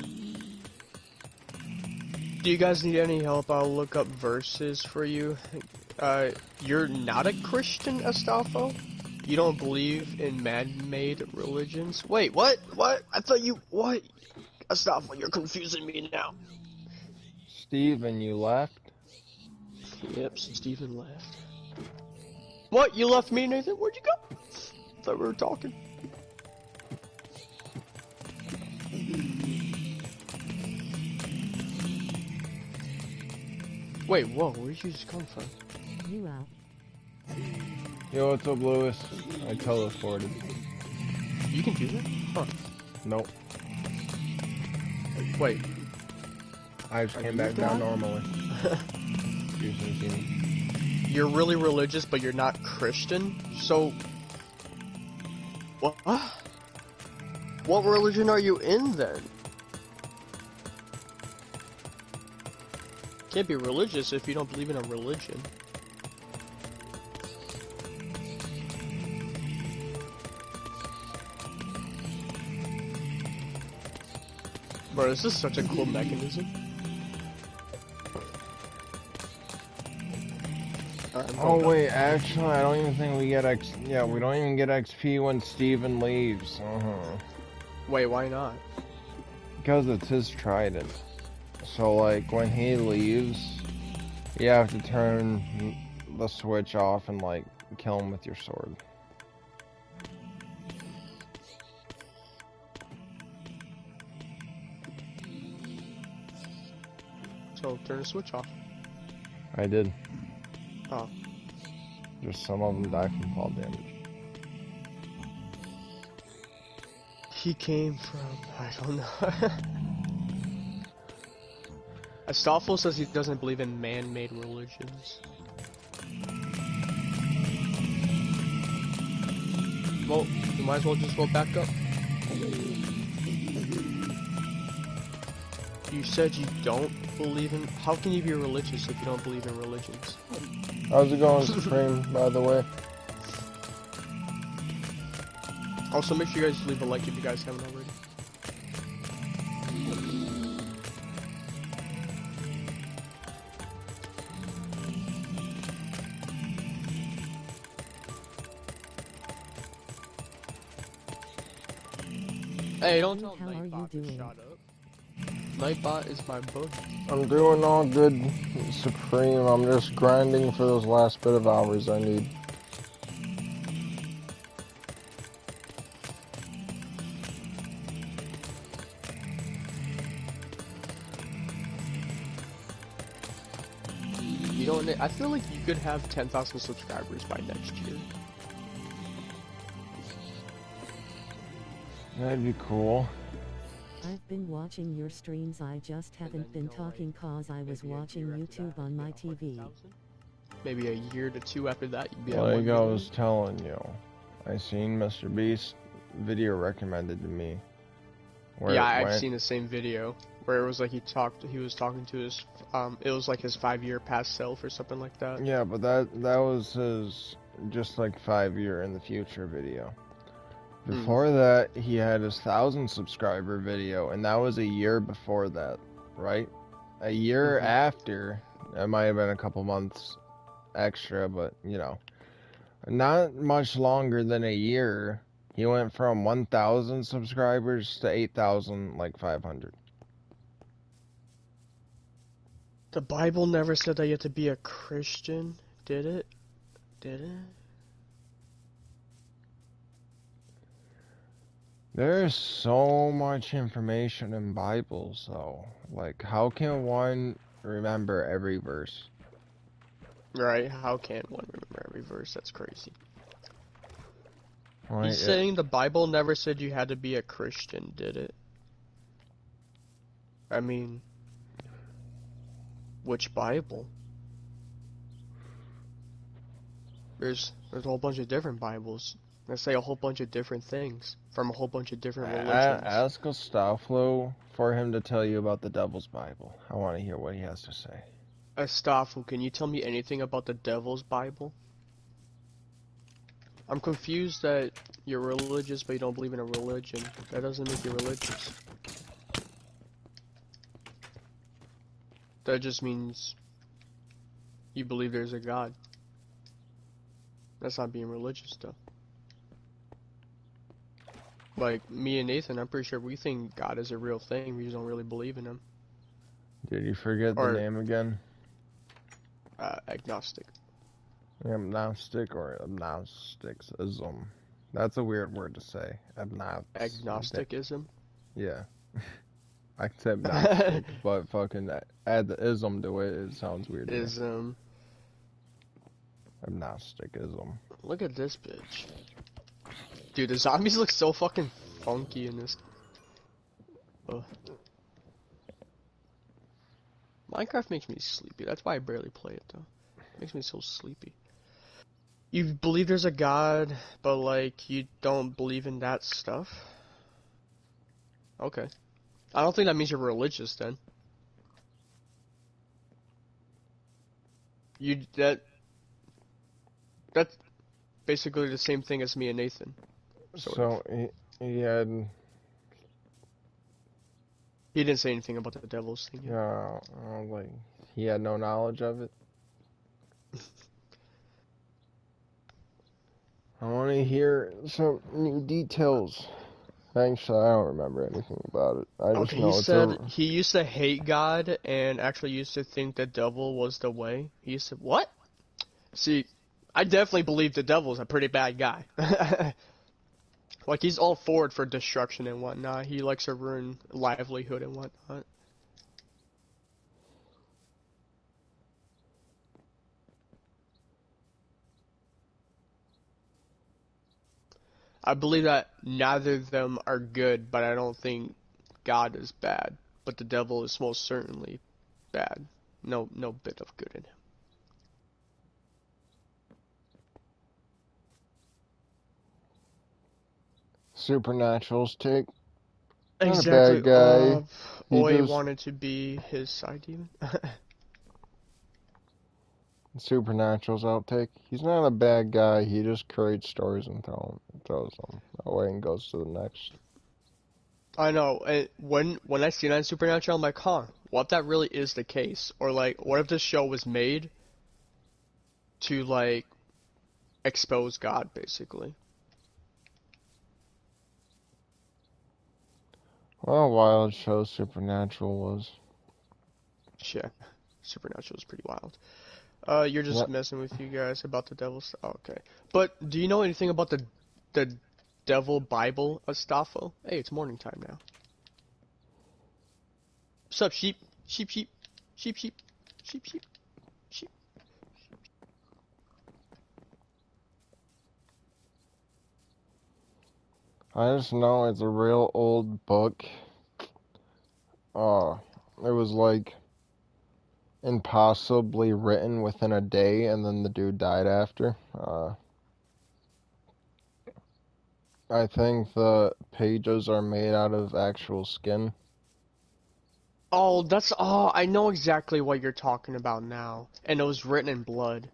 Do you guys need any help? I'll look up verses for you. You're not a Christian, Astolfo? You don't believe in man-made religions? Wait, what? What? I thought you... What? Astolfo, you're confusing me now. Steven, you left? Yep, Steven left. What? You left me, Nathan? Where'd you go? Thought we were talking. Wait, whoa, where'd you just come from? You out. Yo, what's up, Lewis? I teleported. You can do that? Huh. Nope. Wait. I just came back down normally. Usually see me. You're really religious, but you're not Christian? So... What? What religion are you in, then? Can't be religious if you don't believe in a religion. Bro, this is such a cool mechanism. Oh wait, actually, I don't even think we get Yeah, we don't even get XP when Steven leaves. Wait, why not? Because it's his trident. So like when he leaves, you have to turn the switch off and like kill him with your sword. So turn the switch off. I did. Oh. Just some of them die from fall damage. He came from... I don't know. Astolfo says he doesn't believe in man-made religions. Well, you might as well just go back up. You said you don't believe in... How can you be religious if you don't believe in religions? How's it going, Supreme, by the way? Also, make sure you guys leave a like if you guys haven't already. Hey, don't tell How are you Nightbot to doing? shut up. Nightbot is my buddy. I'm doing all good, Supreme. I'm just grinding for those last bit of hours I need. You don't. I feel like you could have 10,000 subscribers by next year. That'd be cool. I've been watching your streams, I just haven't been talking cause I was watching YouTube on my TV. Maybe a year to two after that, you'd be at Like 1 I million. was telling you, I seen Mr. Beast video recommended to me. Where Yeah, it I've went- seen the same video where it was like he was talking to his, it was like his 5-year past self or something like that. Yeah, but that was his just like 5-year in the future video. Before that, he had his 1,000 subscriber video, and that was a year before that, right? A year after, it might have been a couple months extra, but you know, not much longer than a year. He went from 1,000 subscribers to 8,500. The Bible never said that you have to be a Christian, did it? Did it? There's so much information in Bibles, though. Like, how can one remember every verse? Right, how can one remember every verse? That's crazy. Like, He's saying the Bible never said you had to be a Christian, did it? I mean, which Bible? There's a whole bunch of different Bibles. They say a whole bunch of different things from a whole bunch of different religions. ask Astolfo for him to tell you about the Devil's Bible. I want to hear what he has to say. Astolfo, can you tell me anything about the Devil's Bible? I'm confused that you're religious but you don't believe in a religion. That doesn't make you religious. That just means you believe there's a God. That's not being religious, though. Like, me and Nathan, I'm pretty sure we think God is a real thing. We just don't really believe in him. Did you forget the Or- name again? Agnostic. Agnostic or agnosticism. That's a weird word to say. Agnosticism? Yeah. I can say agnostic, but fucking add the ism to it, it sounds weird to me. Ism. Agnosticism. Look at this bitch. Dude, the zombies look so fucking funky in this. Ugh. Minecraft makes me sleepy. That's why I barely play it, though. It makes me so sleepy. You believe there's a God, but, like, you don't believe in that stuff? Okay. I don't think that means you're religious, then. That's basically the same thing as me and Nathan. Sort of. So he had He didn't say anything about the devil's thing yet. like he had no knowledge of it. I want to hear some new details. Actually, I don't remember anything about it. I just Okay, know he it's said he used to hate God and actually used to think the devil was the way. He used to, what? See, I definitely believe the devil's a pretty bad guy. Like, he's all forward for destruction and whatnot. He likes to ruin livelihood and whatnot. I believe that neither of them are good, but I don't think God is bad. But the devil is most certainly bad. No bit of good in him. Supernatural's take. Not a Exactly. bad guy. He Oi just wanted to be his side demon. Supernatural's outtake. He's not a bad guy. He just creates stories and throws them away and goes to the next. I know. And when I see that in Supernatural, I'm like, huh, what if that really is the case? Or like, what if this show was made to like expose God, basically? What a wild show Supernatural was. Shit, Supernatural is pretty wild. You're just What? messing with you guys about the devil's. Oh, okay. But do you know anything about the Devil Bible, Astafo? Hey, it's morning time now. What's up, sheep? Sheep, sheep, sheep, sheep, sheep, sheep, sheep. I just know it's a real old book. It was like impossibly written within a day, and then the dude died after. I think the pages are made out of actual skin. Oh, I know exactly what you're talking about now. And it was written in blood.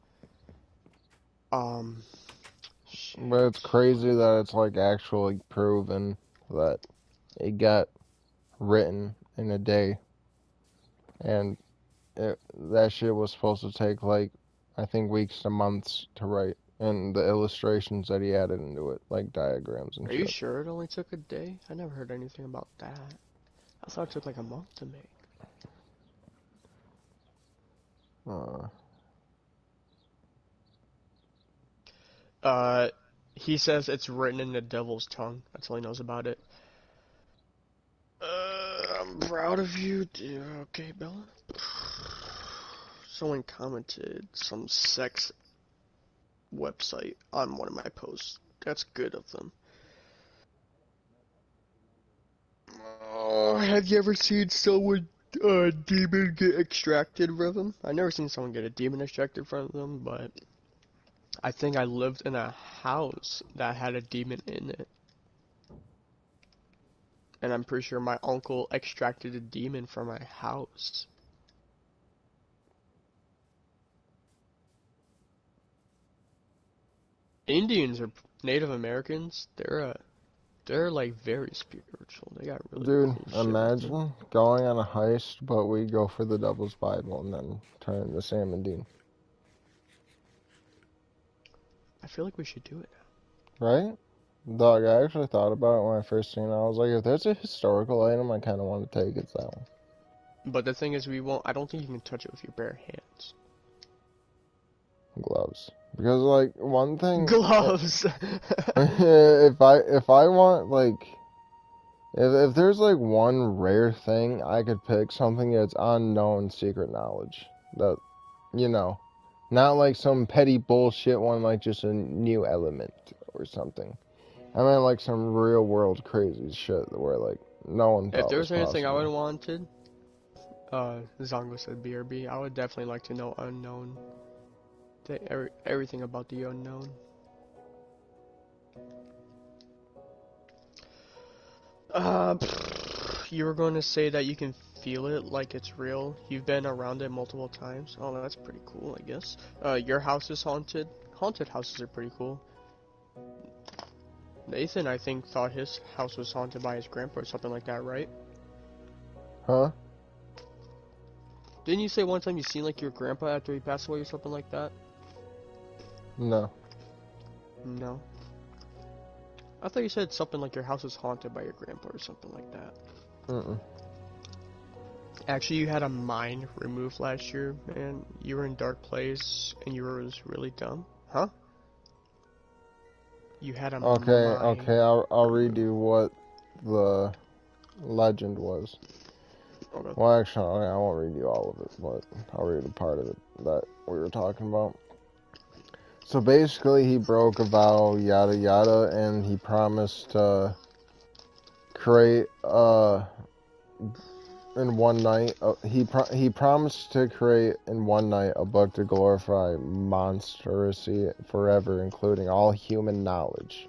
Shit. But it's crazy that it's like actually proven that it got written in a day. And that shit was supposed to take like, I think weeks to months to write. And the illustrations that he added into it, like diagrams and Are shit. you sure it only took a day? I never heard anything about that. I thought it took like a month to make. He says it's written in the devil's tongue. That's all he knows about it. I'm proud of you, dear. Okay, Bella. Someone commented some sex website on one of my posts. That's good of them. Have you ever seen someone, demon get extracted from them? I've never seen someone get a demon extracted from them, but I think I lived in a house that had a demon in it. And I'm pretty sure my uncle extracted a demon from my house. Indians or Native Americans, they're They're like very spiritual. They got really Dude, cool shit with them. imagine going on a heist, but we go for the Devil's Bible and then turn into Sam and Dean. I feel like we should do it. Right? Dog, I actually thought about it when I first seen it. I was like, if there's a historical item I kind of want to take, it's that one. But the thing is, we won't. I don't think you can touch it with your bare hands. Gloves. Because, like, one thing... Gloves. if I want, like... If there's, like, one rare thing I could pick, something that's unknown secret knowledge. That, you know... Not like some petty bullshit one, like just a new element or something. I mean, like some real world crazy shit where like no one thought If there was was anything I would possible. have wanted, Zongo said BRB. I would definitely like to know unknown. Everything about the unknown. You were going to say that you can feel it like it's real. You've been around it multiple times. Oh, that's pretty cool, I guess. Your house is haunted. Haunted houses are pretty cool. Nathan, I think, thought his house was haunted by his grandpa or something like that, right? Huh? Didn't you say one time you seen like your grandpa after he passed away or something like that? No. No. I thought you said something like your house was haunted by your grandpa or something like that. Mm-mm. Actually, you had a mine removed last year, man. You were in dark place and you were really dumb. Huh? You had a Okay, mine okay, I'll read removed. you what the legend was. Okay. Well, actually, I won't read you all of it, but I'll read a part of it that we were talking about. So basically, he broke a vow, yada yada, and he promised to create in one night. He promised to create in one night a book to glorify monstrosity forever, including all human knowledge.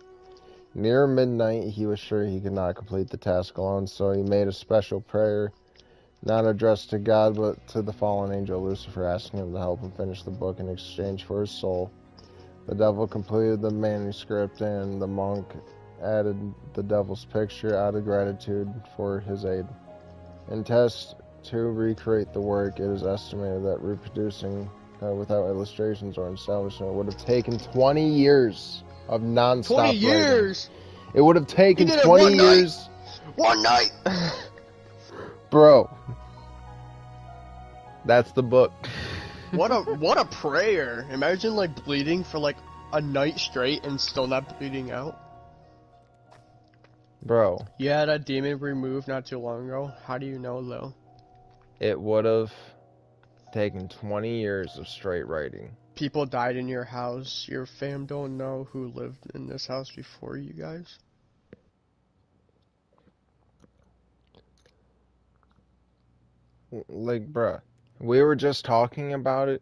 Near midnight, he was sure he could not complete the task alone, so he made a special prayer, not addressed to God, but to the fallen angel Lucifer, asking him to help him finish the book in exchange for his soul. The devil completed the manuscript, and the monk added the devil's picture out of gratitude for his aid. In tests to recreate the work, it is estimated that reproducing without illustrations or establishment would have taken 20 years of 20 non-stop writing. years! It would have taken He did it 20 one night! years. One night! Bro. That's the book. What a prayer! Imagine like bleeding for like a night straight and still not bleeding out. Bro, You had a demon removed not too long ago. How do you know though? it would have taken 20 years of straight writing. People died in your house. Your fam don't know who lived in this house before you guys. Like, bruh, we were just talking about it.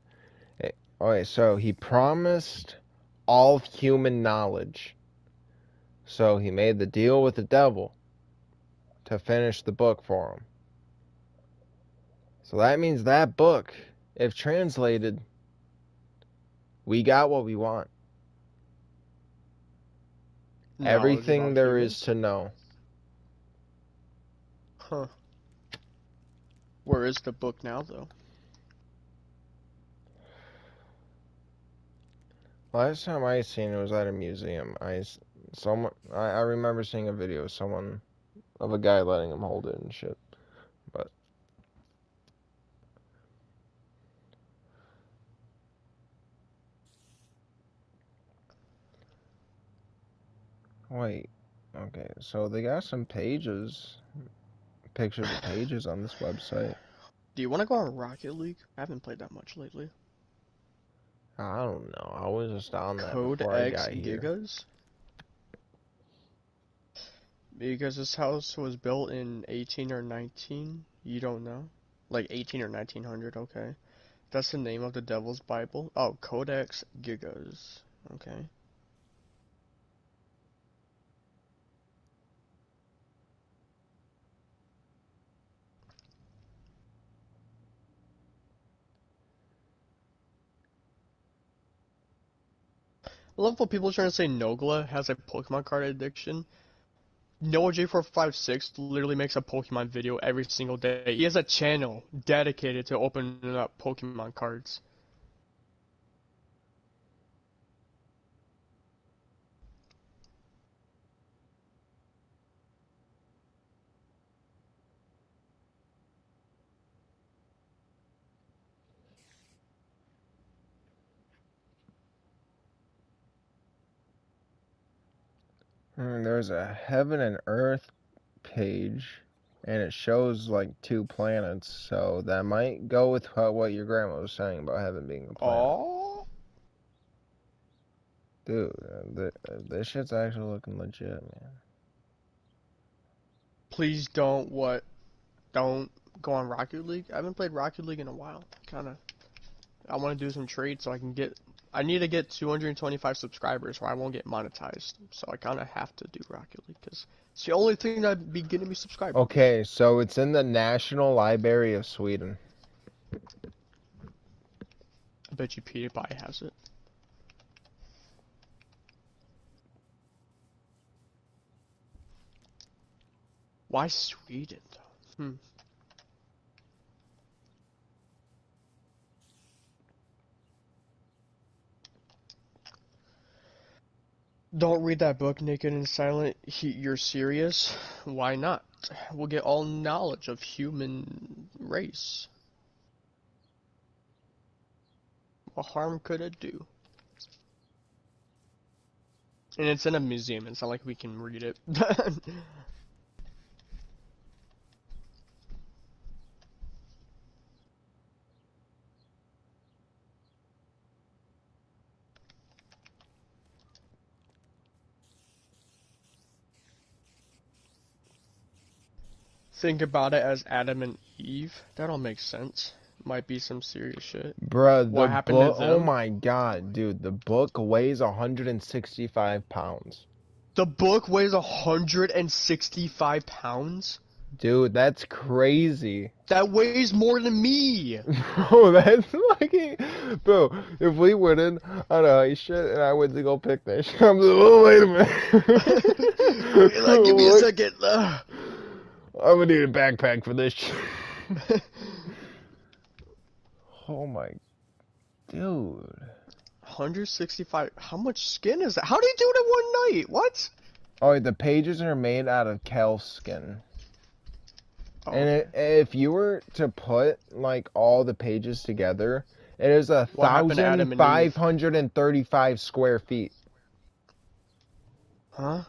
Okay, so he promised all human knowledge. So he made the deal with the devil to finish the book for him. So that means that book, if translated, we got what we want. Knowledge Everything about there humans? is to know. Huh. Where is the book now though? Last time I seen it was at a museum. I remember seeing a video of a guy letting him hold it and shit. But wait, okay, so they got some pages, pictures of pages on this website. Do you want to go on Rocket League? I haven't played that much lately. I don't know. I was just on that Code before I X got here. Gigas? Because this house was built in 18 or 19? You don't know? Like 18 or 1900, okay. That's the name of the Devil's Bible? Oh, Codex Gigas. Okay. I love what people are trying to say Nogla has a Pokemon card addiction. Noah J456 literally makes a Pokemon video every single day. He has a channel dedicated to opening up Pokemon cards. There's a heaven and earth page, and it shows like 2 planets, so that might go with what your grandma was saying about heaven being a planet. Oh, Dude, this shit's actually looking legit, man. please don't don't go on Rocket League. I haven't played Rocket League in a while. I want to do some trades so I need to get 225 subscribers or I won't get monetized. So I kind of have to do Rocket League because it's the only thing that'd be getting me subscribers. Okay, so it's in the National Library of Sweden. I bet you PewDiePie has it. Why Sweden though? Don't read that book, Naked and Silent. You're serious? Why not? We'll get all knowledge of human race. What harm could it do? And it's in a museum. It's not like we can read it. Think about it as Adam and Eve. That don't make sense. Might be some serious shit. Bruh, What the happened to book, oh them? my god, dude, the book weighs 165 pounds. The book weighs 165 pounds? Dude, that's crazy. That weighs more than me! Bro, that's like, bro, if we went in on a heist shit and I went to go pick that shit, I'm like, oh, wait a minute. Like, give me a What? second. I'm gonna need a backpack for this shit. Oh my, dude. 165. How much skin is that? How do you do it in one night? What? Oh, the pages are made out of calf skin. Oh, And if you were to put, like, all the pages together, it is What happened to Adam and Eve? 1,535 square feet huh?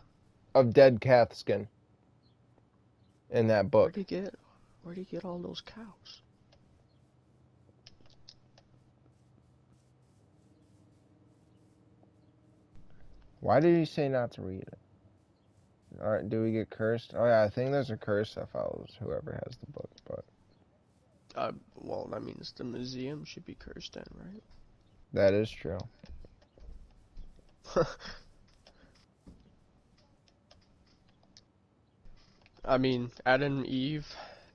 of dead calf skin in that book. Where'd he get all those cows? Why did he say not to read it? Alright, do we get cursed? Oh yeah, I think there's a curse that follows whoever has the book, but Well, that means the museum should be cursed then, right? that is true. I mean, Adam and Eve,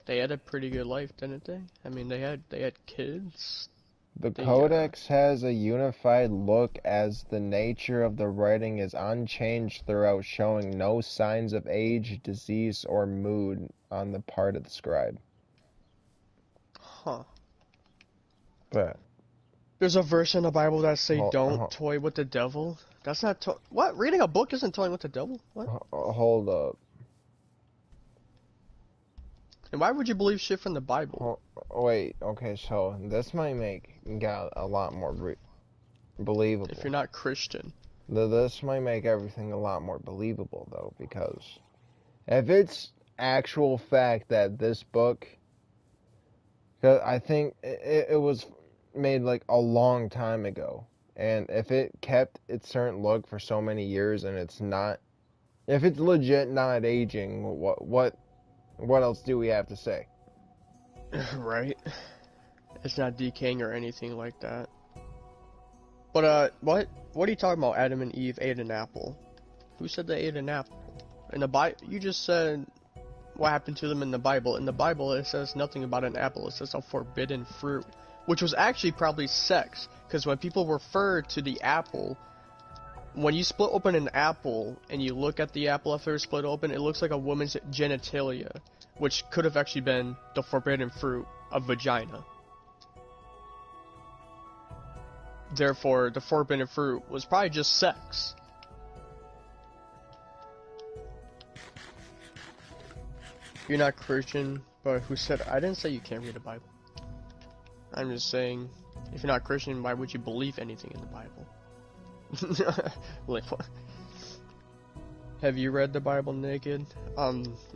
they had a pretty good life, didn't they? I mean, they had kids. The They, Codex has a unified look as the nature of the writing is unchanged throughout, showing no signs of age, disease, or mood on the part of the scribe. Huh. But There's a verse in the Bible that say, Hol- don't hol- toy with the devil. That's not what? Reading a book isn't toying with the devil? What? hold up. And why would you believe shit from the Bible? Wait, okay, so this might make God a lot more believable. If you're not Christian. This might make everything a lot more believable, though, because if it's actual fact that this book, 'cause I think it was made like a long time ago, and if it kept its certain look for so many years and it's not, if it's legit not aging, what else do we have to say? Right? It's not decaying or anything like that. But, what are you talking about? Adam and Eve ate an apple. Who said they ate an apple? In the Bible, you just said what happened to them in the Bible. In the Bible, it says nothing about an apple. It says a forbidden fruit, which was actually probably sex. Because when people refer to the apple, when you split open an apple and you look at the apple after it's split open, it looks like a woman's genitalia, which could have actually been the forbidden fruit of vagina. Therefore, the forbidden fruit was probably just sex. You're not Christian, but who said? I didn't say you can't read the Bible. I'm just saying, if you're not Christian, why would you believe anything in the Bible? Like, what? Have you read the Bible naked?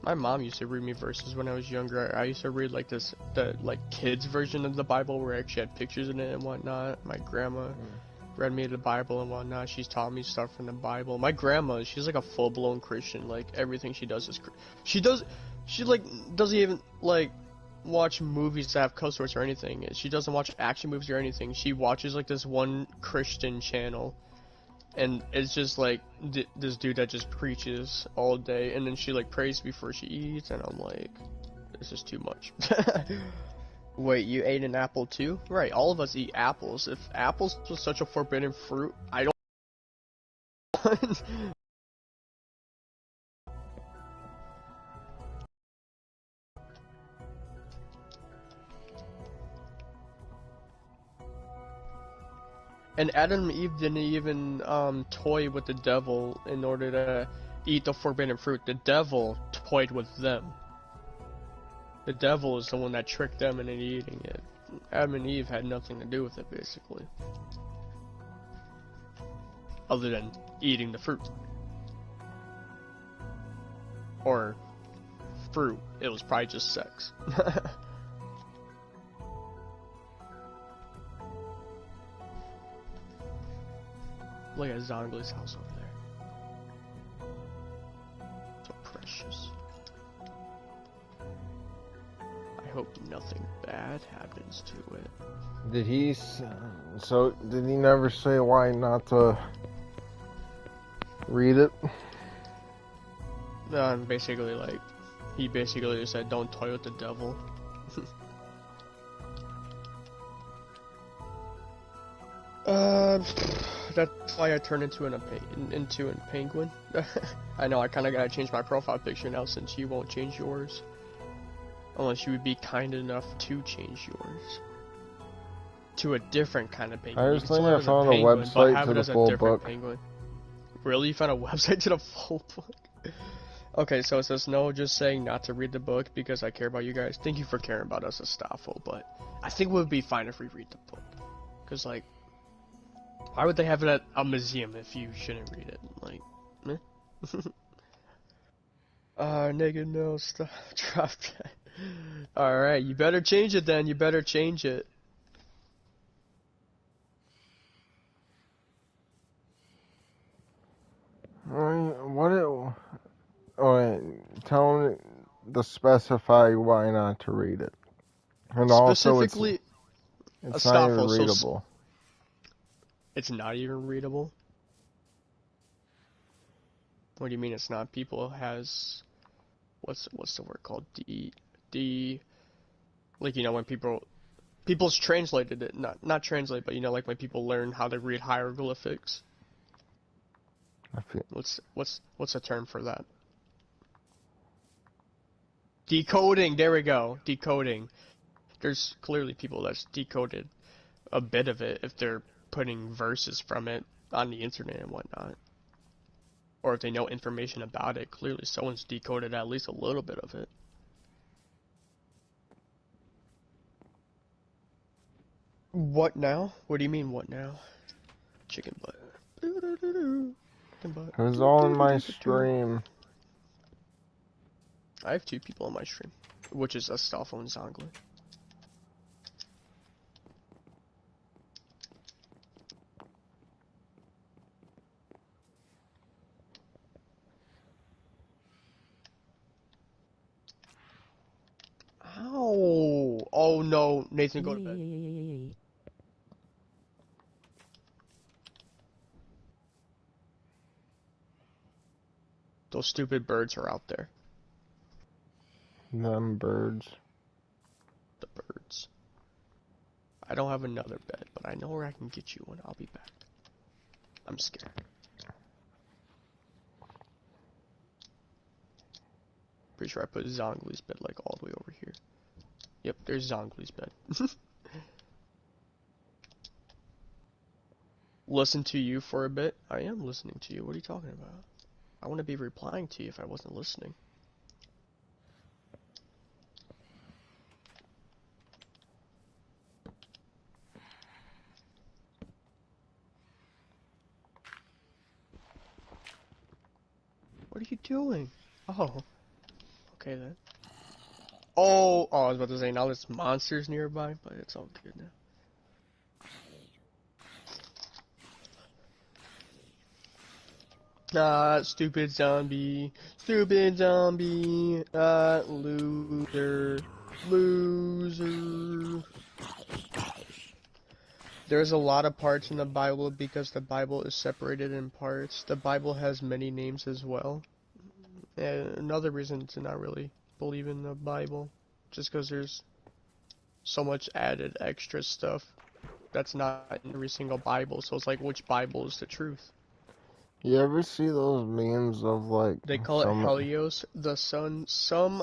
My mom used to read me verses when I was younger. I used to read like the kids version of the Bible where I actually had pictures in it and whatnot. My grandma read me the Bible and whatnot. She's taught me stuff from the Bible. My grandma, she's like a full-blown Christian. Like, everything she does is she doesn't even like watch movies that have cuss words or anything. She doesn't watch action movies or anything. She watches like this one Christian channel. And it's just like this dude that just preaches all day, and then she like prays before she eats, and I'm like, this is too much. Wait, you ate an apple too? Right, all of us eat apples. If apples was such a forbidden fruit, I don't. And Adam and Eve didn't even toy with the devil in order to eat the forbidden fruit. The devil toyed with them. The devil is the one that tricked them into eating it. Adam and Eve had nothing to do with it, basically. Other than eating the fruit. Or fruit. It was probably just sex. Look at Zongle's house over there. So precious. I hope nothing bad happens to it. Did he never say why not to read it? Basically, like, he basically just said, don't toy with the devil. That's why I turned into a penguin. I know, I kinda gotta change my profile picture now since you won't change yours. Unless you would be kind enough to change yours. To a different kind of penguin. I was thinking I found a website to the full book. Penguin. Really? You found a website to the full book? Okay, so it says, no, just saying not to read the book because I care about you guys. Thank you for caring about us, Astafel, but I think it would be fine if we read the book. Because, like, why would they have it at a museum if you shouldn't read it? Like, meh. Naked no, stop, drop that. Alright, you better change it then, you better change it. Tell him to specify why not to read it. And Specifically, also, it's not even readable. It's not even readable? What do you mean it's not? People has, what's the word called? Like, you know, when people's translated it, not translate, but you know, like when people learn how to read hieroglyphics. What's the term for that? Decoding, there we go, decoding. There's clearly people that's decoded a bit of it if they're putting verses from it on the internet and whatnot. Or if they know information about it, clearly someone's decoded at least a little bit of it. What now? What do you mean, what now? Chicken butt. It was all in my stream. I have 2 people on my stream, which is Astafel and Zongle. Ow! Oh no, Nathan, go to bed. Those stupid birds are out there. Them birds. The birds. I don't have another bed, but I know where I can get you one. I'll be back. I'm scared. pretty sure I put Zhongli's bed like all the way over here. Yep, there's Zhongli's bed. Listen to you for a bit. I am listening to you. What are you talking about? I want to be replying to you if I wasn't listening. What are you doing? Oh. Okay then. Oh, I was about to say now there's monsters nearby, but it's all good now. Ah, stupid zombie, loser, loser. There's a lot of parts in the Bible because the Bible is separated in parts. The Bible has many names as well. And another reason to not really believe in the Bible, just because there's so much added extra stuff that's not in every single Bible. So it's like, which Bible is the truth? You ever see those memes of like They call it Helios, the sun.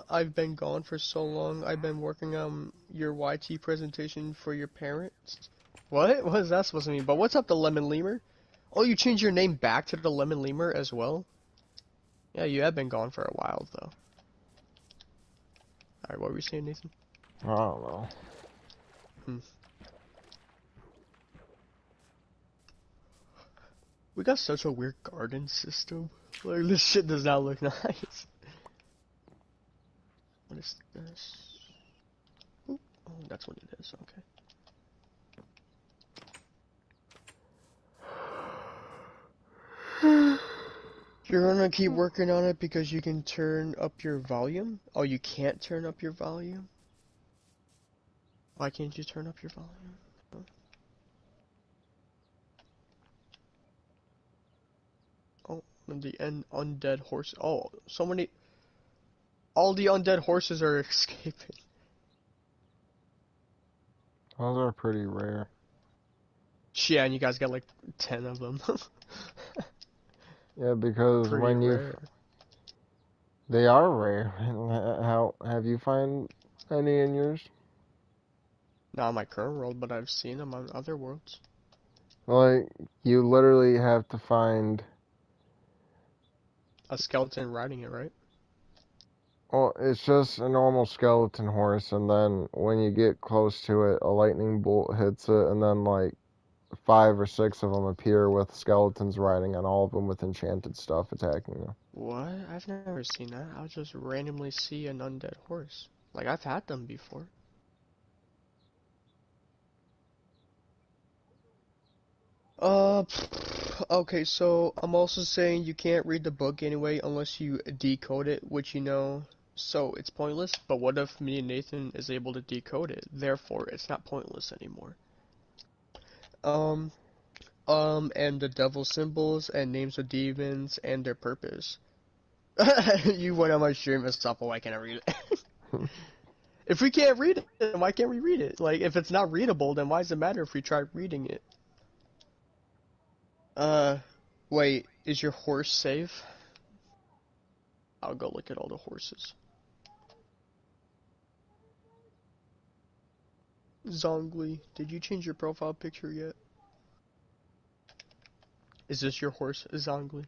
I've been gone for so long. I've been working on your YT presentation for your parents. What? What is that supposed to mean? But what's up, the Lemon Lemur? Oh, you changed your name back to the Lemon Lemur as well? Yeah, you have been gone for a while though. Alright, what were you saying, Nathan? I don't know. We got such a weird garden system. Like, this shit does not look nice. What is this? Ooh, oh, that's what it is, okay. You're gonna keep working on it because you can turn up your volume? Oh, you can't turn up your volume? Why can't you turn up your volume? Oh, and the undead horse. Oh, so many. All the undead horses are escaping. Those are pretty rare. Yeah, and you guys got like 10 of them. Yeah, because Pretty when you rare. they are rare. How have you find any in yours? Not on my current world, but I've seen them on other worlds. Like you literally have to find. A skeleton riding it, right? Well, it's just a normal skeleton horse, and then when you get close to it, a lightning bolt hits it, and then like 5 or 6 of them appear with skeletons riding, and all of them with enchanted stuff attacking you. What? I've never seen that. I'll just randomly see an undead horse. Like, I've had them before. Okay, so I'm also saying you can't read the book anyway unless you decode it, which you know, so it's pointless. But what if me and Nathan is able to decode it? Therefore, it's not pointless anymore. And the devil symbols and names of demons and their purpose. You went on my stream and stuff, why can't I read it? If we can't read it, then why can't we read it? Like, if it's not readable, then why does it matter if we try reading it? Wait, is your horse safe? I'll go look at all the horses. Zhongli, did you change your profile picture yet? Is this your horse, Zhongli?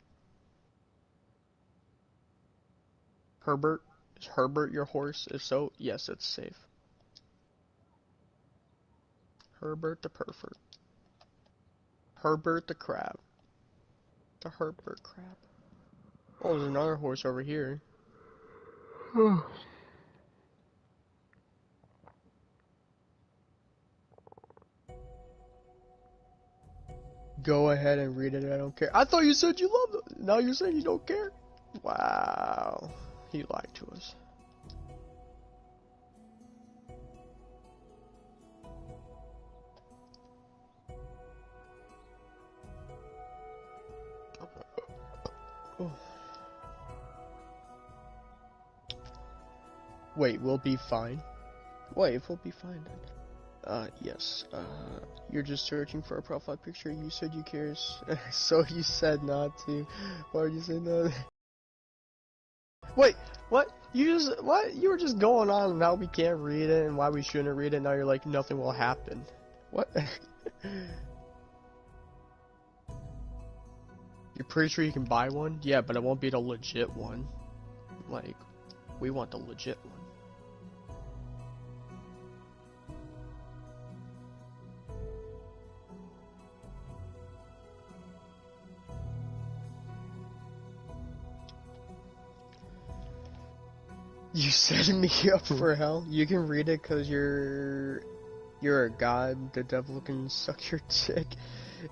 Herbert? Is Herbert your horse? If so, yes, it's safe. Herbert the Perfect. Herbert the Crab. The Herbert Crab. Oh, there's another horse over here. Go ahead and read it, I don't care. I thought you said you loved it. Now you're saying you don't care? Wow. He lied to us. Oh. Wait, we'll be fine? Wait, we'll be fine then. Yes. You're just searching for a profile picture. You said you cared, so you said not to. Why are you saying that? Wait, What? What? You were just going on and how we can't read it and why we shouldn't read it. Now you're like, nothing will happen. What? You're pretty sure you can buy one? Yeah, but it won't be the legit one. Like, we want the legit one. You setting me up for hell? You can read it because you're a god. The devil can suck your dick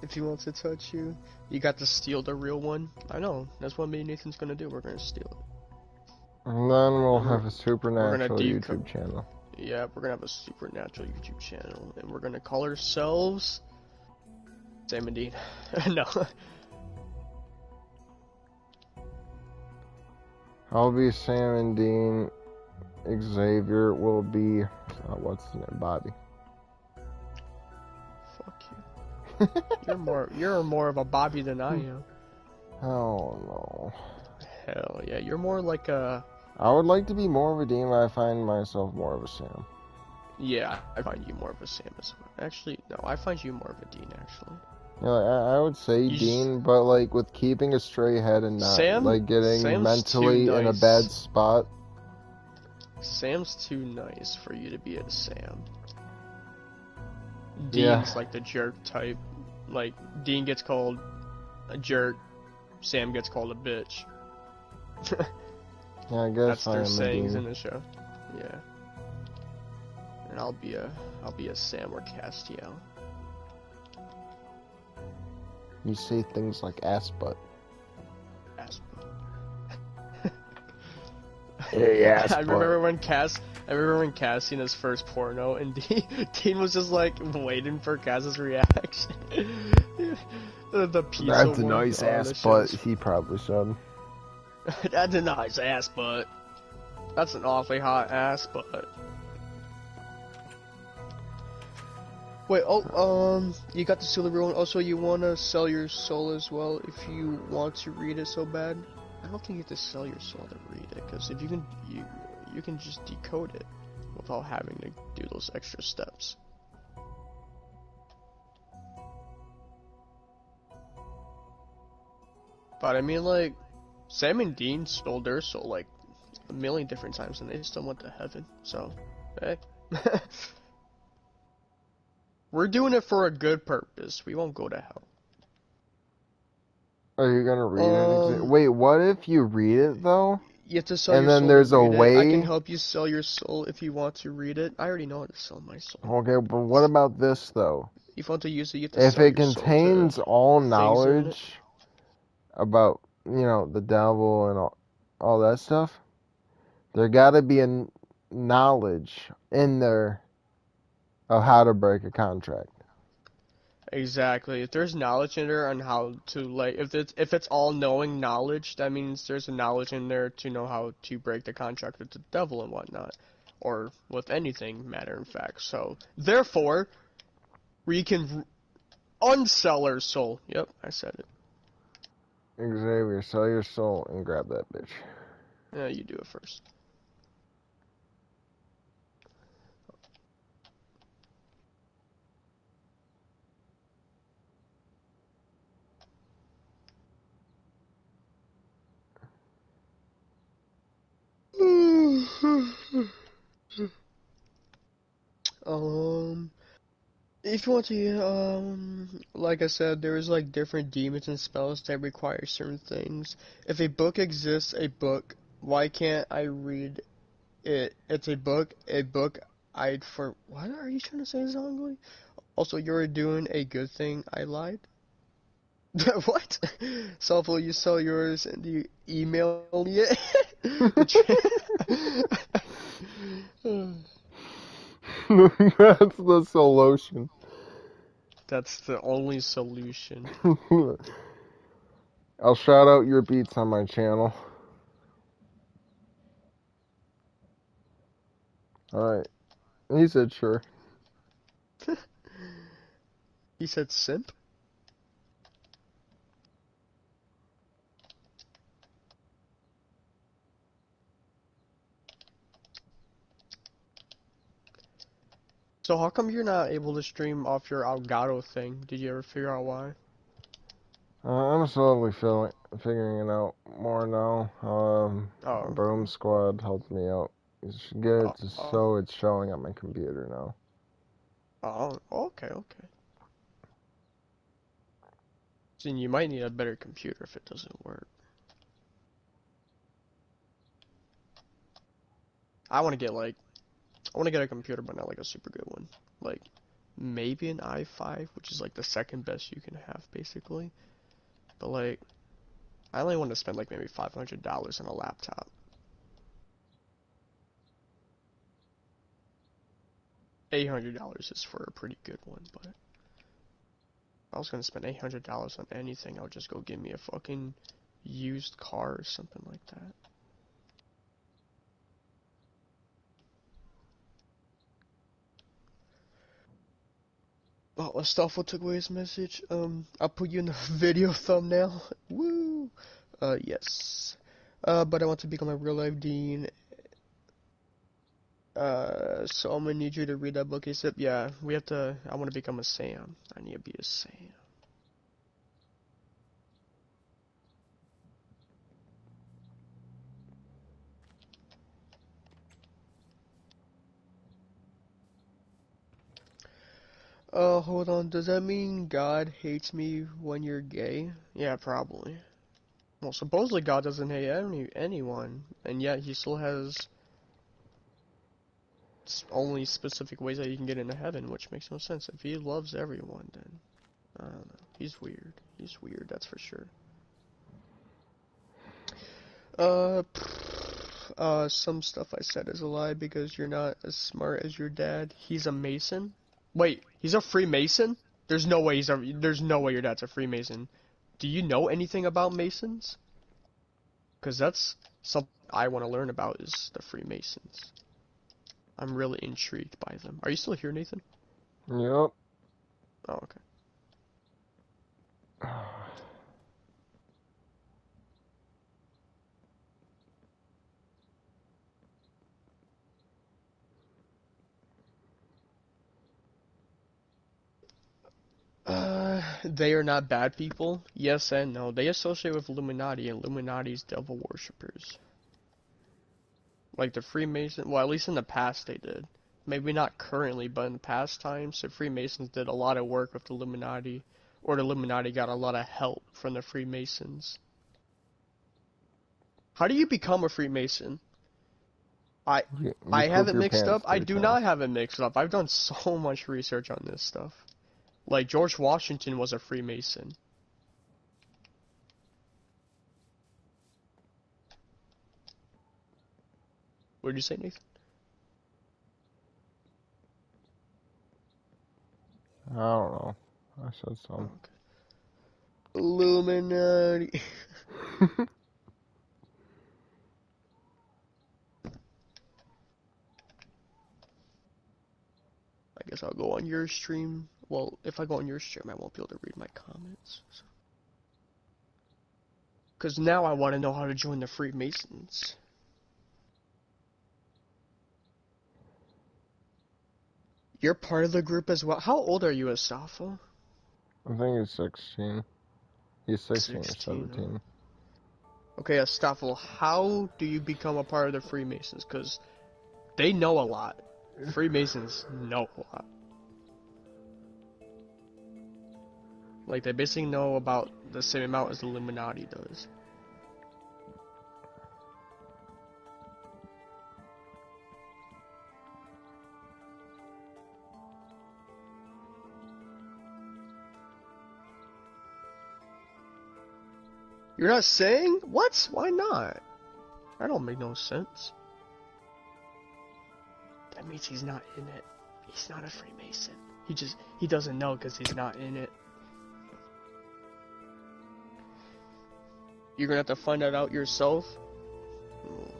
if he wants to touch you. You got to steal the real one. I know. That's what me and Nathan's gonna do. We're gonna steal it. And then we'll have a We're supernatural gonna YouTube channel. Yeah, we're gonna have a supernatural YouTube channel, and we're gonna call ourselves Sam and Dean. No. I'll be Sam and Dean. Xavier will be, what's his name? Bobby. Fuck you. You're more of a Bobby than I am. Oh no. Hell yeah, you're more like a. I would like to be more of a Dean, but I find myself more of a Sam. Yeah, I find you more of a Sam as well. Actually, no, I find you more of a Dean, actually. Yeah, like, I would say Dean, but like with keeping a straight head and not Sam? like getting Sam's mentally too in a nice. bad spot. Sam's too nice for you to be a Sam. Dean's Yeah. like the jerk type. Like, Dean gets called a jerk, Sam gets called a bitch. Yeah, I guess That's I their am a sayings in Dean. the show. Yeah. And I'll be a Sam or Castiel. You say things like ass butt. Ass Yeah, I remember when Cass seen his first porno and Dean was just like waiting for Cass's reaction. the pizza That's a one. nice Oh, ass that shit butt, was- he probably said. That's a nice ass butt. That's an awfully hot ass butt. Wait, you got the silver one. Also, you want to sell your soul as well if you want to read it so bad? I don't think you have to sell your soul to read it, because if you can, you can just decode it without having to do those extra steps. But I mean, like, Sam and Dean stole their soul like a million different times, and they still went to heaven. So, hey. We're doing it for a good purpose. We won't go to hell. Are you gonna read it? Wait, what if you read it though? You have to sell And your then soul there's to a read it. I way- can help you sell your soul if you want to read it. I already know how to sell my soul. Okay, but what about this though? If you want to use it, you have to If sell it your soul to contains all things in it. knowledge about, the devil and all that stuff, there gotta be a knowledge in there of how to break a contract. Exactly. If there's knowledge in there on how to, like, if it's all knowing knowledge, that means there's a knowledge in there to know how to break the contract with the devil and whatnot, or with anything, matter of fact. So therefore, we can unsell our soul. Yep, I said it. Xavier, sell your soul and grab that bitch. Yeah, you do it first. If you want to, like I said, there's like different demons and spells that require certain things. If a book exists, why can't I read it? It's a book, what are you trying to say, Zongli? Also, you're doing a good thing, I lied? What? So will you sell yours and you email it? That's the solution. That's the only solution. I'll shout out your beats on my channel. Alright. He said sure. He said simp? So how come you're not able to stream off your Elgato thing? Did you ever figure out why? I'm slowly figuring it out more now. Oh, Broom Squad helped me out. You should get it oh, so it's showing on my computer now. oh, okay, okay. So you might need a better computer if it doesn't work. I want to get a computer, but not like a super good one. Like maybe an i5, which is like the second best you can have, basically. But like, I only want to spend like maybe $500 on a laptop. $800 is for a pretty good one, but if I was gonna spend $800 on anything, I would just go get me a fucking used car or something like that. Oh, Astolfo took away his message. I'll put you in the video thumbnail. Woo! Yes. But I want to become a real life dean. So I'm gonna need you to read that book, ASAP. Yeah, we have to. I want to become a Sam. I need to be a Sam. Hold on. Does that mean God hates me when you're gay? Yeah, probably. Well, supposedly God doesn't hate anyone, and yet he still has only specific ways that you can get into heaven, which makes no sense. If he loves everyone, then I don't know. He's weird. He's weird, that's for sure. Some stuff I said is a lie because you're not as smart as your dad. He's a Mason? Wait, he's a Freemason? There's no way there's no way your dad's a Freemason. Do you know anything about Masons? Because that's something I want to learn about is the Freemasons. I'm really intrigued by them. Are you still here, Nathan? Yep. Oh, okay. They are not bad people. Yes and no. They associate with Illuminati, and Illuminati's devil worshippers. Like the Freemason, well, at least in the past they did. Maybe not currently, but in the past times, the Freemasons did a lot of work with the Illuminati, or the Illuminati got a lot of help from the Freemasons. How do you become a Freemason? I have it mixed up. I do not have it mixed up. I've done so much research on this stuff. Like, George Washington was a Freemason. What did you say, Nathan? I don't know. I said something. Oh, okay. Illuminati. I guess I'll go on your stream. Well, if I go on your stream, I won't be able to read my comments. So. Because now I want to know how to join the Freemasons. You're part of the group as well. How old are you, Asafa? I think he's 16. He's 16 or 17. Huh? Okay, Astafel, how do you become a part of the Freemasons? Because they know a lot. Freemasons know a lot. Like, they basically know about the same amount as the Illuminati does. You're not saying? What? Why not? That don't make no sense. That means he's not in it. He's not a Freemason. He doesn't know because he's not in it. You're gonna have to find that out yourself?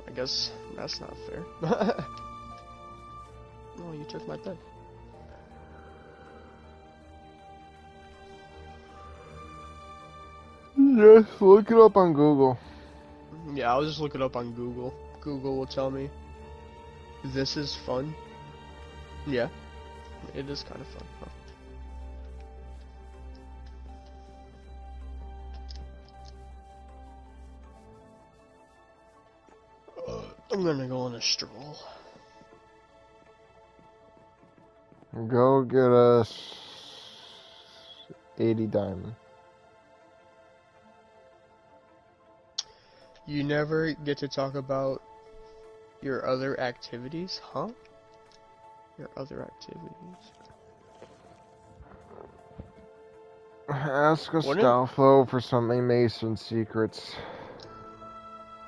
I guess that's not fair. Oh, you took my pen. Just look it up on Google. Yeah, I'll just look it up on Google. Google will tell me. This is fun. Yeah. It is kind of fun, huh? I'm gonna go on a stroll. Go get us 80 diamond. You never get to talk about your other activities, huh? Your other activities. Ask Wouldn't- Astolfo for some Mason secrets.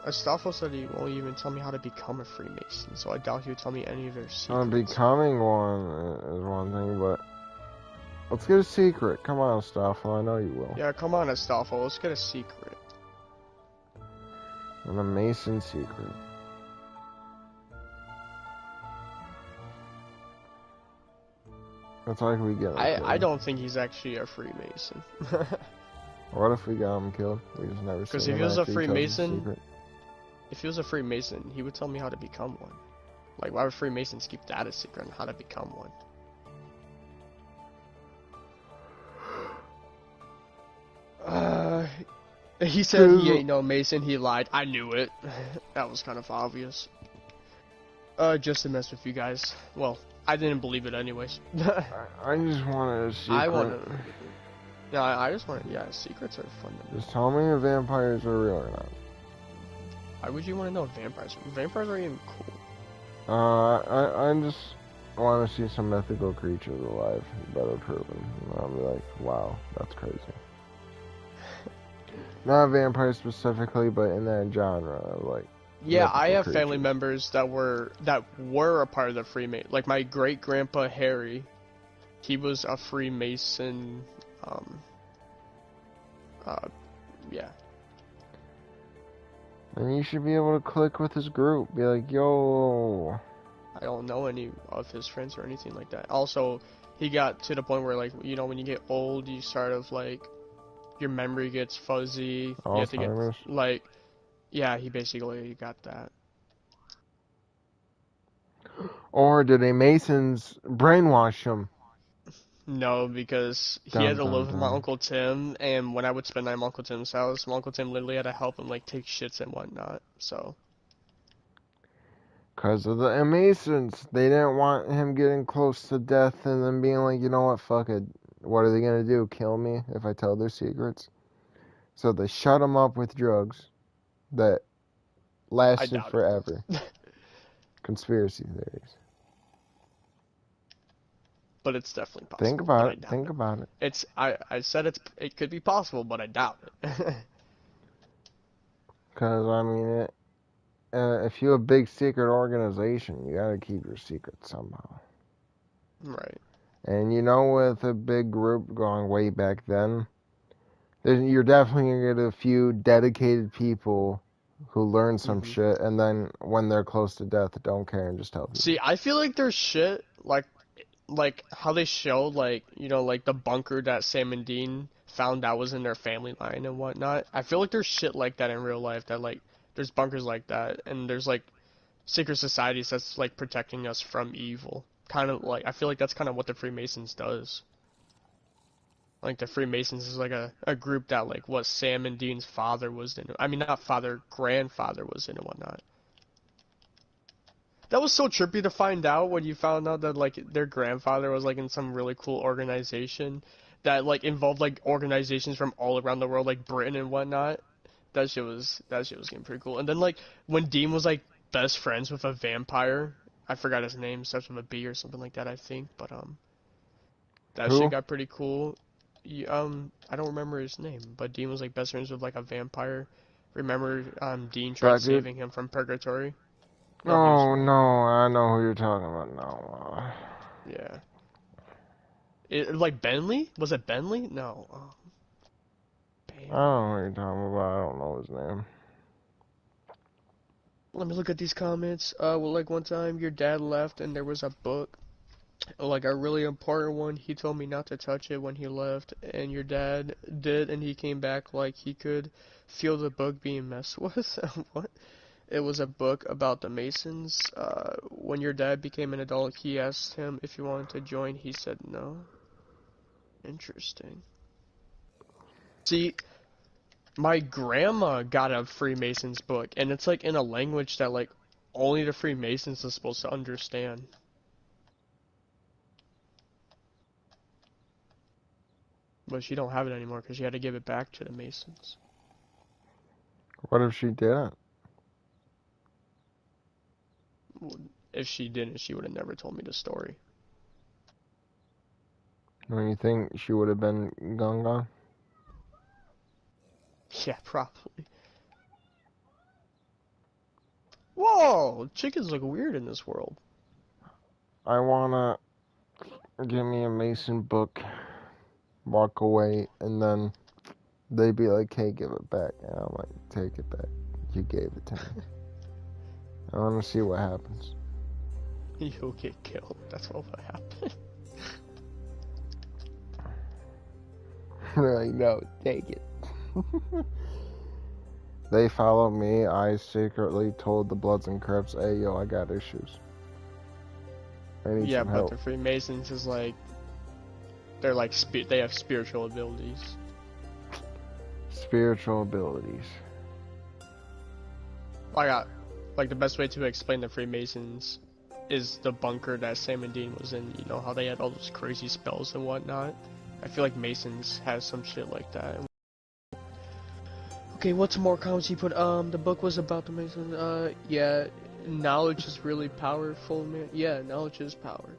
Astolfo said he won't even tell me how to become a Freemason, so I doubt he would tell me any of their secrets. Becoming one is one thing, but let's get a secret. Come on, Astolfo, I know you will. Yeah, come on, Astolfo, let's get a secret. And a Mason secret. That's like we get him killed. I don't think he's actually a Freemason. What if we got him killed? We just never. Because seen if him he was a after he tells the Freemason, secret. if he was a Freemason, he would tell me how to become one. Like, why would Freemasons keep that a secret on how to become one? He said he ain't no Mason, he lied. I knew it. That was kind of obvious. Just to mess with you guys. Well, I didn't believe it anyways. I just wanted a secret. I wanted... No, I just wanted... Yeah, secrets are fun to me. Just tell me if vampires are real or not. Why would you want to know if vampires? Vampires are even cool. I just want to see some mythical creatures alive that are proven. And I'll be like, wow, that's crazy. Not vampires specifically, but in that genre, like. Yeah, I have mythical family creatures. members that were a part of the Freemason. Like my great grandpa Harry, he was a Freemason. Yeah. And you should be able to click with his group. Be like, yo. I don't know any of his friends or anything like that. Also, he got to the point where, like, you know, when you get old, you sort of like your memory gets fuzzy. You have to get Alzheimer's. like, yeah, he basically got that. Or did a Masons brainwash him? No, because he Dun, had to dun, live with my dun. Uncle Tim, and when I would spend night at my Uncle Tim's house, my Uncle Tim literally had to help him like take shits and whatnot. So Because of the Masons. They didn't want him getting close to death and then being like, you know what, fuck it. What are they going to do? Kill me if I tell their secrets? So they shut him up with drugs that lasted doubt it. forever. Conspiracy theories. but it's definitely possible. Think but about I it. doubt Think it. about it. It's I said it could be possible, but I doubt it. Because, I mean, if you're a big secret organization, you got to keep your secrets somehow. Right. And you know, with a big group going way back then, you're definitely going to get a few dedicated people who learn some Mhm. shit, and then when they're close to death, don't care and just tell people. See, I feel like there's shit like how they showed like like the bunker that Sam and Dean found out was in their family line and whatnot. I feel like there's shit like that in real life that like there's bunkers like that and there's like secret societies that's like protecting us from evil. Kind of like I feel like that's kind of what the Freemasons does. Like the Freemasons is like a group that like what Sam and Dean's father was in. I mean not father, grandfather was in and whatnot. That was so trippy to find out when you found out that like their grandfather was like in some really cool organization that like involved like organizations from all around the world, like Britain and whatnot. That shit was getting pretty cool. And then like when Dean was like best friends with a vampire, I forgot his name, starts with a B or something like that, I think. But that Who? shit got pretty cool. I don't remember his name, but Dean was like best friends with like a vampire. Remember Dean tried That dude? saving him from purgatory? No, he Oh, was- no, I know who you're talking about now. Yeah. Like Bentley? Was it Bentley? No. I don't know who you're talking about. I don't know his name. Let me look at these comments. Well, like one time your dad left and there was a book, like a really important one. He told me not to touch it when he left, and your dad did, and he came back like he could feel the book being messed with. What? It was a book about the Masons. When your dad became an adult, he asked him if he wanted to join. He said no. Interesting. See, my grandma got a Freemasons book, and it's like in a language that like only the Freemasons are supposed to understand. But she don't have it anymore because she had to give it back to the Masons. What if she didn't? If she didn't, she would have never told me the story. Don't you think she would have been gone? Yeah, probably. Whoa! Chickens look weird in this world. I wanna give me a Mason book, walk away, and then they'd be like, hey, give it back. And I'm like, take it back. You gave it to me. I wanna see what happens. You'll get killed. That's what will happen. They're like, no, take it. They followed me. I secretly told the Bloods and Crips, hey, yo, I got issues. I need Yeah, some but help. the Freemasons is like, they're like, they have spiritual abilities. Spiritual abilities. Like the best way to explain the Freemasons is the bunker that Sam and Dean was in. You know how they had all those crazy spells and whatnot? I feel like Masons has some shit like that. Okay, what's more comments he put? The book was about the Masons. Yeah, knowledge is really powerful, man. Yeah, knowledge is power.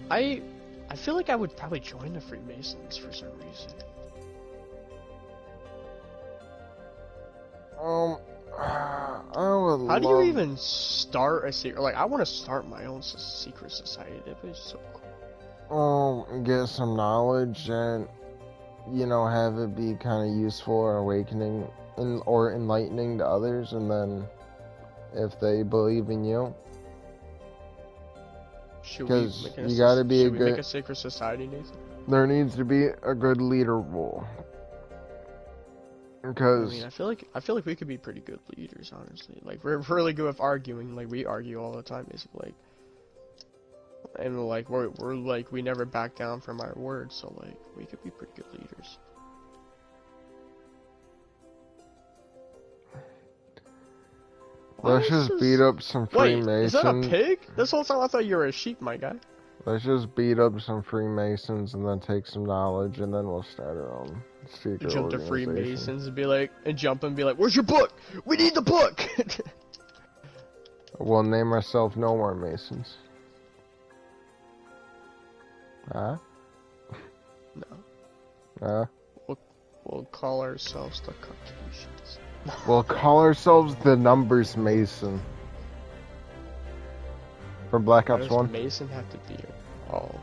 I feel like I would probably join the Freemasons for some reason. I would How do love... you even start a secret? Like, I want to start my own secret society. That would be so cool. Get some knowledge and, you know, have it be kind of useful or awakening or enlightening to others, and then if they believe in you, because you gotta be a good... Should we make a secret society, Nathan? There needs to be a good leader role. Because... I mean, I feel like we could be pretty good leaders, honestly. Like, we're really good with arguing. Like, we argue all the time, basically. Like, and like we're like we never back down from our words, so like we could be pretty good leaders. Let's just beat up some Freemasons. Wait, is that a pig? This whole time I thought you were a sheep, my guy. Let's just beat up some Freemasons and then take some knowledge, and then we'll start our own secret Jump to organization. Freemasons and be like, where's your book? We need the book! We'll name ourselves No More Masons. Huh? No. We'll call ourselves the Caucasians. We'll call ourselves the Numbers Mason. From Black Ops 1. Mason have to be all.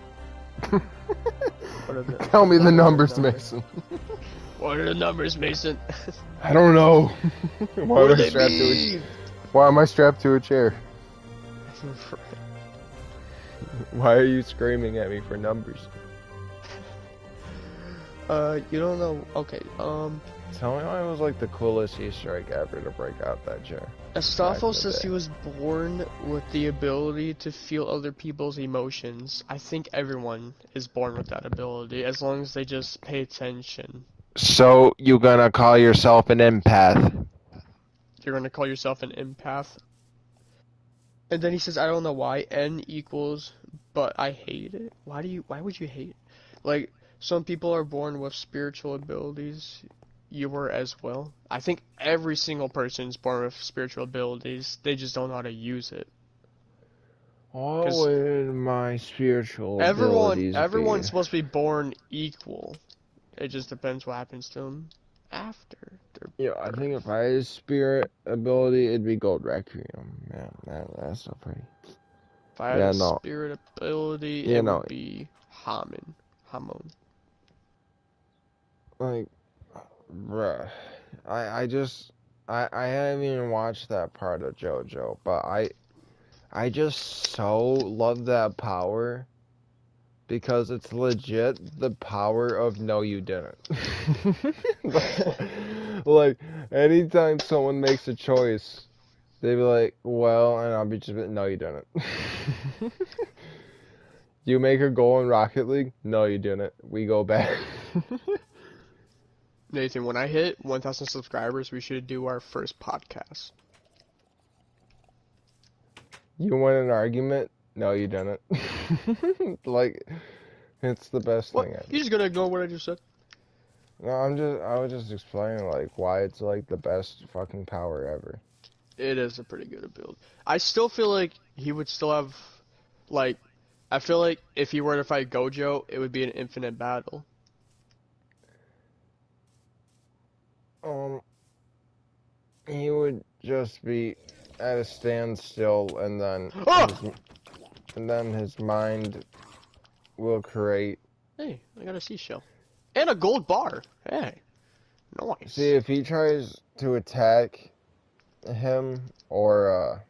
Tell me the numbers, Mason. What are the numbers, Mason? I don't know. Why am I strapped to a chair? Why are you screaming at me for numbers? You don't know. Okay, Tell me why it was like the coolest Easter egg ever to break out that chair. Astolfo says he was born with the ability to feel other people's emotions. I think everyone is born with that ability, as long as they just pay attention. So, you gonna call yourself an empath? You're gonna call yourself an empath? And then he says, I don't know why, N equals, but I hate it. Why would you hate it? Like, some people are born with spiritual abilities. You were as well. I think every single person is born with spiritual abilities. They just don't know how to use it. What would my spiritual abilities be? Everyone's supposed to be born equal. It just depends what happens to them after. Yeah, I think if I had a spirit ability, it'd be Gold Requiem. Man, that's so pretty. If I had a spirit ability, it would be Hamon. Like, bruh, I haven't even watched that part of JoJo, but I just so love that power Because it's legit the power of no, you didn't. Like, anytime someone makes a choice, they be like, well, and I'll be just, no, you didn't. You make a goal in Rocket League? No, you didn't. We go back. Nathan, when I hit 1,000 subscribers, we should do our first podcast. You win an argument? No, you didn't. Like, it's the best What? thing ever. You just gonna ignore what I just said? No, I was just explaining, like, why it's, like, the best fucking power ever. It is a pretty good build. I still feel like he would still have, like, I feel like if he were to fight Gojo, it would be an infinite battle. He would just be at a standstill, and then his mind will create. Hey, I got a seashell. And a gold bar. Hey. Nice. See, if he tries to attack him, or,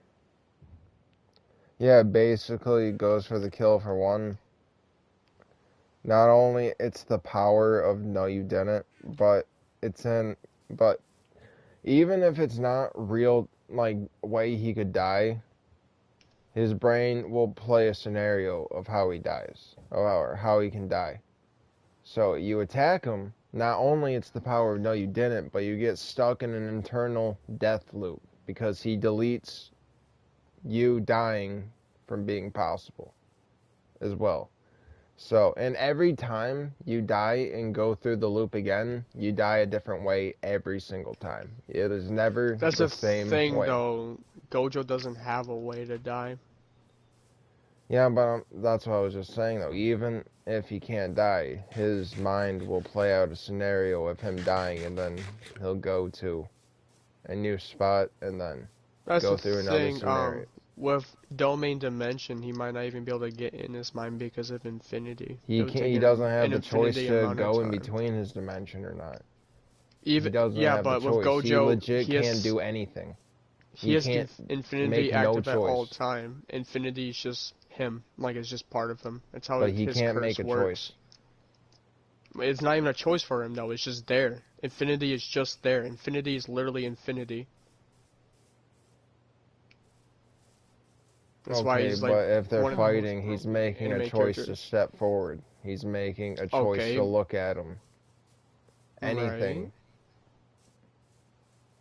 yeah, basically goes for the kill for one, not only it's the power of no, you didn't, but even if it's not real, like, way he could die, his brain will play a scenario of how he dies, or how he can die. So you attack him, not only it's the power of no, you didn't, but you get stuck in an internal death loop, because he deletes you dying from being possible as well. So, and every time you die and go through the loop again, you die a different way every single time. It is never That's the the same thing, way. though. Gojo doesn't have a way to die. Yeah, but that's what I was just saying, though. Even if he can't die, his mind will play out a scenario of him dying, and then he'll go to a new spot, and then That's go the through another thing. scenario. With Domain Dimension, he might not even be able to get in his mind because of Infinity. He It would can't. take He an doesn't have the choice infinity to amount of go in time. between his dimension or not. Even He doesn't yeah, have but the with choice. He Gojo, legit he has, can't do anything. he has can't Infinity make no active at all choice. time. Infinity is just him, like it's just part of him. That's how But he his can't curse make a works. It's not even a choice for him though. It's just there. Infinity is just there. Infinity is literally infinity. That's why Okay, he's like but if they're one of the most fighting, he's making a anime choice to characters. step forward. He's making a choice Okay. to look at him. Anything. Right.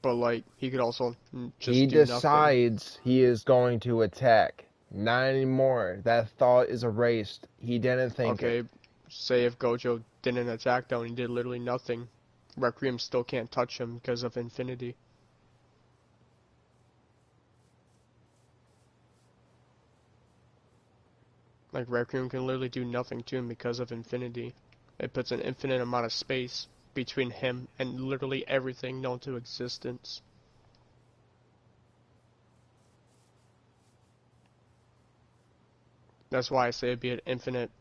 But like he could also just He do nothing. decides he is going to attack. Not anymore. That thought is erased. He didn't think it. Okay, say if Gojo didn't attack though and he did literally nothing, Requiem still can't touch him because of Infinity. Like Requiem can literally do nothing to him because of Infinity. It puts an infinite amount of space between him and literally everything known to existence. That's why I say it'd be an infinite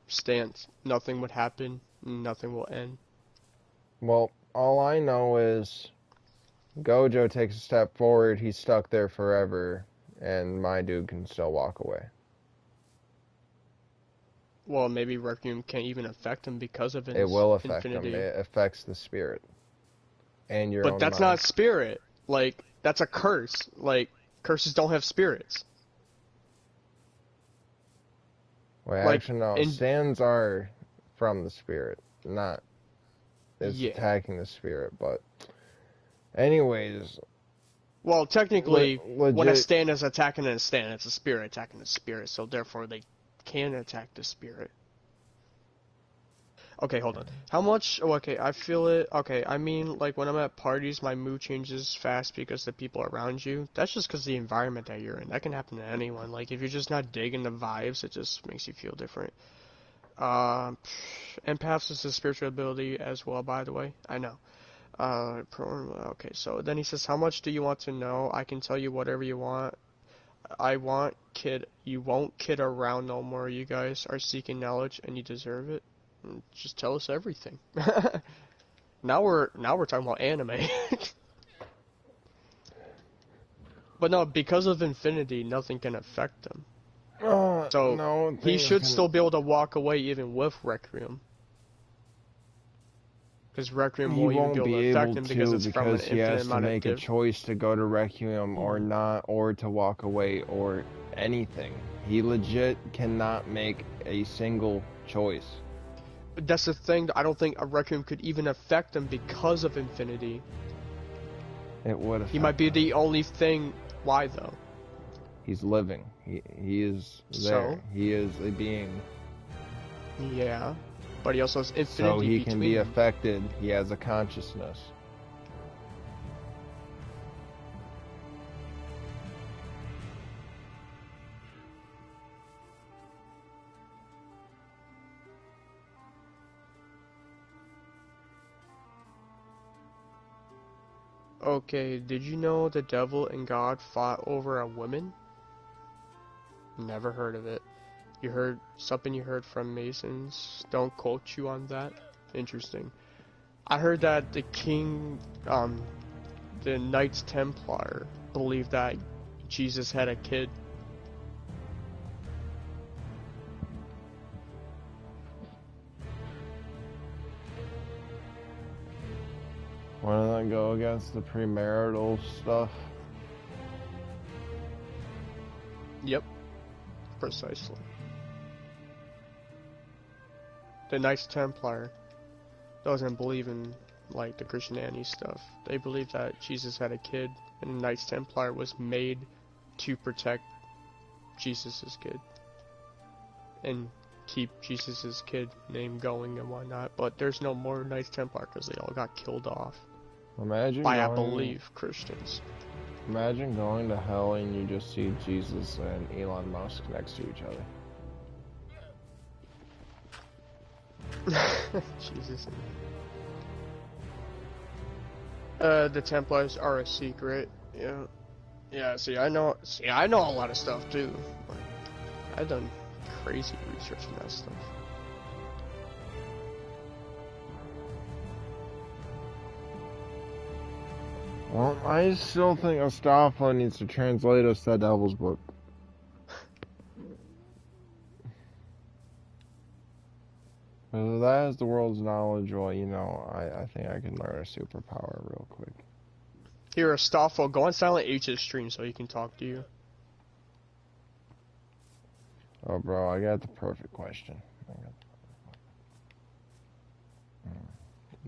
stance. Nothing would happen, nothing will end. Well, all I know is Gojo takes a step forward, he's stuck there forever, and my dude can still walk away. Well, maybe Requiem can't even affect him because of It will affect Infinity. him. It affects the spirit. And your But own that's mind. not spirit. Like, that's a curse. Like, curses don't have spirits. Well, like, actually, no. in- Stands are from the spirit, not it's Yeah. attacking the spirit. But, anyways, Well, technically, when a legit. stand is attacking a stand, it's a spirit attacking a spirit, so therefore they can attack the spirit. Okay, hold on. How much? Oh, okay, I feel it. Okay, I mean, like, when I'm at parties, my mood changes fast because the people around you. That's just because the environment that you're in. That can happen to anyone. Like, if you're just not digging the vibes, it just makes you feel different. Empaths is a spiritual ability as well, by the way. I know. Okay, so then he says, how much do you want to know? I can tell you whatever you want. You won't kid around no more. You guys are seeking knowledge and you deserve it. Just tell us everything. Now we're talking about anime. But no, because of Infinity, nothing can affect them. So no, he things should can- still be able to walk away even with Requiem. Because Requiem He will even won't be able be to affect able him because to it's from an because he infinite has to amount make of a choice to go to Requiem or not, or to walk away or anything. He legit cannot make a single choice. That's the thing. I don't think a Requiem could even affect him because of infinity. It would affect He might be him. the only thing. Why though? He's living. He is there. So? He is a being. Yeah, but he also has infinity So he can be between them. affected. He has a consciousness. Okay, did you know the devil and God fought over a woman? Never heard of it. You heard something you heard from Masons? Don't quote you on that. Interesting. I heard that the the Knights Templar believed that Jesus had a kid. Why not go against the premarital stuff? Yep, precisely. The Knights Templar doesn't believe in like the Christianity stuff. They believe that Jesus had a kid, and the Knights Templar was made to protect Jesus's kid and keep Jesus's kid name going and whatnot. But there's no more Knights Templar because they all got killed off Imagine by, I going, believe, Christians. Imagine going to hell and you just see Jesus and Elon Musk next to each other. Jesus. The Templars are a secret. Yeah. Yeah, see, I know a lot of stuff too. Like, I've done crazy research on that stuff. Well, I still think Astolfo needs to translate us that Devil's Book. If that is the world's knowledge, well, you know, I think I can learn a superpower real quick. Here, Astolfo, go on Silent H's stream so he can talk to you. Oh, bro, I got the perfect question.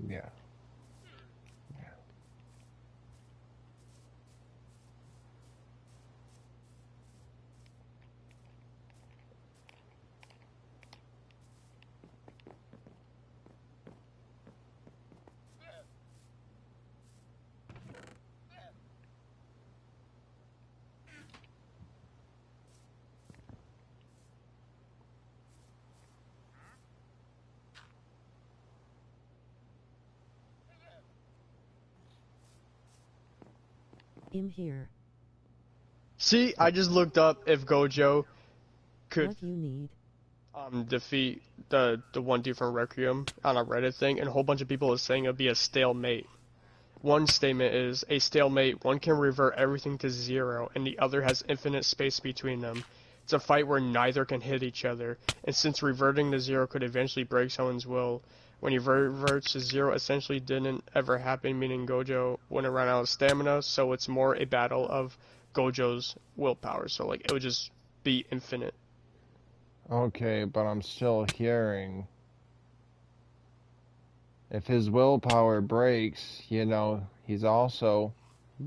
Yeah. I'm here. See, I just looked up if Gojo could What you need? defeat the one dude from Requiem on a Reddit thing, and a whole bunch of people are saying it'll be a stalemate. One statement is, a stalemate, one can revert everything to zero, and the other has infinite space between them. It's a fight where neither can hit each other, and since reverting to zero could eventually break someone's will, when he reverts to zero essentially didn't ever happen, meaning Gojo wouldn't run out of stamina, so it's more a battle of Gojo's willpower, so like, it would just be infinite. Okay, but I'm still hearing if his willpower breaks, you know, he's also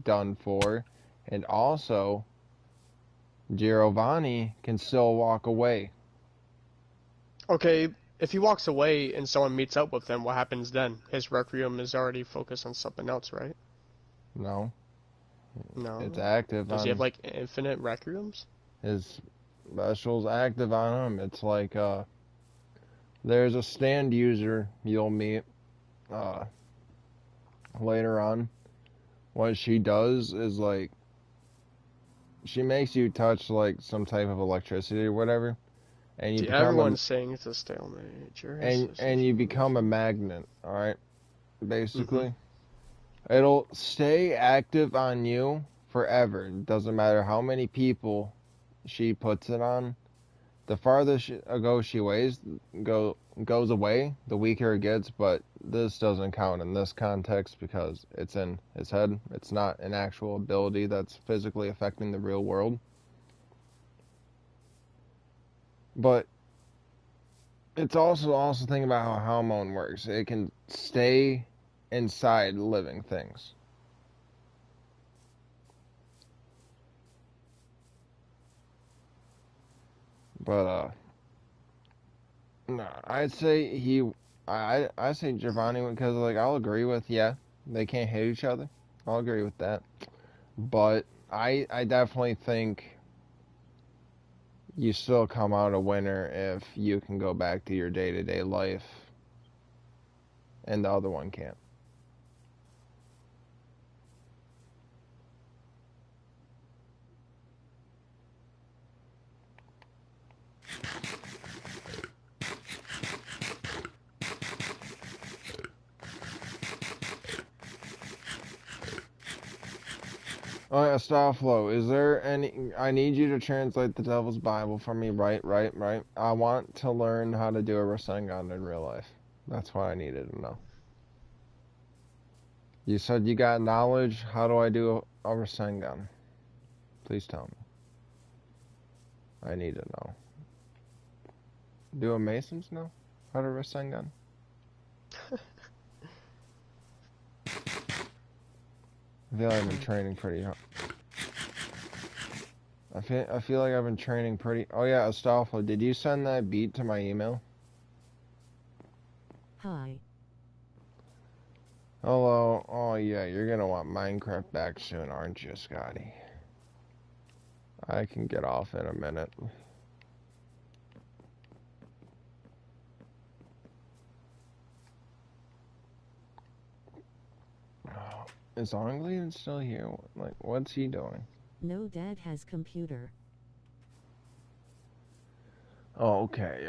done for, and also Giovanni can still walk away. Okay, if he walks away and someone meets up with him, what happens then? His Requiem is already focused on something else, right? No, No. it's active Does on he have like infinite Requiems? his special's active on him. It's like there's a stand user you'll meet later on. What she does is like she makes you touch like some type of electricity or whatever, and you See, become everyone's saying it's a stalemate. and you become a magnet. All right, basically, it'll stay active on you forever. It doesn't matter how many people she puts it on. the farther ago she goes away, the weaker it gets. But this doesn't count in this context because it's in his head. It's not an actual ability that's physically affecting the real world. But it's also thinking about how hormone works. It can stay inside living things. But no, I'd say I say Giovanni because like I'll agree with they can't hit each other. I'll agree with that. But I definitely think you still come out a winner if you can go back to your day-to-day life and the other one can't. Oh yeah, Starflow, is there any... I need you to translate the Devil's Bible for me, right. I want to learn how to do a Rasengan in real life. That's what I needed to know. You said you got knowledge. How do I do a Rasengan? Please tell me. I need to know. Do a Masons know how to Rasengan? I feel like I've been training pretty hard. I feel like I've been training pretty... Oh yeah, Astolfo, did you send that beat to my email? Hi. Hello. Oh yeah, you're gonna want Minecraft back soon, aren't you, Scotty? I can get off in a minute. Is Anglian still here? Like, what's he doing? No, Dad has computer. Okay.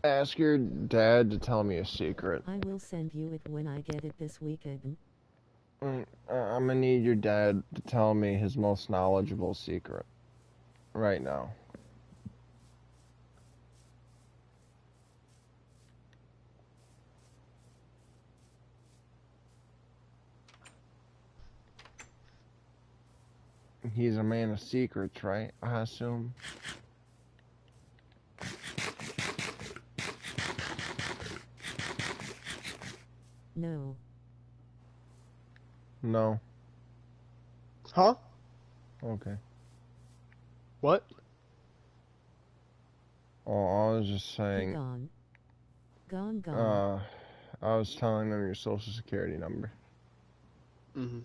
Ask your dad to tell me a secret. I will send you it when I get it this weekend. I'm gonna need your dad to tell me his most knowledgeable secret. Right now. He's a man of secrets, right? I assume. No. No. Huh? Okay. What? Oh, I was just He saying. Gone. I was telling them your social security number. Mhm.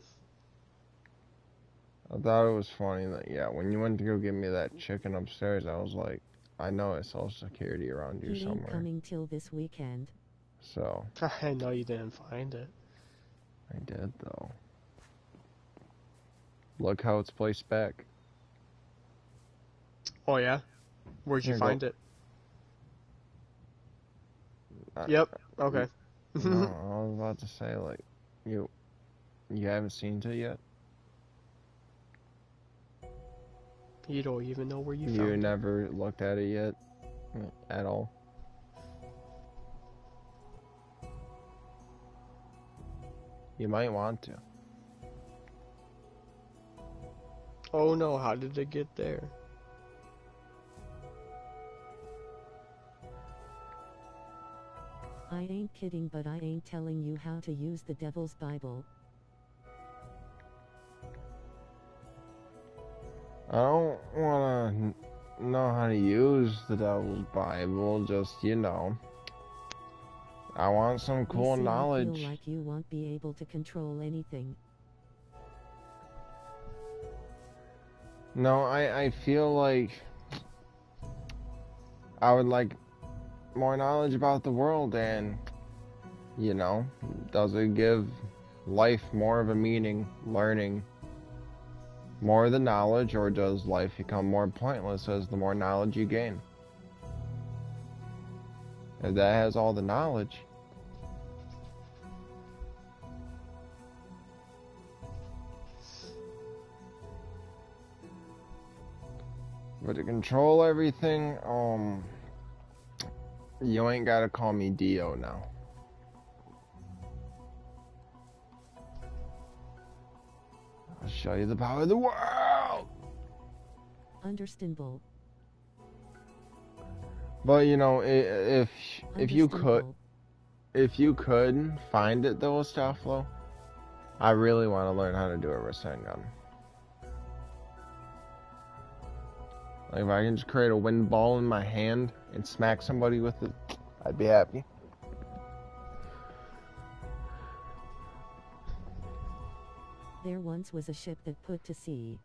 I thought it was funny that, when you went to go get me that chicken upstairs, I was like, I know a social security around you He ain't somewhere. coming till this weekend. So. I know you didn't find it. I did, though. Look how it's placed back. Oh yeah? Where'd you Here, find go. it? Yep. Okay. No, I was about to say, like, you haven't seen it yet? You don't even know where you You found it. never looked at it yet? At all? You might want to. Oh no, how did it get there? I ain't kidding, but I ain't telling you how to use the Devil's Bible. I don't want to know how to use the Devil's Bible, just, I want some cool You knowledge. feel like you won't be able to control anything. No, I feel like I would like more knowledge about the world and, does it give life more of a meaning, learning more of the knowledge, or does life become more pointless as the more knowledge you gain? If that has all the knowledge, But to control everything, you ain't gotta call me Dio now. I'll show you the power of the world! Understandable. But you know, if you could, Understandable. if you could find it though, Staflo, I really want to learn how to do a Rasengan. Like if I can just create a wind ball in my hand and smack somebody with it, I'd be happy. There once was a ship that put to sea.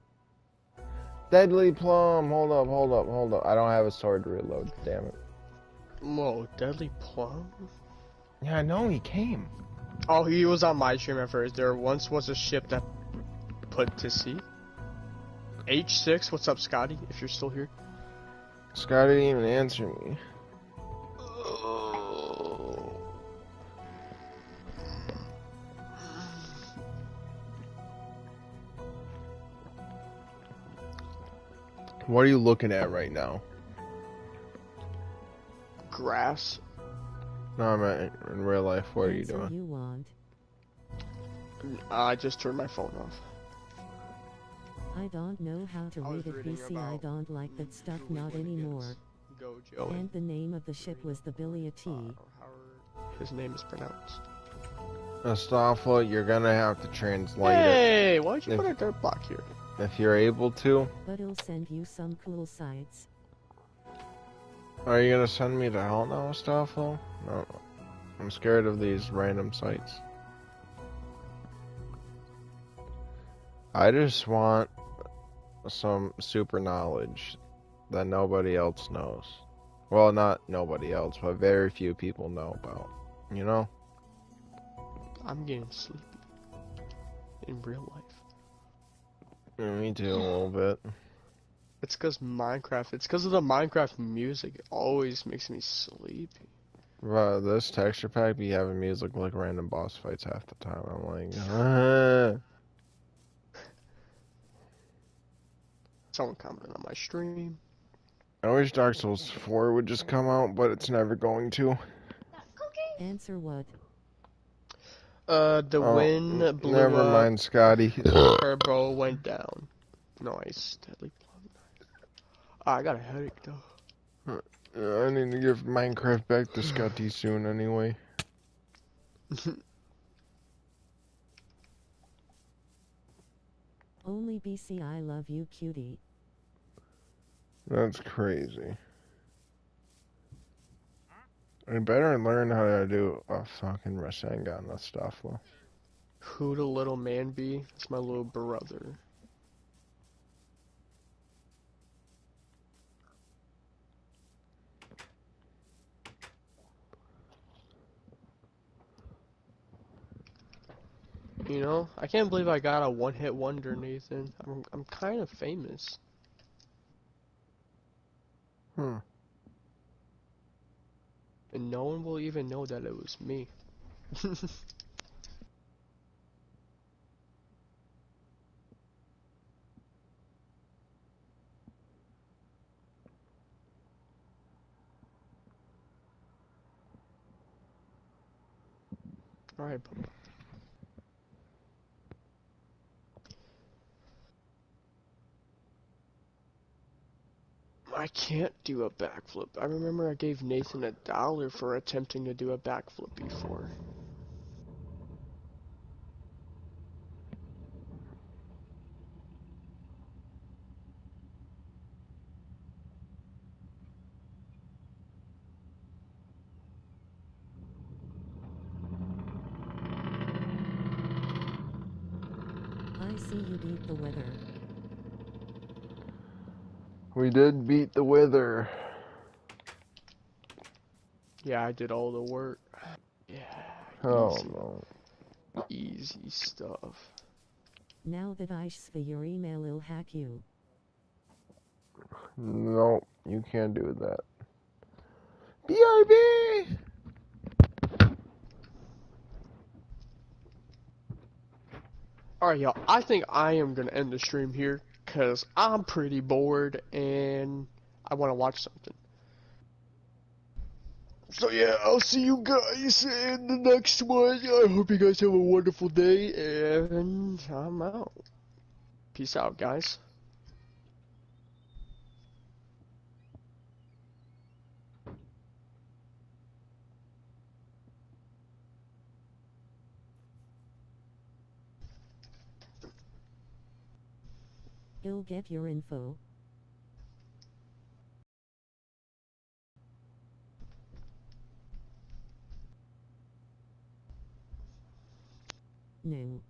Deadly Plum, hold up. I don't have a sword to reload, damn it. Whoa, Deadly Plum? Yeah, I know, he came. Oh, he was on my stream at first. There once was a ship that put to sea. H6, what's up, Scotty? If you're still here. Scotty didn't even answer me. What are you looking at right now? Grass. No, I'm in real life. What are you Answer doing? you want. I just turned my phone off. I don't know how to I was read it, reading BC. I about don't like that stuff, Julie not anymore. Go, Joey. And the name of the ship was the Billy a T. Or how his name is pronounced. Mustafa, you're gonna have to translate Hey, why'd you If- put a dirt block here? it. If you're able to. But it'll send you some cool sites. Are you gonna send me to hell now, Mustafa? No. I'm scared of these random sites. I just want some super knowledge that nobody else knows. Well, not nobody else, but very few people know about. You know? I'm getting sleepy. In real life. Yeah, me too, a little bit. It's because Minecraft. It's because of the Minecraft music. It always makes me sleepy. But this texture pack be having music like random boss fights half the time. I'm like, ah. Someone commented on my stream. I wish Dark Souls 4 would just come out, but it's never going to. That cookie? Answer what? The wind blew Never up. mind, Scotty. Her bow went down. Nice. Deadly Plum. I got a headache though. I need to give Minecraft back to Scotty soon anyway. Only BC. I love you, cutie. That's crazy. I better learn how to do a fucking Rasengan and stuff. Well, Who the little man be? It's my little brother. You know, I can't believe I got a one-hit wonder, Nathan. I'm kind of famous. And no one will even know that it was me. Alright, Bubba. I can't do a backflip. I remember I gave Nathan $1 for attempting to do a backflip before. I see you beat the weather. we did beat the weather. Yeah, I did all the work. Yeah. Oh easy. no. Easy stuff. Now that I spy your email, I'll hack you. No, you can't do that. BRB! Alright, y'all. I think I am gonna end the stream here. because I'm pretty bored and I want to watch something. So yeah, I'll see you guys in the next one. I hope you guys have a wonderful day, and I'm out. Peace out, guys. You'll get your info. No.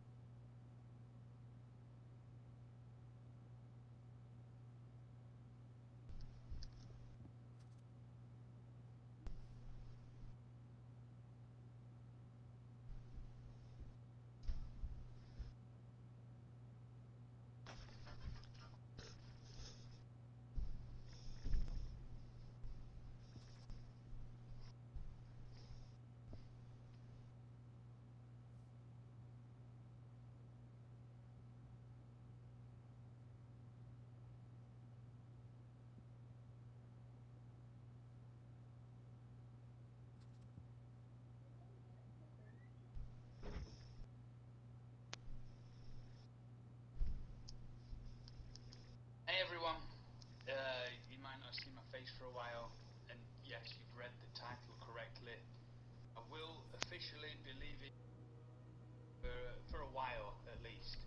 Hey everyone, you might not have seen my face for a while, and yes, you've read the title correctly. I will officially be leaving for a while at least.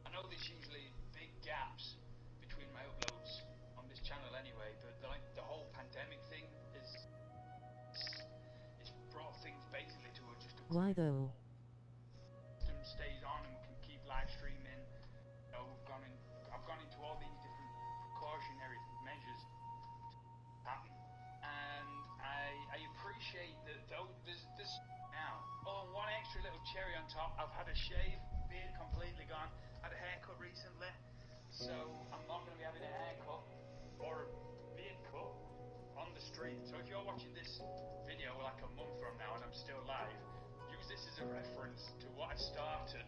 I know there's usually big gaps between my uploads on this channel anyway, but the whole pandemic thing it's brought things basically to just a Why though? system stays on and we can keep live streaming. You know, I've gone into all these different precautionary measures to happen, and I appreciate that though there's now. Oh, one extra little cherry on top. I've had a shave, beard completely gone. Had a haircut recently, so I'm not going to be having a haircut or a beard cut on the street. So if you're watching this video like a month from now and I'm still live, use this as a reference to what I started.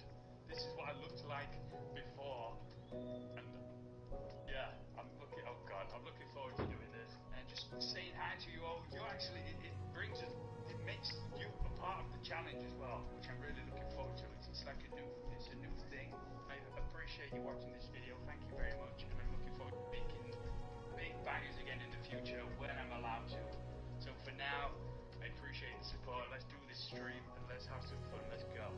This is what I looked like before, and yeah, I'm looking forward to doing this and just saying hi to you all. You actually, it brings us, it makes you a part of the challenge as well, which I'm really looking forward to. It's like it's a new thing. I appreciate you watching this video. Thank you very much, and I'm looking forward to making big bangers again in the future when I'm allowed to. So for now, I appreciate the support. Let's do this stream and let's have some fun. Let's go.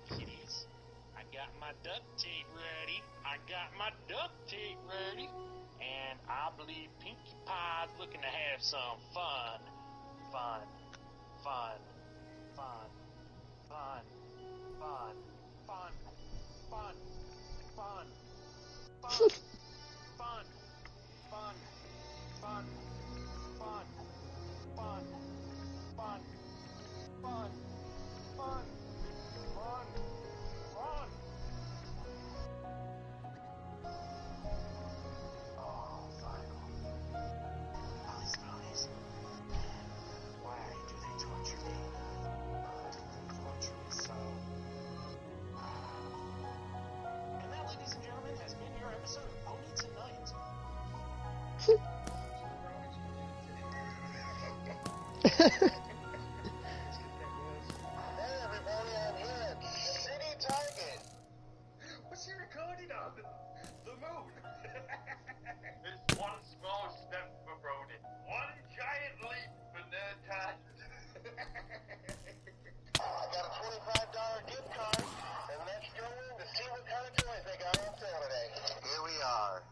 Kitties, I got my duct tape ready. And I believe Pinkie Pie's looking to have some fun. Fun. Fun. Fun. Fun. Fun. Fun. Fun. Fun. Fun. Fun. Fun. Fun. Fun. Fun. Fun. Fun. Fun. Fun. Fun. Oh, final. Police. Why do they torture me? They torture me so. And that, ladies and gentlemen, has been your episode of Only Tonight. Hey everybody, I'm here at City Target. What's he recording on? The moon. It's one small step for Brody, one giant leap for Nerdcast. I got a $25 gift card, and let's go in to see what kind of toys they got on sale today. Here we are.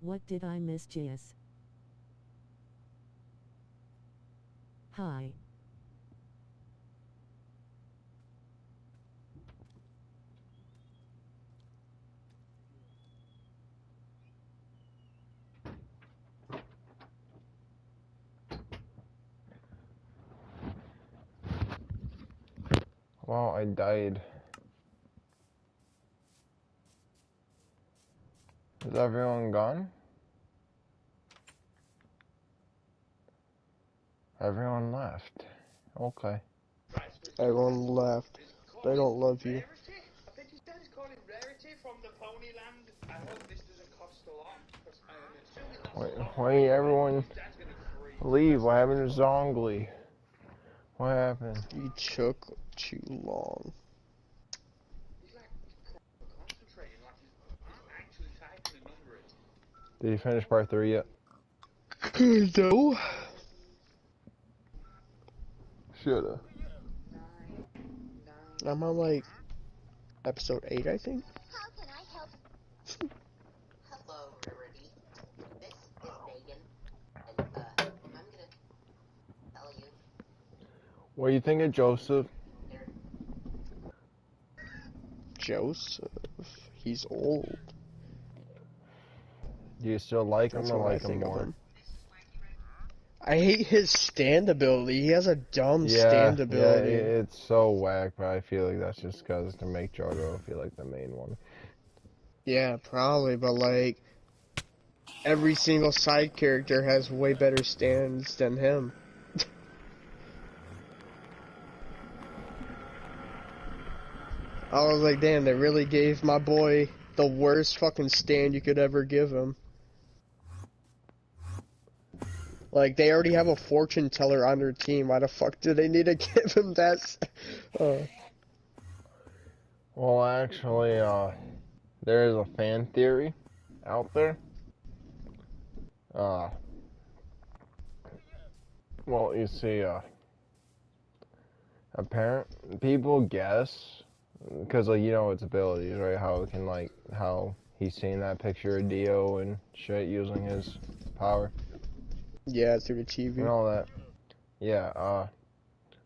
What did I miss, JS? Hi. Well, I died. Is everyone gone? Everyone left. Okay. Everyone left. They don't love you. Rarity? I think his dad's calling Rarity from the Ponyland. I hope this doesn't cost a lot, because I am assuming that's a lot. Wait, everyone Dad's gonna freeze. leave. What happened to Zongli? What happened? You took too long. He's like concentrating, like he's actually typing a number in. Did you finish part 3 yet? No. Shoulda. I'm on like episode 8, I think. How can I help? Hello, Rarity. This is Megan, and I'm gonna tell you What do you think of Joseph? there. Joseph. He's old. Do you still like him That's or what I like him think of more? him. I hate his stand ability. He has a dumb Yeah, stand yeah, ability. it's so whack, but I feel like that's just because to make Jojo feel like the main one. Yeah, probably, but like every single side character has way better stands than him. I was like, damn, they really gave my boy the worst fucking stand you could ever give him. Like, they already have a fortune teller on their team. Why the fuck do they need to give him that? Well, actually, there is a fan theory out there. Well, you see, people guess, because, like, you know its abilities, right? How it can, like, how he's seen that picture of Dio and shit using his power. Yeah, through the TV. And all that. Yeah,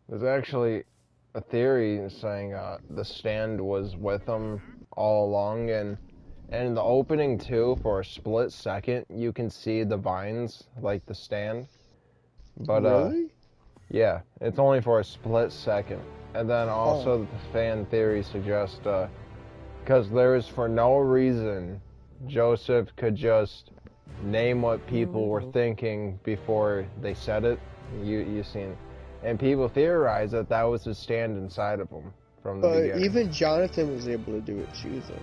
there's actually a theory saying the stand was with him all along, and in the opening too, for a split second, you can see the vines, like the stand. But Really? yeah, it's only for a split second. And then also the fan theory suggests, because there is for no reason Joseph could just name what people were thinking before they said it. You seen, and people theorize that that was his stand inside of him from the But beginning. even Jonathan was able to do it too, though.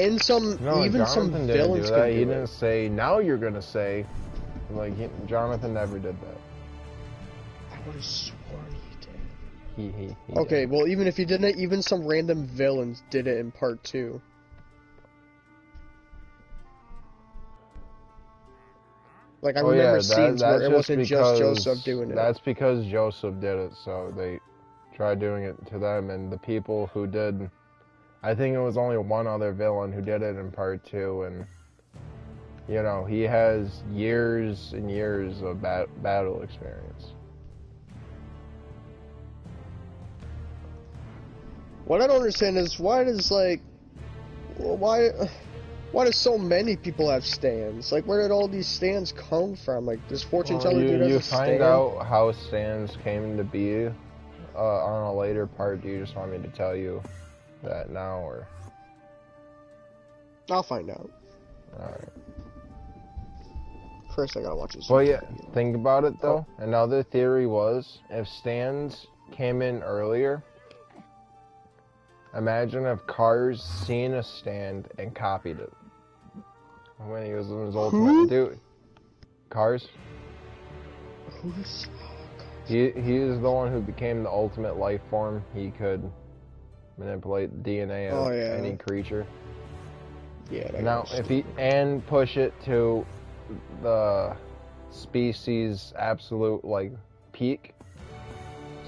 And some, No, even some Jonathan didn't villains do that. can He do didn't it. say, now you're gonna say, like, Jonathan never did that. I would have sworn he did. He Okay, did. well, even if he didn't, even some random villains did it in part 2. Like, I remember scenes where it wasn't just Joseph doing it. That's because Joseph did it, so they tried doing it to them, and the people who did, I think it was only one other villain who did it in part 2, and, you know, he has years and years of battle experience. What I don't understand is why does so many people have stands? Like, where did all these stands come from? Like, this fortune teller dude has You a find stand? out how stands came to be on a later part. Do you just want me to tell you that now, or? I'll find out. Alright. First, I gotta watch this. Well, yeah, think about it though. Another theory was if stands came in earlier, imagine if Cars seen a stand and copied it. When he was in his ultimate. Dude. Cars? Who's... He is the one who became the ultimate life form. He could manipulate the DNA of any creature. Yeah. That Now, guy's if he and push it to the species' absolute like peak.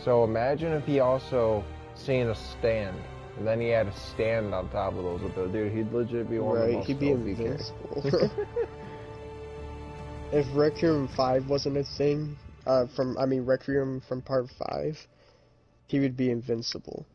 So imagine if he also seen a stand And then he had to stand on top of those abilities. Dude, he'd legit be one of the Right, most he'd be OP characters. invincible. If Requiem 5 wasn't a thing, Requiem from part 5, he would be invincible.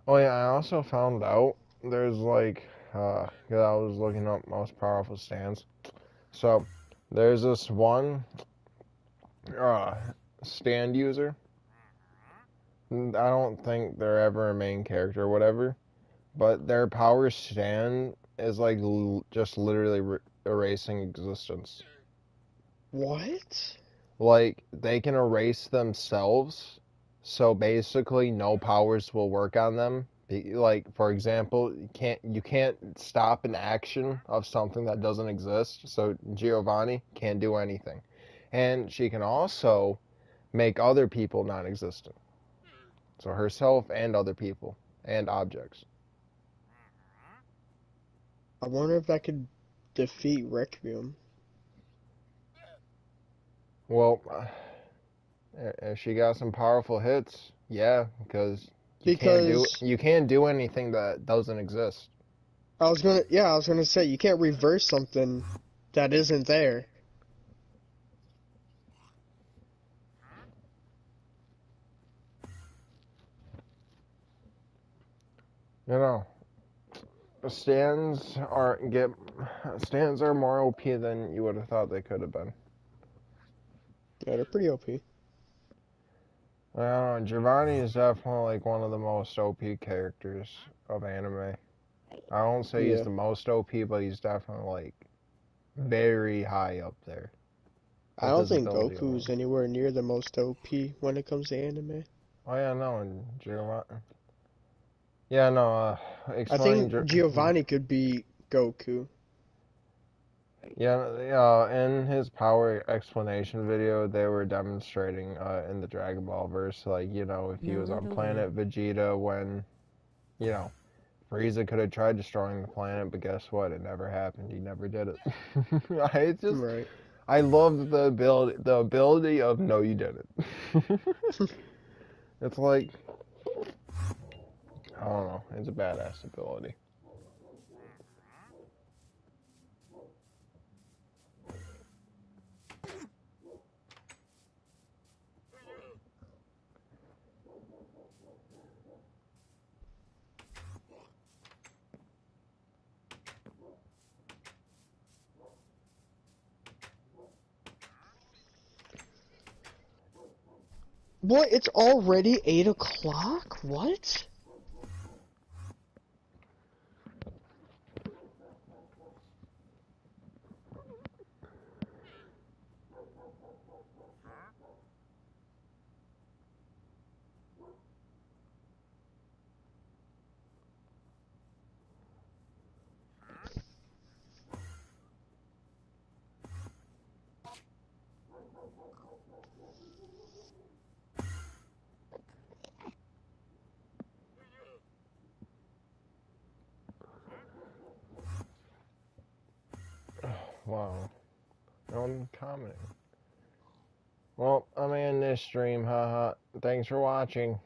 Oh yeah, I also found out there's like, 'cause I was looking up most powerful stands. So, there's this one, stand user. I don't think they're ever a main character or whatever, but their power stand is like just literally erasing existence. What? Like, they can erase themselves, so basically no powers will work on them. Like, for example, you can't stop an action of something that doesn't exist, so Giovanni can't do anything. And she can also make other people non-existent. So herself and other people and objects. I wonder if that could defeat Requiem. Well, if she got some powerful hits, yeah, because Because you can't do anything that doesn't exist. I was gonna say you can't reverse something that isn't there. You know, stands are more OP than you would have thought they could have been. Yeah, they're pretty OP. I don't know, Giovanni is definitely like one of the most OP characters of anime. I won't say he's Yeah. the most OP, but he's definitely like very high up there. I with don't his think ability Goku's alone. anywhere near the most OP when it comes to anime. Oh yeah, no, and Giovanni. Yeah, no. I Explain. think Giovanni could beat Goku. Yeah. In his power explanation video, they were demonstrating in the Dragon Ball verse, like if he was on Naruto planet Vegeta when, you know, Frieza could have tried destroying the planet, but guess what? It never happened. He never did it. It's just, Right. I love the ability of no, you didn't. It's like, I don't know. It's a badass ability. What? It's already 8 o'clock? What? Wow. No one commenting. Well, I'm in this stream, haha. Thanks for watching.